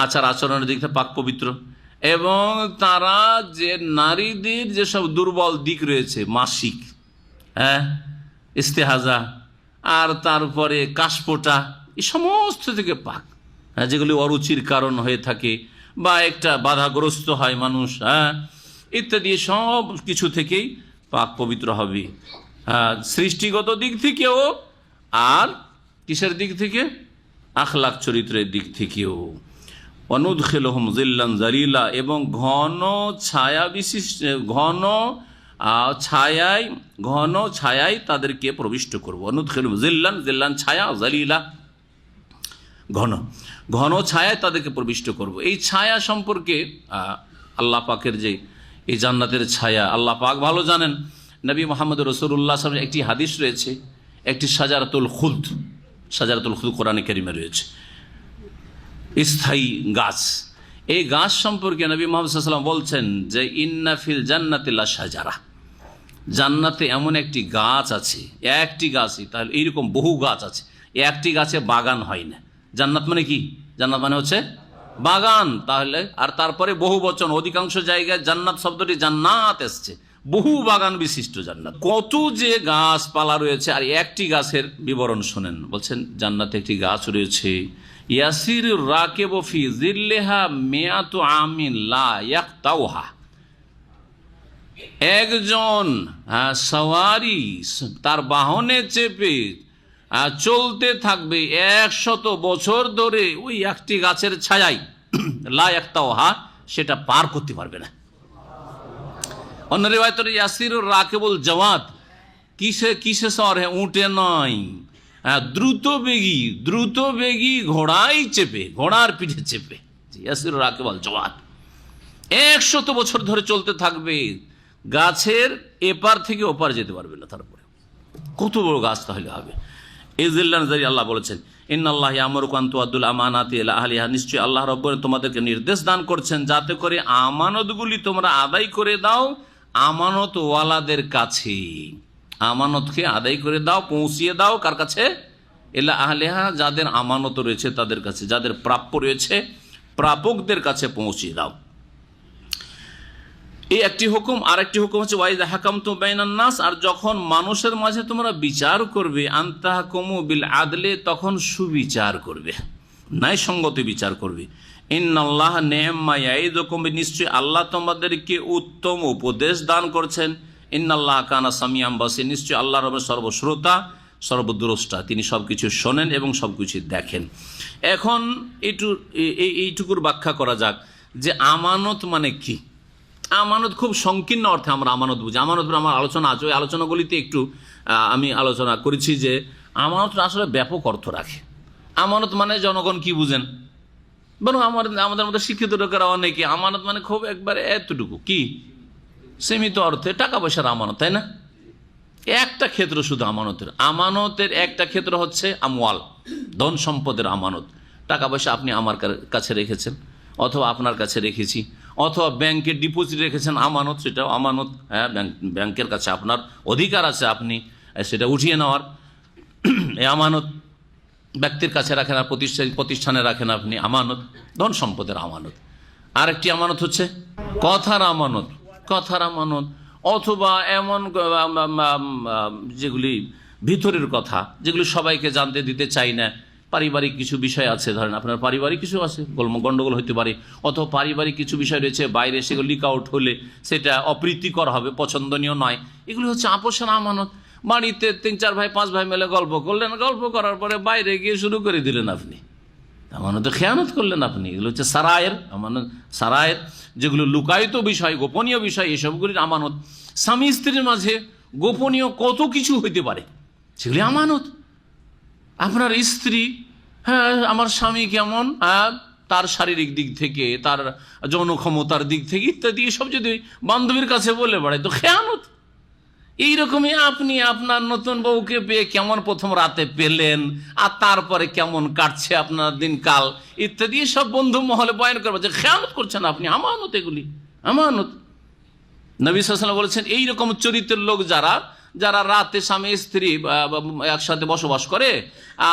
আচার আচরণের দিক থেকে পাক পবিত্র, এবং তারা যে নারীদের যেসব দুর্বল দিক রয়েছে, মাসিক, ইস্তেহাজা, আর তারপরে কাশপোটা, এই সমস্ত থেকে পাক, যেগুলি অরুচির কারণ হয়ে থাকে বা একটা বাধাগ্রস্ত হয় মানুষ, ইত্যাদি সব কিছু থেকেই পাক পবিত্র হবে। সৃষ্টিগত দিক থেকেও আর কিসের দিক থেকে? আখলাক, চরিত্রের দিক থেকেও। অনুদখিলহুম জিল্লান জালিলা, এবং ঘন ছায়া বিশিষ্ট, ঘন ছায়ায় তাদেরকে প্রবিষ্ট করব। অনুদখিলহুম জিল্লান, জিল্লান ছায়া, জালিলা ঘন, ঘন ছায়ায় তাদেরকে প্রবিষ্ট করব। এই ছায়া সম্পর্কে আল্লাহ পাকের যে এই জান্নাতের ছায়া আল্লাহ পাক ভালো জানেন। নবী মুহাম্মদ রাসূলুল্লাহ সাল্লাল্লাহু আলাইহি ওয়াসাল্লাম একটি হাদিস রয়েছে, একটি শাজারাতুল খুলদ, শাজারাতুল খুলদ কোরআনে কারিমে রয়েছে, স্থায়ী গাছ। এই গাছ সম্পর্কে নবী মুহাম্মদ সাল্লাল্লাহু আলাইহি ওয়াসাল্লাম বলছেন যে ইন্না ফিল জান্নাতি লা শাজারা, জান্নাতে এমন একটি গাছ আছে, একটি গাছই, তাহলে এইরকম বহু গাছ আছে, একটি গাছে বাগান হয় না। জান্নাত মানে কি? জান্নাত মানে হচ্ছে বাগান। তাহলে আর তারপরে বহু বচন, অধিকাংশ জায়গায় জান্নাত শব্দটি জান্নাত এসছে, বহু বাগান বিশিষ্ট জান্নাত। কত যে গাছপালা রয়েছে, আর একটি গাছের বিবরণ শোনেন। বলছেন জান্নাতে একটি গাছ রয়েছে, ইয়াসির রাকিবু ফি জিল্লিহা মিয়াতু আমিন লা ইয়াকতাউহা, একজন সওয়ারি তার বাহনে চেপে চলতে থাকবে 100 বছর ধরে ওই একটি গাছের ছায়ায়, লা ইয়াকতাউহা, সেটা পার করতে পারবে না। অন্য রিওয়ায়াতে ইয়াসিরুর রাকিবুল জাওয়াদ, কিসে সওয়ার? উঠে নয়, দ্রুত বেগী ঘোড়াই চেপে, ঘোড়ার পিঠে চেপে। ইয়াসিরুর রাকিবুল জাওয়াদ 100 বছর ধরে চলতে থাকবে, গাছের এপার থেকে ওপার যেতে পারবে না। তারপরে কত বড় গাছ তাহলে হবে। আল্লাহ বলেছেন ইন্নাল্লাহ ইয়ামুরুকুম আন তুআদ্দুল আমানাতি ইলা আহলিহা, নিশ্চয়ই আল্লাহ রাব্বুল তোমাদেরকে নির্দেশ দান করছেন যাতে করে আমানতগুলি তোমরা আদায় করে দাও আমানতওয়ালাদের কাছে। আমানতকে আদায় করে দাও, পৌঁছিয়ে দাও কার কাছে? ইলা আহলিহা, যাদের আমানত রয়েছে তাদের কাছে, যাদের প্রাপ্য রয়েছে প্রাপকদের কাছে পৌঁছিয়ে দাও। এই একটি হুকুম। আর একটি হুকুম হচ্ছে ওয়াইযা হাকামতুম বাইনান নাস, আর যখন মানুষের মাঝে তোমরা বিচার করবে, আনতাহকুমু বিল আদলে, তখন সুবিচার করবে, ন্যায়সঙ্গত বিচার করবে। ইন্নাল্লাহ নি'ম্মা ইয়াইদুকুম, নিশ্চয়ই আল্লাহ তোমাদেরকে উত্তম উপদেশ দান করছেন। ইন্নাল্লাহ কানা সামিয়াম বাসীর, নিশ্চয়ই আল্লাহ রব সর্বশ্রোতা সর্বদ্রষ্টা, তিনি সবকিছু শোনেন এবং সবকিছু দেখেন। এখন এইটুকুর ব্যাখ্যা করা যাক যে আমানত মানে কি। আমানত খুব সংকীর্ণ অর্থে আমরা আমানত বুঝি। আমানত আমার আলোচনা আছে, ওই আলোচনাগুলিতে একটু আমি আলোচনা করেছি যে আমানত আসলে ব্যাপক অর্থ রাখে। আমানত মানে জনগণ কি বুঝেন, বরং আমাদের মধ্যে শিক্ষিত লোকেরা অনেকে আমানত মানে খুব একবারে এতটুকু কি সীমিত অর্থে টাকা পয়সার আমানত, তাই না? একটা ক্ষেত্র শুধু আমানতের একটা ক্ষেত্র হচ্ছে আমওয়াল, ধন সম্পদের আমানত। টাকা পয়সা আপনি আমার কাছে রেখেছেন, অথবা আপনার কাছে রেখেছি, অথবা ব্যাংকে ডিপোজিট রেখেছেন, আমানত, সেটাও আমানত। হ্যাঁ, ব্যাংকের কাছে আপনার অধিকার আছে, আপনি সেটা উঠিয়ে নেওয়ার, এই আমানত। ব্যক্তির কাছে রাখেন আর প্রতিষ্ঠানে রাখেন আপনি, আমানত, ধন সম্পদের আমানত। আরেকটি আমানত হচ্ছে কথার আমানত, অথবা এমন যেগুলি ভিতরের কথা, যেগুলি সবাইকে জানতে দিতে চাই না। পারিবারিক কিছু বিষয় আছে, ধরেন আপনার পারিবারিক কিছু আছে, গণ্ডগোল হতে পারে, অথবা পারিবারিক কিছু বিষয় রয়েছে বাইরে, সেগুলো লিক আউট হলে সেটা অপ্রীতিকর হবে, পছন্দনীয় নয়। এগুলি হচ্ছে আপোষের আমানত। বাড়িতে 3-4 ভাই 5 ভাই মিলে গল্প করলেন, গল্প করার পরে বাইরে গিয়ে শুরু করে দিলেন আপনি, আমানত খেয়ানত করলেন আপনি। এগুলো হচ্ছে সারায়ের আমানত, সারায়ের যেগুলো লুকায়িত বিষয়, গোপনীয় বিষয়, এসবগুলির আমানত। স্বামী স্ত্রীর মাঝে গোপনীয় কত কিছু হইতে পারে, সেগুলি আমানত। আপনার স্ত্রী, হ্যাঁ আমার স্বামী কেমন, তার শারীরিক দিক থেকে, তার যৌন ক্ষমতার দিক থেকে ইত্যাদি, এসব যদি বান্ধবীর কাছে বলে বেড়ায় তো খেয়ানত। এইরকমই আপনি আপনার নতুন বউকে পেয়ে কেমন প্রথম রাতে পেলেন, আর তারপরে কেমন কাটছে আপনার দিনকাল ইত্যাদি সব বন্ধু মহলে বয়ান করবে যে খেয়ানত করছেন আপনি, আমানত, এগুলি আমানত। নবী সাল্লাল্লাহু আলাইহি ওয়াসাল্লাম বলেছেন এইরকম চরিত্রের লোক যারা যারা রাতে স্বামী স্ত্রী একসাথে বসবাস করে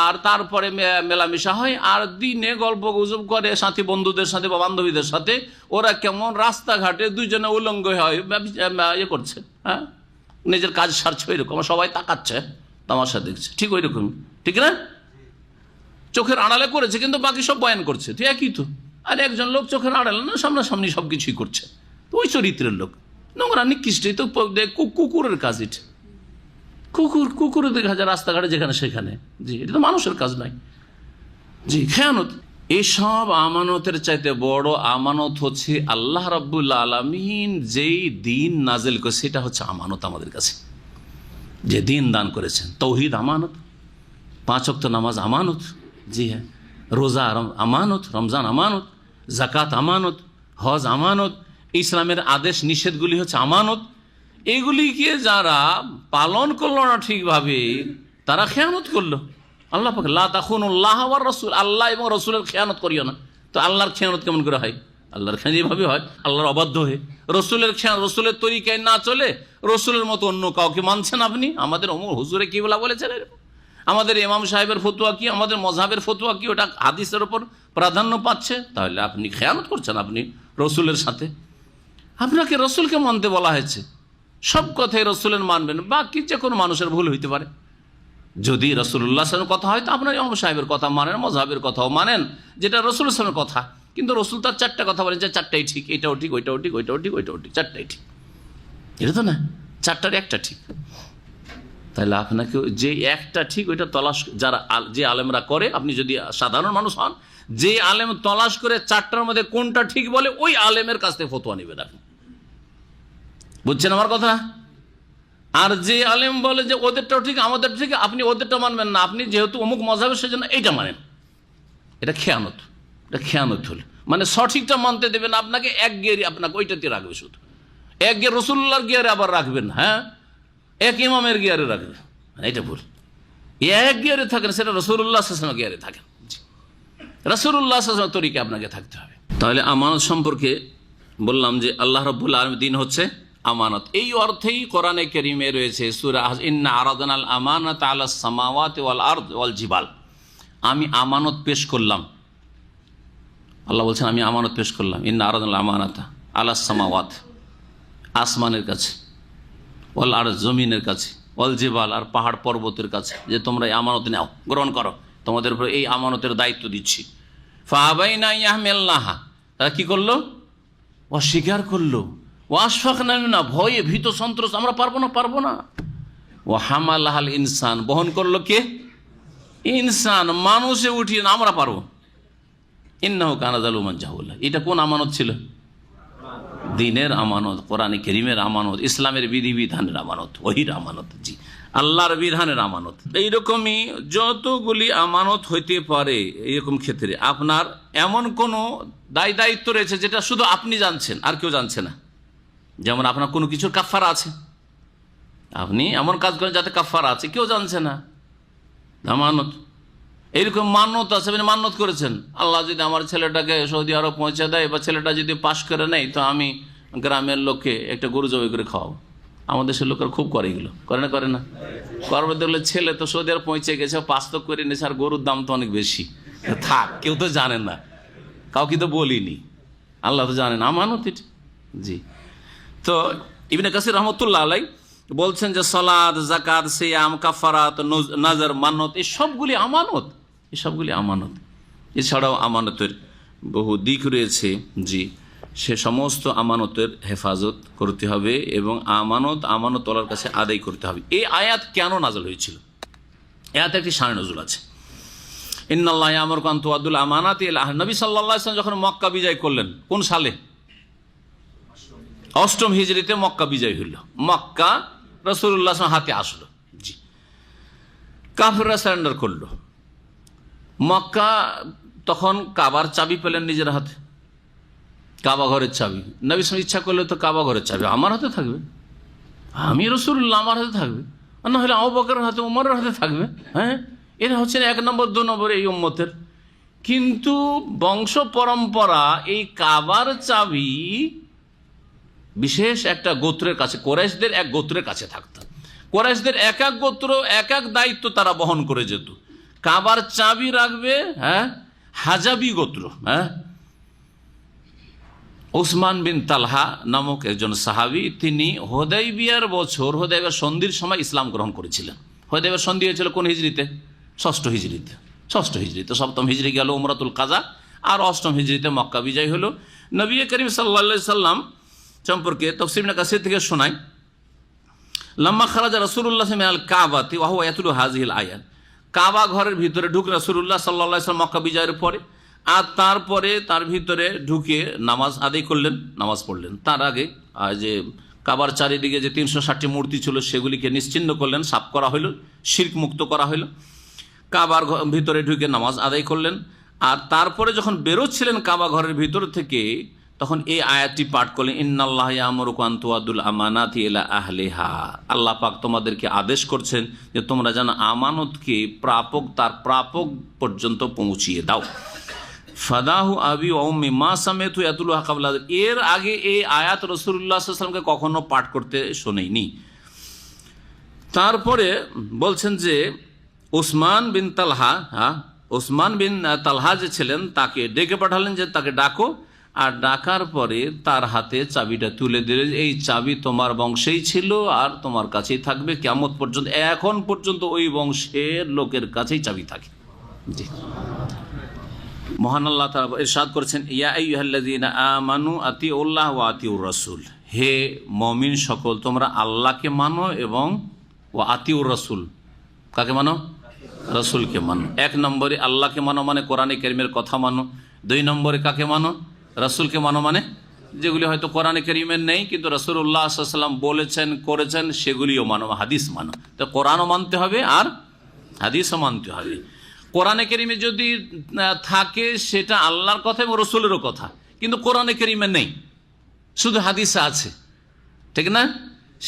আর তারপরে মেলামেশা হয়, আর দিনে গল্প গুজব করে সাথী বন্ধুদের সাথে বা বান্ধবীদের সাথে, ওরা কেমন রাস্তাঘাটে দুইজনে উলঙ্গ হয় ইয়ে করছে, হ্যাঁ, নিজের কাজ সারছে, ওইরকম সবাই তাকাচ্ছে, তামাশা দেখছে, ঠিক ওই রকম, ঠিক না? চোখের আড়ালে করেছে কিন্তু বাকি সব বয়ান করছে, তো একই তো। আর একজন লোক চোখের আড়ালে না, সামনাসামনি সব কিছুই করছে, তো ওই চরিত্রের লোক নোংরা নিকৃষ্ট, তো কুকুরের কাজ এটা। কুকুর দেখা যায় রাস্তাঘাটে যেখানে সেখানে, জি, এটা তো মানুষের কাজ নয়, জি, খেয়ানত। এসব আমানতের চাইতে বড় আমানত হচ্ছে আল্লাহ রাব্বুল আলামিন যেই দিন নাজিল করে, সেটা হচ্ছে আমানত আমাদের কাছে। যে দিন দান করেছেন, তৌহিদ আমানত, 5 ওয়াক্ত নামাজ আমানত, জি হ্যাঁ, রোজা আমানত, রমজান আমানত, জাকাত আমানত, হজ আমানত, ইসলামের আদেশ নিষেধগুলি হচ্ছে আমানত। এগুলিকে যারা পালন করলো না ঠিকভাবে, তারা খেয়ানত করলো। আল্লাহ পাক লা তাখুনুল্লাহ ওয়ার রাসূল, আল্লাহ এবং রসুলের খেয়ানত করিও না। তো আল্লাহর খেয়ানত কেমন করে হয়? আল্লাহর খেয়ানত এইভাবে হয়, আল্লাহর অবাধ্য হয়ে। রসুলের খেয়ানত, রসুলের তরিকায় না চলে রসুলের মতো অন্য কাউকে মানছেন আপনি। আমাদের হুজুরে কি বলেছেন এরকম, আমাদের ইমাম সাহেবের ফতোয়া কি, আমাদের মযহাবের ফতোয়া কি, ওটা হাদিসের ওপর প্রাধান্য পাচ্ছে, তাহলে আপনি খেয়ানত করছেন আপনি রসুলের সাথে। আপনাকে রসুলকে মানতে বলা হয়েছে, সব কথাই রসুলের মানবেন, বাকি যে কোনো মানুষের ভুল হইতে পারে। যদি রসুল্লাহ সাল্লামের কথা হয় তো আপনার ইমাম সাহেবের কথা মানেন, মযহাবের কথাও মানেন, যেটা রসুল সাল্লামের কথা। কিন্তু রসুল তার 4টা কথা বলেন যে 4টাই ঠিক, এটাও ঠিক, ওইটাও ঠিক, ওইটাও ঠিক, ওইটাও ঠিক, 4টাই ঠিক, এটা তো না, 4টার একটা ঠিক। তাহলে আপনাকে যে একটা ঠিক ওইটা তলাশ, যারা যে আলেমরা করে, আপনি যদি সাধারণ মানুষ হন, যে আলেম তলাশ করে 4টার মধ্যে কোনটা ঠিক বলে, ওই আলেমের কাছ থেকে ফতোয়া নেবেন আপনি। বুঝছেন আমার কথা? আর যে আলেম বলে যে ওদেরটাও ঠিক আমাদের ঠিক, আপনি ওদেরটা মানবেন না, আপনি যেহেতু অমুক মযহাবের সেজন্য এইটা মানেন, এটা খেয়ানত। এটা খেয়ানত হল, মানে সঠিকটা মানতে দেবেন আপনাকে, এক গিয়ারি আপনাকে ওইটাতে রাখবে, শুধু এক গিয়ার রসুল্লাহর গিয়ারে আবার রাখবেন, হ্যাঁ, এক ইমামের গিয়ারে রাখবেন, মানে এটা ভুল। এক গিয়ারে থাকেন, সেটা রসুল্লাহ সাল্লাল্লাহু গিয়ারে থাকেন, রসুল্লাহ সাল্লাল্লাহু তরিকে আপনাকে থাকতে হবে। তাহলে আমানত সম্পর্কে বললাম যে আল্লাহ রাব্বুল আলামিন দিন হচ্ছে আমানত। এই অর্থেই কোরআনে কারীমে রয়েছে সূরা ইন্না আরাদনাল আমানাতা আলাস সামাওয়াতি ওয়াল আরদ ওয়াল জিবাল, আমি আমানত পেশ করলাম। আল্লাহ বলছেন আমি আমানত পেশ করলাম, ইন্না আরাদনাল আমানাতা আলাস সামাওয়াত, আসমানের কাছে, ওয়াল আরদ, জমিনের কাছে, ওয়াল জিবাল, আর পাহাড় পর্বতের কাছে, যে তোমরা এই আমানত নাও, গ্রহণ করো, তোমাদের উপর এই আমানতের দায়িত্ব দিচ্ছি। ফাআবাইনা ইয়াহমিলনাহা, তারা কি করলো? অস্বীকার করলো। ওয়াশফাকনা মিনহা, ভয়ে ভীত সন্ত্রস্ত, আমরা পারবো না। ওয়া হামালাহাল ইনসান, বহন করলো কে? ইনসান, মানুষে উঠিয়ে না, আমরা পারবো। ইন্নাহু কানা যালুমান জাহুলা, এটা কোন আমানত ছিল? দ্বীনের আমানত, কোরআনে কারীমের আমানত, ইসলামের বিধিবিধানের আমানত, ওহির আমানত, জি, আল্লাহর বিধানের আমানত। এইরকমই যতগুলি আমানত হইতে পারে, এইরকম ক্ষেত্রে আপনার এমন কোনো দায়িত্ব রয়েছে যেটা শুধু আপনি জানছেন, আর কেউ জানছে না। যেমন আপনার কোনো কিছুর কাফারা আছে, আপনি এমন কাজ করেন যাতে কাফারা আছে, কেউ জানছে না, আমানত। এইরকম মান্যত আছে, আপনি মান্যত করেছেন, আল্লাহ যদি আমার ছেলেটাকে সৌদি আরব পৌঁছে দেয়, বা ছেলেটা যদি পাশ করে নেয়, তো আমি গ্রামের লোককে একটা গরু জবাই করে খাওয়াবো। আমাদের দেশের লোকের খুব করে এগুলো, করে না? করবে দেখলে ছেলে তো সৌদি আরব পৌঁছে গেছে, পাস তো করে নিয়েছে, আর গরুর দাম তো অনেক বেশি, থাক, কেউ তো জানেন না, কাউকে তো বলিনি, আল্লাহ তো জানেন, আমানত এটা, জি। তো ইবনে কাসির রহমতুল্লাহ আলাইহি বলছেন যে সালাত, যাকাত, সিয়াম, কাফারাত, নাজর, মান্নত, এই সবগুলি আমানত, এই সবগুলি আমানত। এছাড়াও আমানতের বহু দিক রয়েছে, জি, সে সমস্ত আমানতের হেফাজত করতে হবে এবং আমানতওয়ালার কাছে আদায় করতে হবে। এই আয়াত কেন নাযিল হয়েছিল? আয়াতে একটি শানে নজুল আছে। ইন্নাল্লাহা ইয়ামুরুকুম আন তুআদ্দুল আমানাতি ইলা আহলিহা। নবী সাল্লাল্লাহু আলাইহি ওয়াসাল্লাম যখন মক্কা বিজয় করলেন, কোন সালে? 8ম হিজরিতে মক্কা বিজয় হইল, মক্কা রাসূলুল্লাহ সাল্লাল্লাহু আলাইহি ওয়াসাল্লাম হাতে আসলো, জি, কাফেররা সারেন্ডার করলো। মক্কা তখন কাবার চাবি পেলেন নিজের হাতে, কাবা ঘরের চাবি। নবী সাল্লাল্লাহু আলাইহি ওয়াসাল্লাম ইচ্ছা করলে তো কাবা ঘরের চাবি আমার হাতে থাকবে, আমি রাসূলুল্লাহ, আমার হাতে থাকবে, আর না হলে আবু বকরের হাতে, ওমরের হাতে থাকবে। হ্যাঁ, এরা হচ্ছেন 1 নম্বর 2 নম্বর এই উম্মতের। কিন্তু বংশ পরম্পরা এই কাবার চাবি বিশেষ একটা গোত্রের কাছে, কোরাইশদের এক গোত্রের কাছে থাকত। কোরাইশদের এক এক গোত্র এক এক দায়িত্ব তারা বহন করে যেত। কাবার চাবি রাখবে হাজাবি গোত্র। ওসমান বিন তালহা নামক একজন সাহাবী, তিনি হুদাইবিয়ার বছর, হুদাইবিয়ার সন্ধির সময় ইসলাম গ্রহণ করেছিলেন। হুদাইবিয়ার সন্ধি হয়েছিল কোন হিজরিতে? 6ষ্ঠ হিজরিতে। 6ষ্ঠ হিজরিতে 7ম হিজরি গেল উমরাতুল কাজা, আর 8ম হিজরিতে মক্কা বিজয় হলো। নবী করিম সাল্লাল্লাহু আলাইহি সাল্লাম সম্পর্কে তাফসীর ইবনে কাসির থেকে শোনায়, লাম্মা খারাজা রাসূলুল্লাহ মিনাল কাবাতি ওয়া হুয়া ইয়াতলু হাযিহিল আয়াত। কাবা ঘরের ভিতরে ঢুকে রাসূলুল্লাহ সাল্লাল্লাহু আলাইহি সাল্লাম মক্কা বিজয়ের পরে, আর তারপরে তার ভিতরে ঢুকে নামাজ আদায় করলেন, নামাজ পড়লেন। তার আগে যে কাবার চারিদিকে যে 360টি মূর্তি ছিল সেগুলিকে নিশ্চিহ্ন করলেন, সাফ করা হইল, শিরক মুক্ত করা হইল। কাবার ভিতরে ঢুকে নামাজ আদায় করলেন। আর তারপরে যখন বেরোচ্ছিলেন কাবা ঘরের ভিতর থেকে, তখন এই আয়াতটি পাঠ করলেন, ইন্নাল্লাহ ইয়ামুরুকুম আন তুআদ্দুল আমানাতি ইলা আহলিহা। আল্লাহ পাক তোমাদেরকে আদেশ করছেন যে তোমরা যেন আমানতকে তার প্রাপক পর্যন্ত পৌঁছিয়ে দাও। ফাদাহু আবি ওয়া উম্মি মা সামিতু ইয়াতুলুহা ক্বাবলা। এর আগে এই আয়াত রাসূলুল্লাহ সাল্লাল্লাহু আলাইহি ওয়াসাল্লামকে কখনো পাঠ করতে শোনেনি। তারপরে বলছেন যে ওসমান বিন তালহা যে ছিলেন, তাকে ডেকে পাঠালেন যে তাকে ডাকো, আর ডাকার পরে তার হাতে চাবিটা তুলে দিলেন, এই চাবি তোমার বংশেই ছিল আর তোমার কাছেই থাকবে কিয়ামত পর্যন্ত। এখন পর্যন্ত ওই বংশের লোকের কাছেই চাবি থাকে। জি, মহান আল্লাহ তাআলা ইরশাদ করেছেন, ইয়া আইয়ুহাল্লাযীনা আমানু আতিউল্লাহ ওয়া আতিউর রাসূল। হে মুমিন সকল, তোমরা আল্লাহকে মানো এবং ওয়া আতিউর রাসূল। কাকে মানো? রাসূলকে মানো। 1 নম্বরে আল্লাহকে মানো মানে কোরআনে কারীমের কথা মানো। 2 নম্বরে কাকে মানো? রাসূলকে মানো মানে যেগুলি হয়তো কোরআনে কারীমের নেই কিন্তু রাসূলুল্লাহ সাল্লাল্লাহু আলাইহি ওয়াসাল্লাম বলেছেন, করেছেন, সেগুলিও মানো, হাদিস মানো। তো কোরআনও মানতে হবে আর হাদিসও মানতে হবে। কোরআনে কারীমে যদি থাকে সেটা আল্লাহর কথা এবং রাসূলেরও কথা, কিন্তু কোরআনে কারীমে নেই, শুধু হাদিসে আছে, ঠিক না?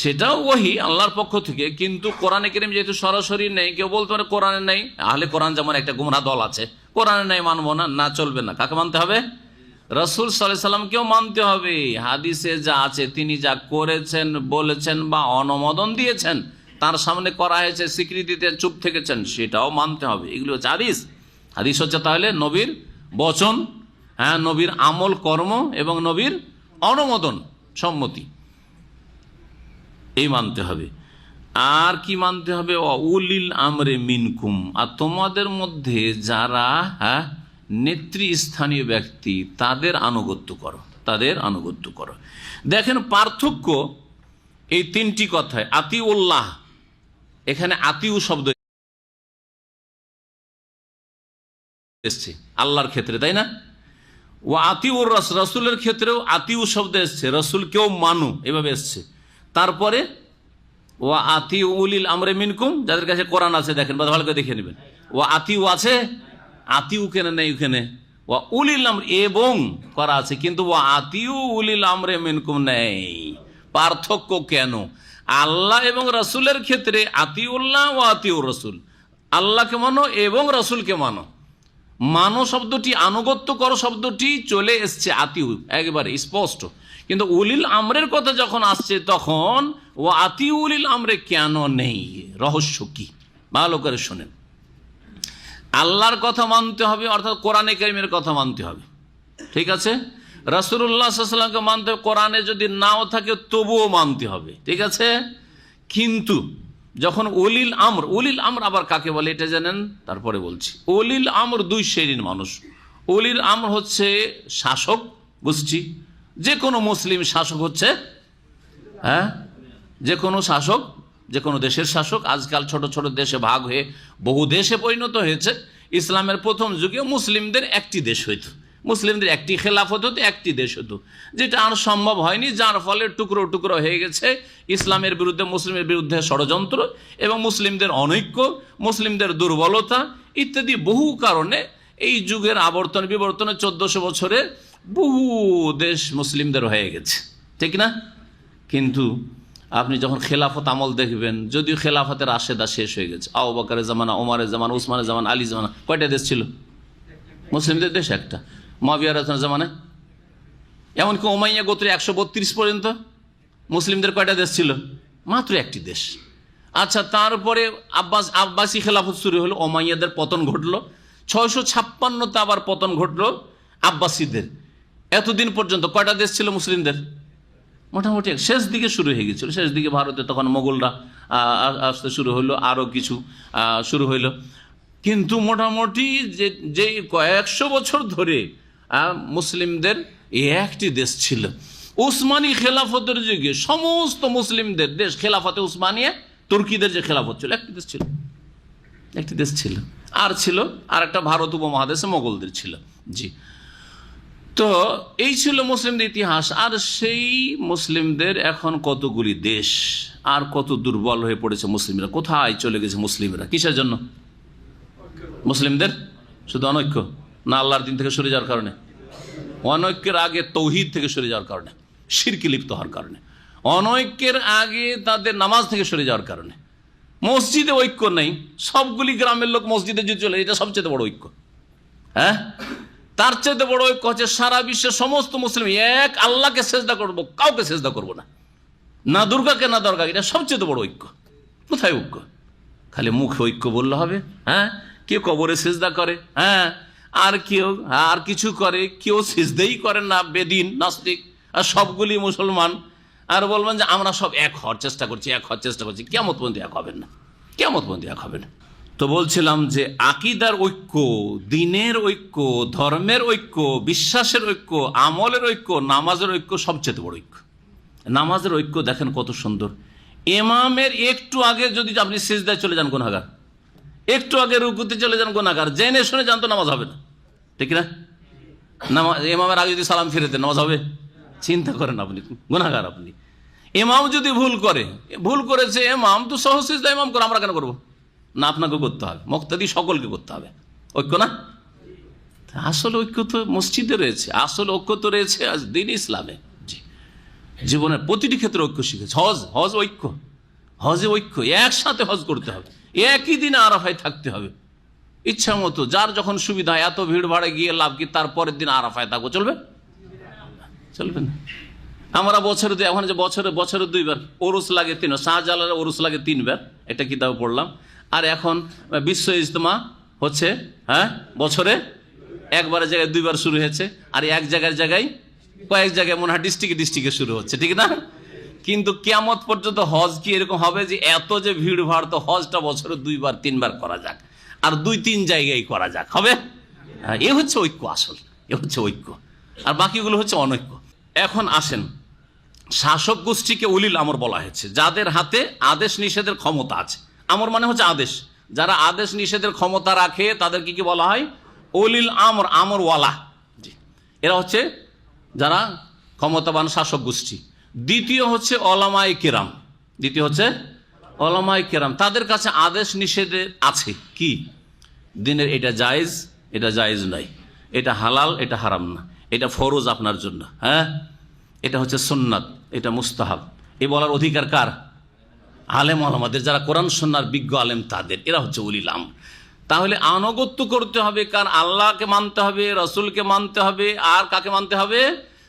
সেটাও ওহী আল্লাহর পক্ষ থেকে, কিন্তু কোরআনে কারীম যেহেতু সরাসরি নেই, কেউ বলতে পারে কোরআনে নেই, আহলে কোরআন যেমন একটা গুমরাহ দল আছে, কোরআনে নেই মানবো না, না চলবে না। কাকে মানতে হবে? রাসূল সাল্লাল্লাহু আলাইহি সাল্লামকেও মানতে হবে। হাদিসে যা আছে, তিনি যা করেছেন, বলেছেন বা অনুমোদন দিয়েছেন, তার সামনে করা হয়েছে, স্বীকৃতিতে চুপ থেকেছেন, সেটাও মানতে হবে। এগুলো হচ্ছে হাদিস। হাদিস হচ্ছে তাহলে নবীর বচন, নবীর আমল কর্ম এবং নবীর অনুমোদন, সম্মতি, এই মানতে হবে। আর কি মানতে হবে? উলিল আমরে মিনকুম, আর তোমাদের মধ্যে যারা নেতৃস্থানীয় ব্যক্তি, তাদের আনুগত্য করো, তাদের আনুগত্য করো। দেখেন পার্থক্য এই 3টি কথায়। আতিউল্লাহ, এখানে আতিউ শব্দ এসছে আল্লাহর ক্ষেত্রে, তাই না? ও আতিউর রাসূলের ক্ষেত্রেও আতিউ শব্দ এসছে, রাসূলকেও মানো, এভাবে এসছে। তারপরে ও আতিউ উলিল আমরে মিনকুম, যাদের কাছে কোরআন আছে দেখেন, ভালো করে দেখে নেবেন। ও আতিউ আছে, আতিউ কেন নেই ওখানে? ও উলিল আমর এবং করা আছে, কিন্তু ও আতিউ উলিল আমরে মিনকুম নেই। পার্থক্য কেন? আল্লাহ এবং রাসূলের ক্ষেত্রে আতিউল্লাহ ও আতিউর রাসূল, আল্লাহকে মানো এবং রাসূলকে মানো। মানো শব্দটি, আনুগত্য করো শব্দটি চলে এসছে আতিউ, একেবারে স্পষ্ট। কিন্তু উলিল আমরের কথা যখন আসছে তখন ও আতিউ উলিল আমরে কেন নেই? রহস্য কি? ভালো করে শোনেন। আল্লাহর কথা মানতে হবে, অর্থাৎ কোরআনে কারীমের কথা মানতে হবে, ঠিক আছে? রাসূলুল্লাহ সাল্লাল্লাহু আলাইহি ওয়াসাল্লামকে মানতে হবে, কোরআনে যদি নাও থাকে তবুও মানতে হবে, ঠিক আছে? কিন্তু যখন উলিল আমর আবার কাকে বলে এটা জানেন? তারপরে বলছি। উলিল আমর 2 শ্রেণীর মানুষ। উলিল আমর হচ্ছে শাসক, বুঝছি, যে কোনো মুসলিম শাসক হচ্ছে, যে কোনো শাসক, যে কোনো দেশের শাসক। আজকাল ছোট ছোট দেশে ভাগ হয়ে বহু দেশে পরিণত হয়েছে। ইসলামের প্রথম যুগে মুসলিমদের একটি দেশ হইতো, মুসলিমদের একটি খেলাফত হতো, একটি দেশ হতো, যেটা আর সম্ভব হয়নি, যার ফলে টুকরো টুকরো হয়ে গেছে। ইসলামের বিরুদ্ধে, মুসলিমের বিরুদ্ধে ষড়যন্ত্র এবং মুসলিমদের অনৈক্য, মুসলিমদের দুর্বলতা ইত্যাদি বহু কারণে এই যুগের আবর্তন বিবর্তনে 1400 বছরে বহু দেশ মুসলিমদের হয়ে গেছে, ঠিক না? কিন্তু আপনি যখন খেলাফত আমল দেখবেন, যদিও খেলাফতের রাশেদা শেষ হয়ে গেছে, আবু বকরের জামানা, ওমরের জামানা, উসমানের জামানা, আলীর জামানা, কয়টা দেশ ছিল? মুসলিমদের দেশ একটা। মুআবিয়া রাদিয়াল্লাহু আনহু জামানায় এমনকি উমাইয়া গোত্রে 132 পর্যন্ত মুসলিমদের কয়টা দেশ ছিল? মাত্র একটি দেশ। আচ্ছা, তারপরে আব্বাসী খেলাফত শুরু হলো, উমাইয়াদের পতন ঘটলো, 656তে আবার পতন ঘটলো আব্বাসীদের। এতদিন পর্যন্ত কয়টা দেশ ছিল মুসলিমদের? মোটামুটি শেষ দিকে শুরু হয়ে গেছিল, শেষ দিকে ভারতে তখন মোগলরা আসতে শুরু হলো, আরও কিছু শুরু হইল। কিন্তু মোটামুটি যে কয়েকশো বছর ধরে মুসলিমদের একটি দেশ ছিল। উসমানী খেলাফতের যুগে সমস্ত মুসলিমদের দেশ, খেলাফতে উসমানিয়া, তুর্কিদের যে খেলাফত ছিল, একটি দেশ ছিল, একটি দেশ ছিল। আর ছিল আর একটা ভারত উপমহাদেশে মোগলদের ছিল। জি, তো এই ছিল মুসলিমদের ইতিহাস। আর সেই মুসলিমদের এখন কতগুলি দেশ, আর কত দুর্বল হয়ে পড়েছে মুসলিমরা। কোথায় চলে গেছে মুসলিমরা? কিসের জন্য? মুসলিমদের শুধু অনৈক্য না, আল্লাহর দিন থেকে সরে যাওয়ার কারণে? অনৈক্যের আগে তৌহিদ থেকে সরে যাওয়ার কারণে, শিরকে লিপ্ত হওয়ার কারণে। অনৈক্যের আগে তাদের নামাজ থেকে সরে যাওয়ার কারণে। মসজিদে ঐক্য নেই, সবগুলি গ্রামের লোক মসজিদে যদি চলে, এটা সবচেয়ে বড় ঐক্য। হ্যাঁ, তার চাইতে বড় ঐক্য হচ্ছে সারা বিশ্বের সমস্ত মুসলিম এক আল্লাহকে সেজদা করবো, কাউকে সেজদা করবো না, না দুর্গাকে না দরগাকে। এটা সবচেয়ে বড় ঐক্য। কোথায় ঐক্য? খালি মুখে ঐক্য বললে হবে? হ্যাঁ, কেউ কবরে সেজদা করে, হ্যাঁ, আর কেউ আর কিছু করে, কেউ সেজদাই করে না, বেদিন নাস্তিক, আর সবগুলি মুসলমান। আর বলবেন যে আমরা সব এক হওয়ার চেষ্টা করছি, এক হওয়ার চেষ্টা করছি। কিয়ামত পর্যন্ত এক হবেন না, কিয়ামত পর্যন্ত এক হবেন না। তো বলছিলাম যে আকীদার ঐক্য, দ্বীনের ঐক্য, ধর্মের ঐক্য, বিশ্বাসের ঐক্য, আমলের ঐক্য, নামাজের ঐক্য সবচেয়ে বড় ঐক্য। নামাজের ঐক্য দেখেন কত সুন্দর। ইমামের একটু আগে যদি আপনি সিজদায় চলে যান গুনাহগার, একটু আগে রুকুতে চলে যান গুনাহগার, জেনে শুনে জানতো নামাজ হবে না, ঠিক না? নামাজ ইমামের আগে যদি সালাম ফিরে দেন নামাজ হবে? চিন্তা করেন, আপনি গুনাহগার। আপনি ইমাম যদি ভুল করেছে, ইমাম তো সহজ সিজদা ইমাম করে, আমরা কেন করবো না? আপনাকে করতে হবে, মুক্তাদি সকলকে করতে হবে। ঐক্য না? আসল ঐক্য তো মসজিদে রয়েছে, আসল ঐক্য তো রয়েছে আজ দিন ইসলামে। জি, জীবনের প্রতিটি ক্ষেত্রে ঐক্য শিখেছে। হজ ঐক্য, হজে ঐক্য, একসাথে হজ করতে হবে, একই দিনে আরাফায় থাকতে হবে, ইচ্ছা মতো যার যখন সুবিধা। এত ভিড় ভাড়ে গিয়ে লাভ কি? তারপরের দিন আরাফায় থাকবো, চলবে? চলবে না। আমরা বছরে এখন যে বছরে 2 বার ওরস লাগে, 3, শাহজালালের ওরস লাগে 3 বার, একটা কিতাবে পড়লাম। আর এখন বিশ্ব ইজতেমা হচ্ছে, হ্যাঁ, বছরে একবারের জায়গায় 2 বার শুরু হয়েছে। আর এক জায়গায় কয়েক জায়গায় মনে হয় ডিস্ট্রিক্টে শুরু হচ্ছে, ঠিক না? কিন্তু কিয়ামত পর্যন্ত হজ কি এরকম হবে যে এত যে ভিড় ভাড়, তো হজটা বছরে 2 বার 3 বার করা যাক, আর 2-3 জায়গায় করা যাক, হবে? হ্যাঁ, এ হচ্ছে ঐক্য, আসল এ হচ্ছে ঐক্য। আর বাকিগুলো হচ্ছে অনৈক্য। এখন আসেন, শাসক গোষ্ঠীকে উলিল আমর বলা হয়েছে, যাদের হাতে আদেশ নিষেধের ক্ষমতা আছে। আমর মানে হচ্ছে আদেশ, যারা আদেশ নিষেধের ক্ষমতা রাখে তাদেরকে কি বলা হয়? উলিল আমর, আমরওয়ালা। জি, এরা হচ্ছে যারা ক্ষমতাবান শাসক গোষ্ঠী। দ্বিতীয় হচ্ছে ওলামায়ে কেরাম, তাদের কাছে আদেশ নিষেধে আছে কি? দিনের এটা জায়েজ, এটা জায়েজ নাই, এটা হালাল, এটা হারাম না, এটা ফরজ আপনার জন্য, হ্যাঁ, এটা হচ্ছে সুন্নাত, এটা মুস্তাহাব। এ বলার অধিকার কার? আলেম ওলামাদের, যারা কোরআন সুন্নাহর বিজ্ঞ আলেম তাদের। এরা হচ্ছে উলিল আমর। তাহলে আনুগত্য করতে হবে কার? আল্লাহকে মানতে হবে, রসুলকে মানতে হবে, আর কাকে মানতে হবে?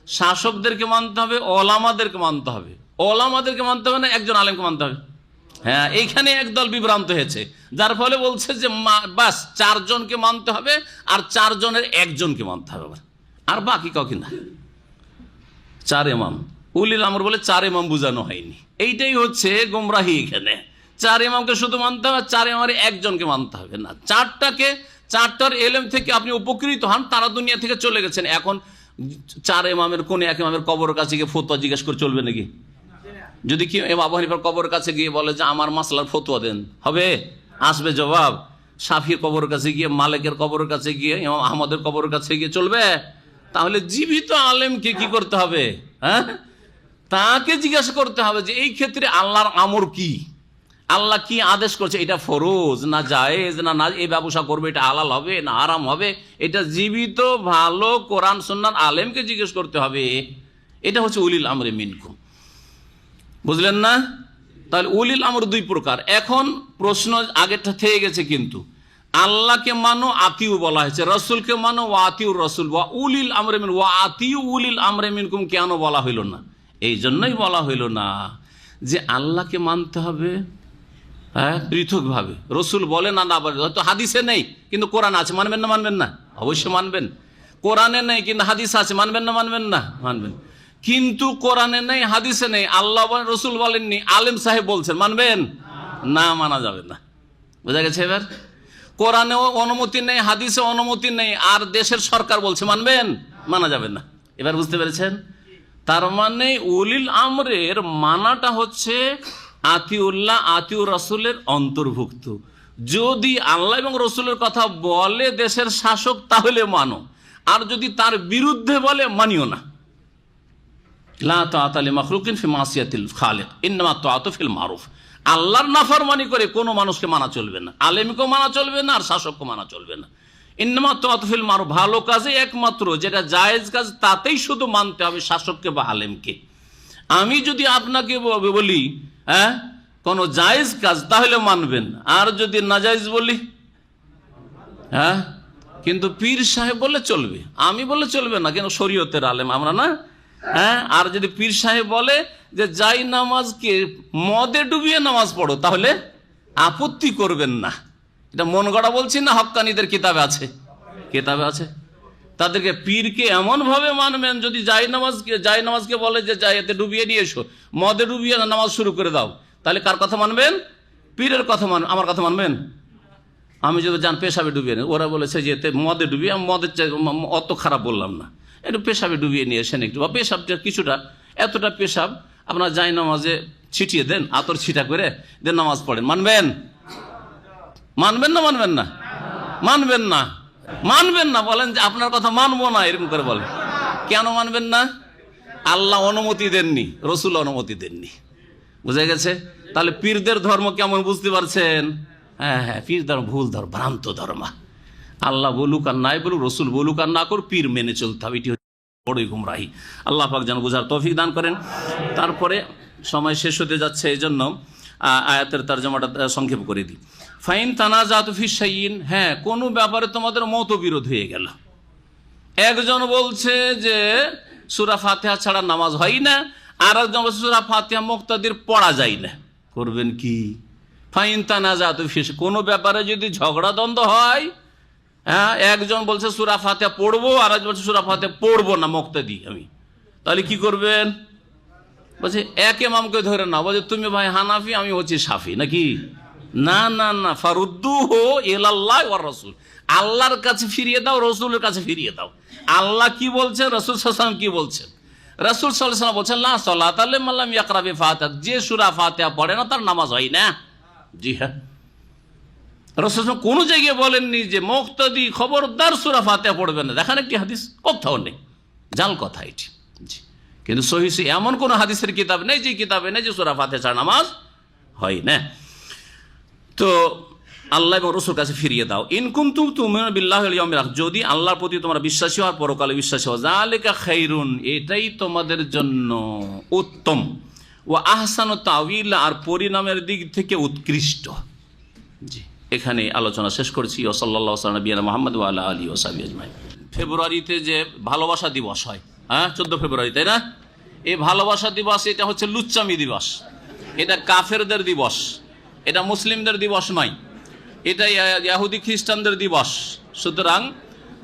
শাসকদেরকে মানতে হবে, ওলামাদেরকে মানতে হবে। ওলামাদেরকে মানতে হবে না, একজন আলেমকে মানতে হবে। হ্যাঁ, এইখানে একদল বিভ্রান্ত হয়েছে, যার ফলে বলছে যে বাস 4 জনকে মানতে হবে, আর 4 জনের একজনকে মানতে হবে, আর বাকি কাউকে না। 4 ইমাম উলিল আমর বলে 4 ইমাম বুঝানো হয়নি, এইটাই হচ্ছে গোমরাহি। এখানে 4 ইমামকে শুধু মানতে হবে, 4 ইমামের একজনকে মানতে হবে না। 4টার এলেম থেকে আপনি উপকৃত হন, তারা দুনিয়া থেকে চলে গেছেন। এখন 4 ইমামের কোন এক ইমামের কবরের কাছে গিয়ে ফতোয়া জিজ্ঞেস করে চলবে নাকি? যদি কি আবু হানিফার কবরের কাছে গিয়ে বলে যে আমার মাসলার ফতোয়া দেন, হবে? আসবে জবাব? শাফির কবরের কাছে গিয়ে, মালিকের কবরের কাছে গিয়ে, ইমাম আহমদের কবরের কাছে গিয়ে চলবে? তাহলে জীবিত আলেমকে কি করতে হবে? হ্যাঁ, তাকে জিজ্ঞাসা করতে হবে যে এই ক্ষেত্রে আল্লাহর আমর কি, আল্লাহ কি আদেশ করছে, এটা ফরজ না জায়েজ, না এই ব্যবসা করবে, এটা হালাল হবে না হারাম হবে, এটা জীবিত ভালো কোরআন সুন্নাহর আলেমকে জিজ্ঞেস করতে হবে। এটা হচ্ছে উলিল আমরে মিনকুম। বুঝলেন না? তাহলে উলিল আমর দুই প্রকার। এখন প্রশ্ন আগেরটা থেকে গেছে, কিন্তু আল্লাহকে মানো আতিউ বলা হয়েছে, রসুলকে মানো ওয়া আতিউ রসুল, ওয়া উলিল আমরে মিন ওয়া আতিউ উলিল আমরে মিনকুম কেন বলা হইল না? এই জন্যই বলা হইল না যে আল্লাহকে মানতে হবে পৃথকভাবে, রসুল বলে না না বলে, হয়তো হাদিসে নেই কিন্তু কোরআন আছে, মানবেন না মানবেন না? অবশ্যই মানবেন। কোরআনে নেই কিন্তু হাদিস আছে, মানবেন না মানবেন না? মানবেন। কিন্তু কোরআনে নেই, হাদিসে নেই, আল্লাহ বলেন, রসুল বলেননি, আলেম সাহেব বলছেন, মানবেন না? মানা যাবে না। বোঝা গেছে? এবার কোরআনেও অনুমতি নেই, হাদিসে অনুমতি নেই, আর দেশের সরকার বলছে, মানবেন? মানা যাবে না। এবার বুঝতে পেরেছেন? তার মানে উলিল আমরের মানাটা হচ্ছে আতিউল্লাহ আতিউর রসুলের অন্তর্ভুক্ত। যদি আল্লাহ এবং রসুলের কথা বলে দেশের শাসক তাহলে মানো, আর যদি তার বিরুদ্ধে বলে মানিও না। লা তাআতা লিমাখলুকিন ফি মাসিয়াতিল খালিক ইন্নামা তাআতু ফিল মারুফ। আল্লাহর নাফরমানি করে কোনো মানুষকে মানা চলবে না, আলেমকেও মানা চলবে না, আর শাসককে মানা চলবে না। ইন্নামা তাআতু ফিল মারুফ, ভালো কাজে একমাত্র যেটা জায়েজ কাজ তাতেই শুধু মানতে হবে শাসককে বা আলেমকে। আমি যদি আপনাকে বলি কোন জায়েজ কাজ, তাহলে মানবেন, আর যদি নাজায়েজ বলি কিন্তু পীর সাহেব বলে চলবে, আমি বলে চলবে না, কেন শরীয়তের আলেম আমরা না। আর যদি পীর সাহেব বলে যে যাই নামাজকে মদে ডুবিয়ে নামাজ পড়ো, তাহলে আপত্তি করবেন না। এটা মন গড়া বলছি না, হক্কানীদের কিতাবে আছে, কিতাবে আছে। তাদেরকে পীরকে এমন ভাবে মানবেন, যদি যাই নামাজকে বলে যে যাই এতে ডুবিয়ে নিয়ে এসো, মদে ডুবিয়ে নামাজ শুরু করে দাও, তাহলে কার কথা মানবেন? পীরের কথা মানবেন। আমার কথা মানবেন? আমি যদি যান পেশাবে ডুবিয়ে নেই, ওরা বলেছে যে এতে মদে ডুবিয়ে, আমি মদের অত খারাপ বললাম না, একটু পেশাবে ডুবিয়ে নিয়ে এসেন একটু, বা পেশাবটা কিছুটা, এতটা পেশাব আপনার যাই নামাজে ছিটিয়ে দেন, আতর ছিটা করে দেন, নামাজ পড়েন, মানবেন? মানবেন না মানবেন না? মানবেন না। মানবেন না বলেন যে আপনার কথা মানবো না, এরকম করে বলেন। কেন মানবেন না? আল্লাহ অনুমতি দেননি, রসুল অনুমতি দেননি। বুঝা গেছে? তাহলে পীরদের ধর্ম কেমন বুঝতে পারছেন? হ্যাঁ, পীর ধর্ম ভুল ধর্ম, ভ্রান্ত ধর্ম। আল্লাহ বলুক আর নাই বলুক, রসুল বলুক আর না করুক, পীর মেনে চলতে হবে। এটি হচ্ছে বড়ই গুমরাহি। আল্লাহ পাক যেন বুঝার তৌফিক দান করেন। তারপরে সময় শেষ হতে যাচ্ছে, এই জন্য আয়াতের তরজমাটা সংক্ষেপ করে দিই। ফাইন তানাজাতু ফি শাইইন, হ্যাঁ কোনো ব্যাপারে তোমাদের মতবিরোধ হয়ে গেল, একজন বলছে যে সূরা ফাতিহা ছাড়া নামাজ হয় না, আর একজন বলছে সূরা ফাতিহা মুক্তাদির পড়া যায় না, করবেন কি? ফাইন তানাজাতু ফি, কোনো ব্যাপারে যদি ঝগড়া দ্বন্দ্ব হয়, একজন বলছে সূরা ফাতিহা পড়বো, আর একজন বলছে সূরা ফাতিহা পড়বো না মুক্তাদি আমি, তাহলে কি করবেন? বলছে এক ইমামকে ধরে না, বলছে তুমি ভাই হানাফি, আমি হচ্ছি শাফি, নাকি? না না না, ফারুদ্দুহু ইলাল্লাহ ওয়ার রাসূল, আল্লাহর কাছে ফিরিয়ে দাও, রসুলের কাছে ফিরিয়ে দাও। আল্লাহ কি বলছেন, রাসূল সাল্লাল্লাহু আলাইহি ওয়াসাল্লাম কি বলছেন? রাসূল সাল্লাল্লাহু আলাইহি ওয়াসাল্লাম বলছেন লা সালাতা লিমান লাম ইয়াকরা বিফাতিহা, যে সূরা ফাতিহা পড়ে না তার নামাজ হয় না। জি হ্যাঁ, রাসূল কোন জায়গায় বলেননি যে মুক্তাদি খবরদার সূরা ফাতিহা পড়বে না। দেখেন একটি হাদিস, কোথাও নেই, জাল কথা এটি। জি, কিন্তু সহিহ এমন কোন হাদিসের কিতাব নেই যে কিতাবে নেই যে সূরা ফাতিহা ছাড়া নামাজ হয় না। তো আল্লাহ এবং রসুল কাছে ফিরিয়ে দাও। ইন কুনতুম তুমিনুনা বিল্লাহি ওয়াল ইয়াউমিল আখির, যদি আল্লাহর প্রতি তোমরা বিশ্বাসী হও, পরকালে বিশ্বাসী হও, যালিকা খায়রুন, এটাই তোমাদের জন্য উত্তম, ওয়া আহসানু তাওয়িলা, আর পরিণামের দিক থেকে উৎকৃষ্ট। জি, এখানে আলোচনা শেষ করছি। ওয়া সাল্লাল্লাহু আলা নবিয়িনা মুহাম্মদ ওয়া আলা আলিহি ওয়া সাহবিহি আজমাইন। ফেব্রুয়ারিতে যে ভালোবাসা দিবস হয়, 14 ফেব্রুয়ারি, তাই না? এই ভালোবাসা দিবস, এটা হচ্ছে লুচ্চামি দিবস, এটা কাফেরদের দিবস, এটা মুসলিমদের দিবস নয়, এটা ইহুদি খ্রিস্টানদের দিবস। সুতরাং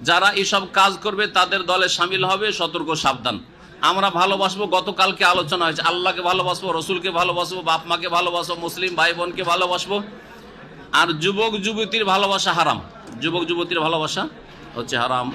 যারা এসব কাজ করবে তাদের দলে শামিল হবে, সতর্ক সাবধান। আমরা ভালোবাসবো, গতকালকে আলোচনা হয়েছে, আল্লাহকে ভালোবাসবো, রসুলকে ভালোবাসবো, বাপ মাকে ভালোবাসবো, মুসলিম ভাই বোনকে ভালোবাসবো। আর যুবক যুবতীর ভালোবাসা হারাম, যুবক যুবতীর ভালোবাসা হচ্ছে হারাম।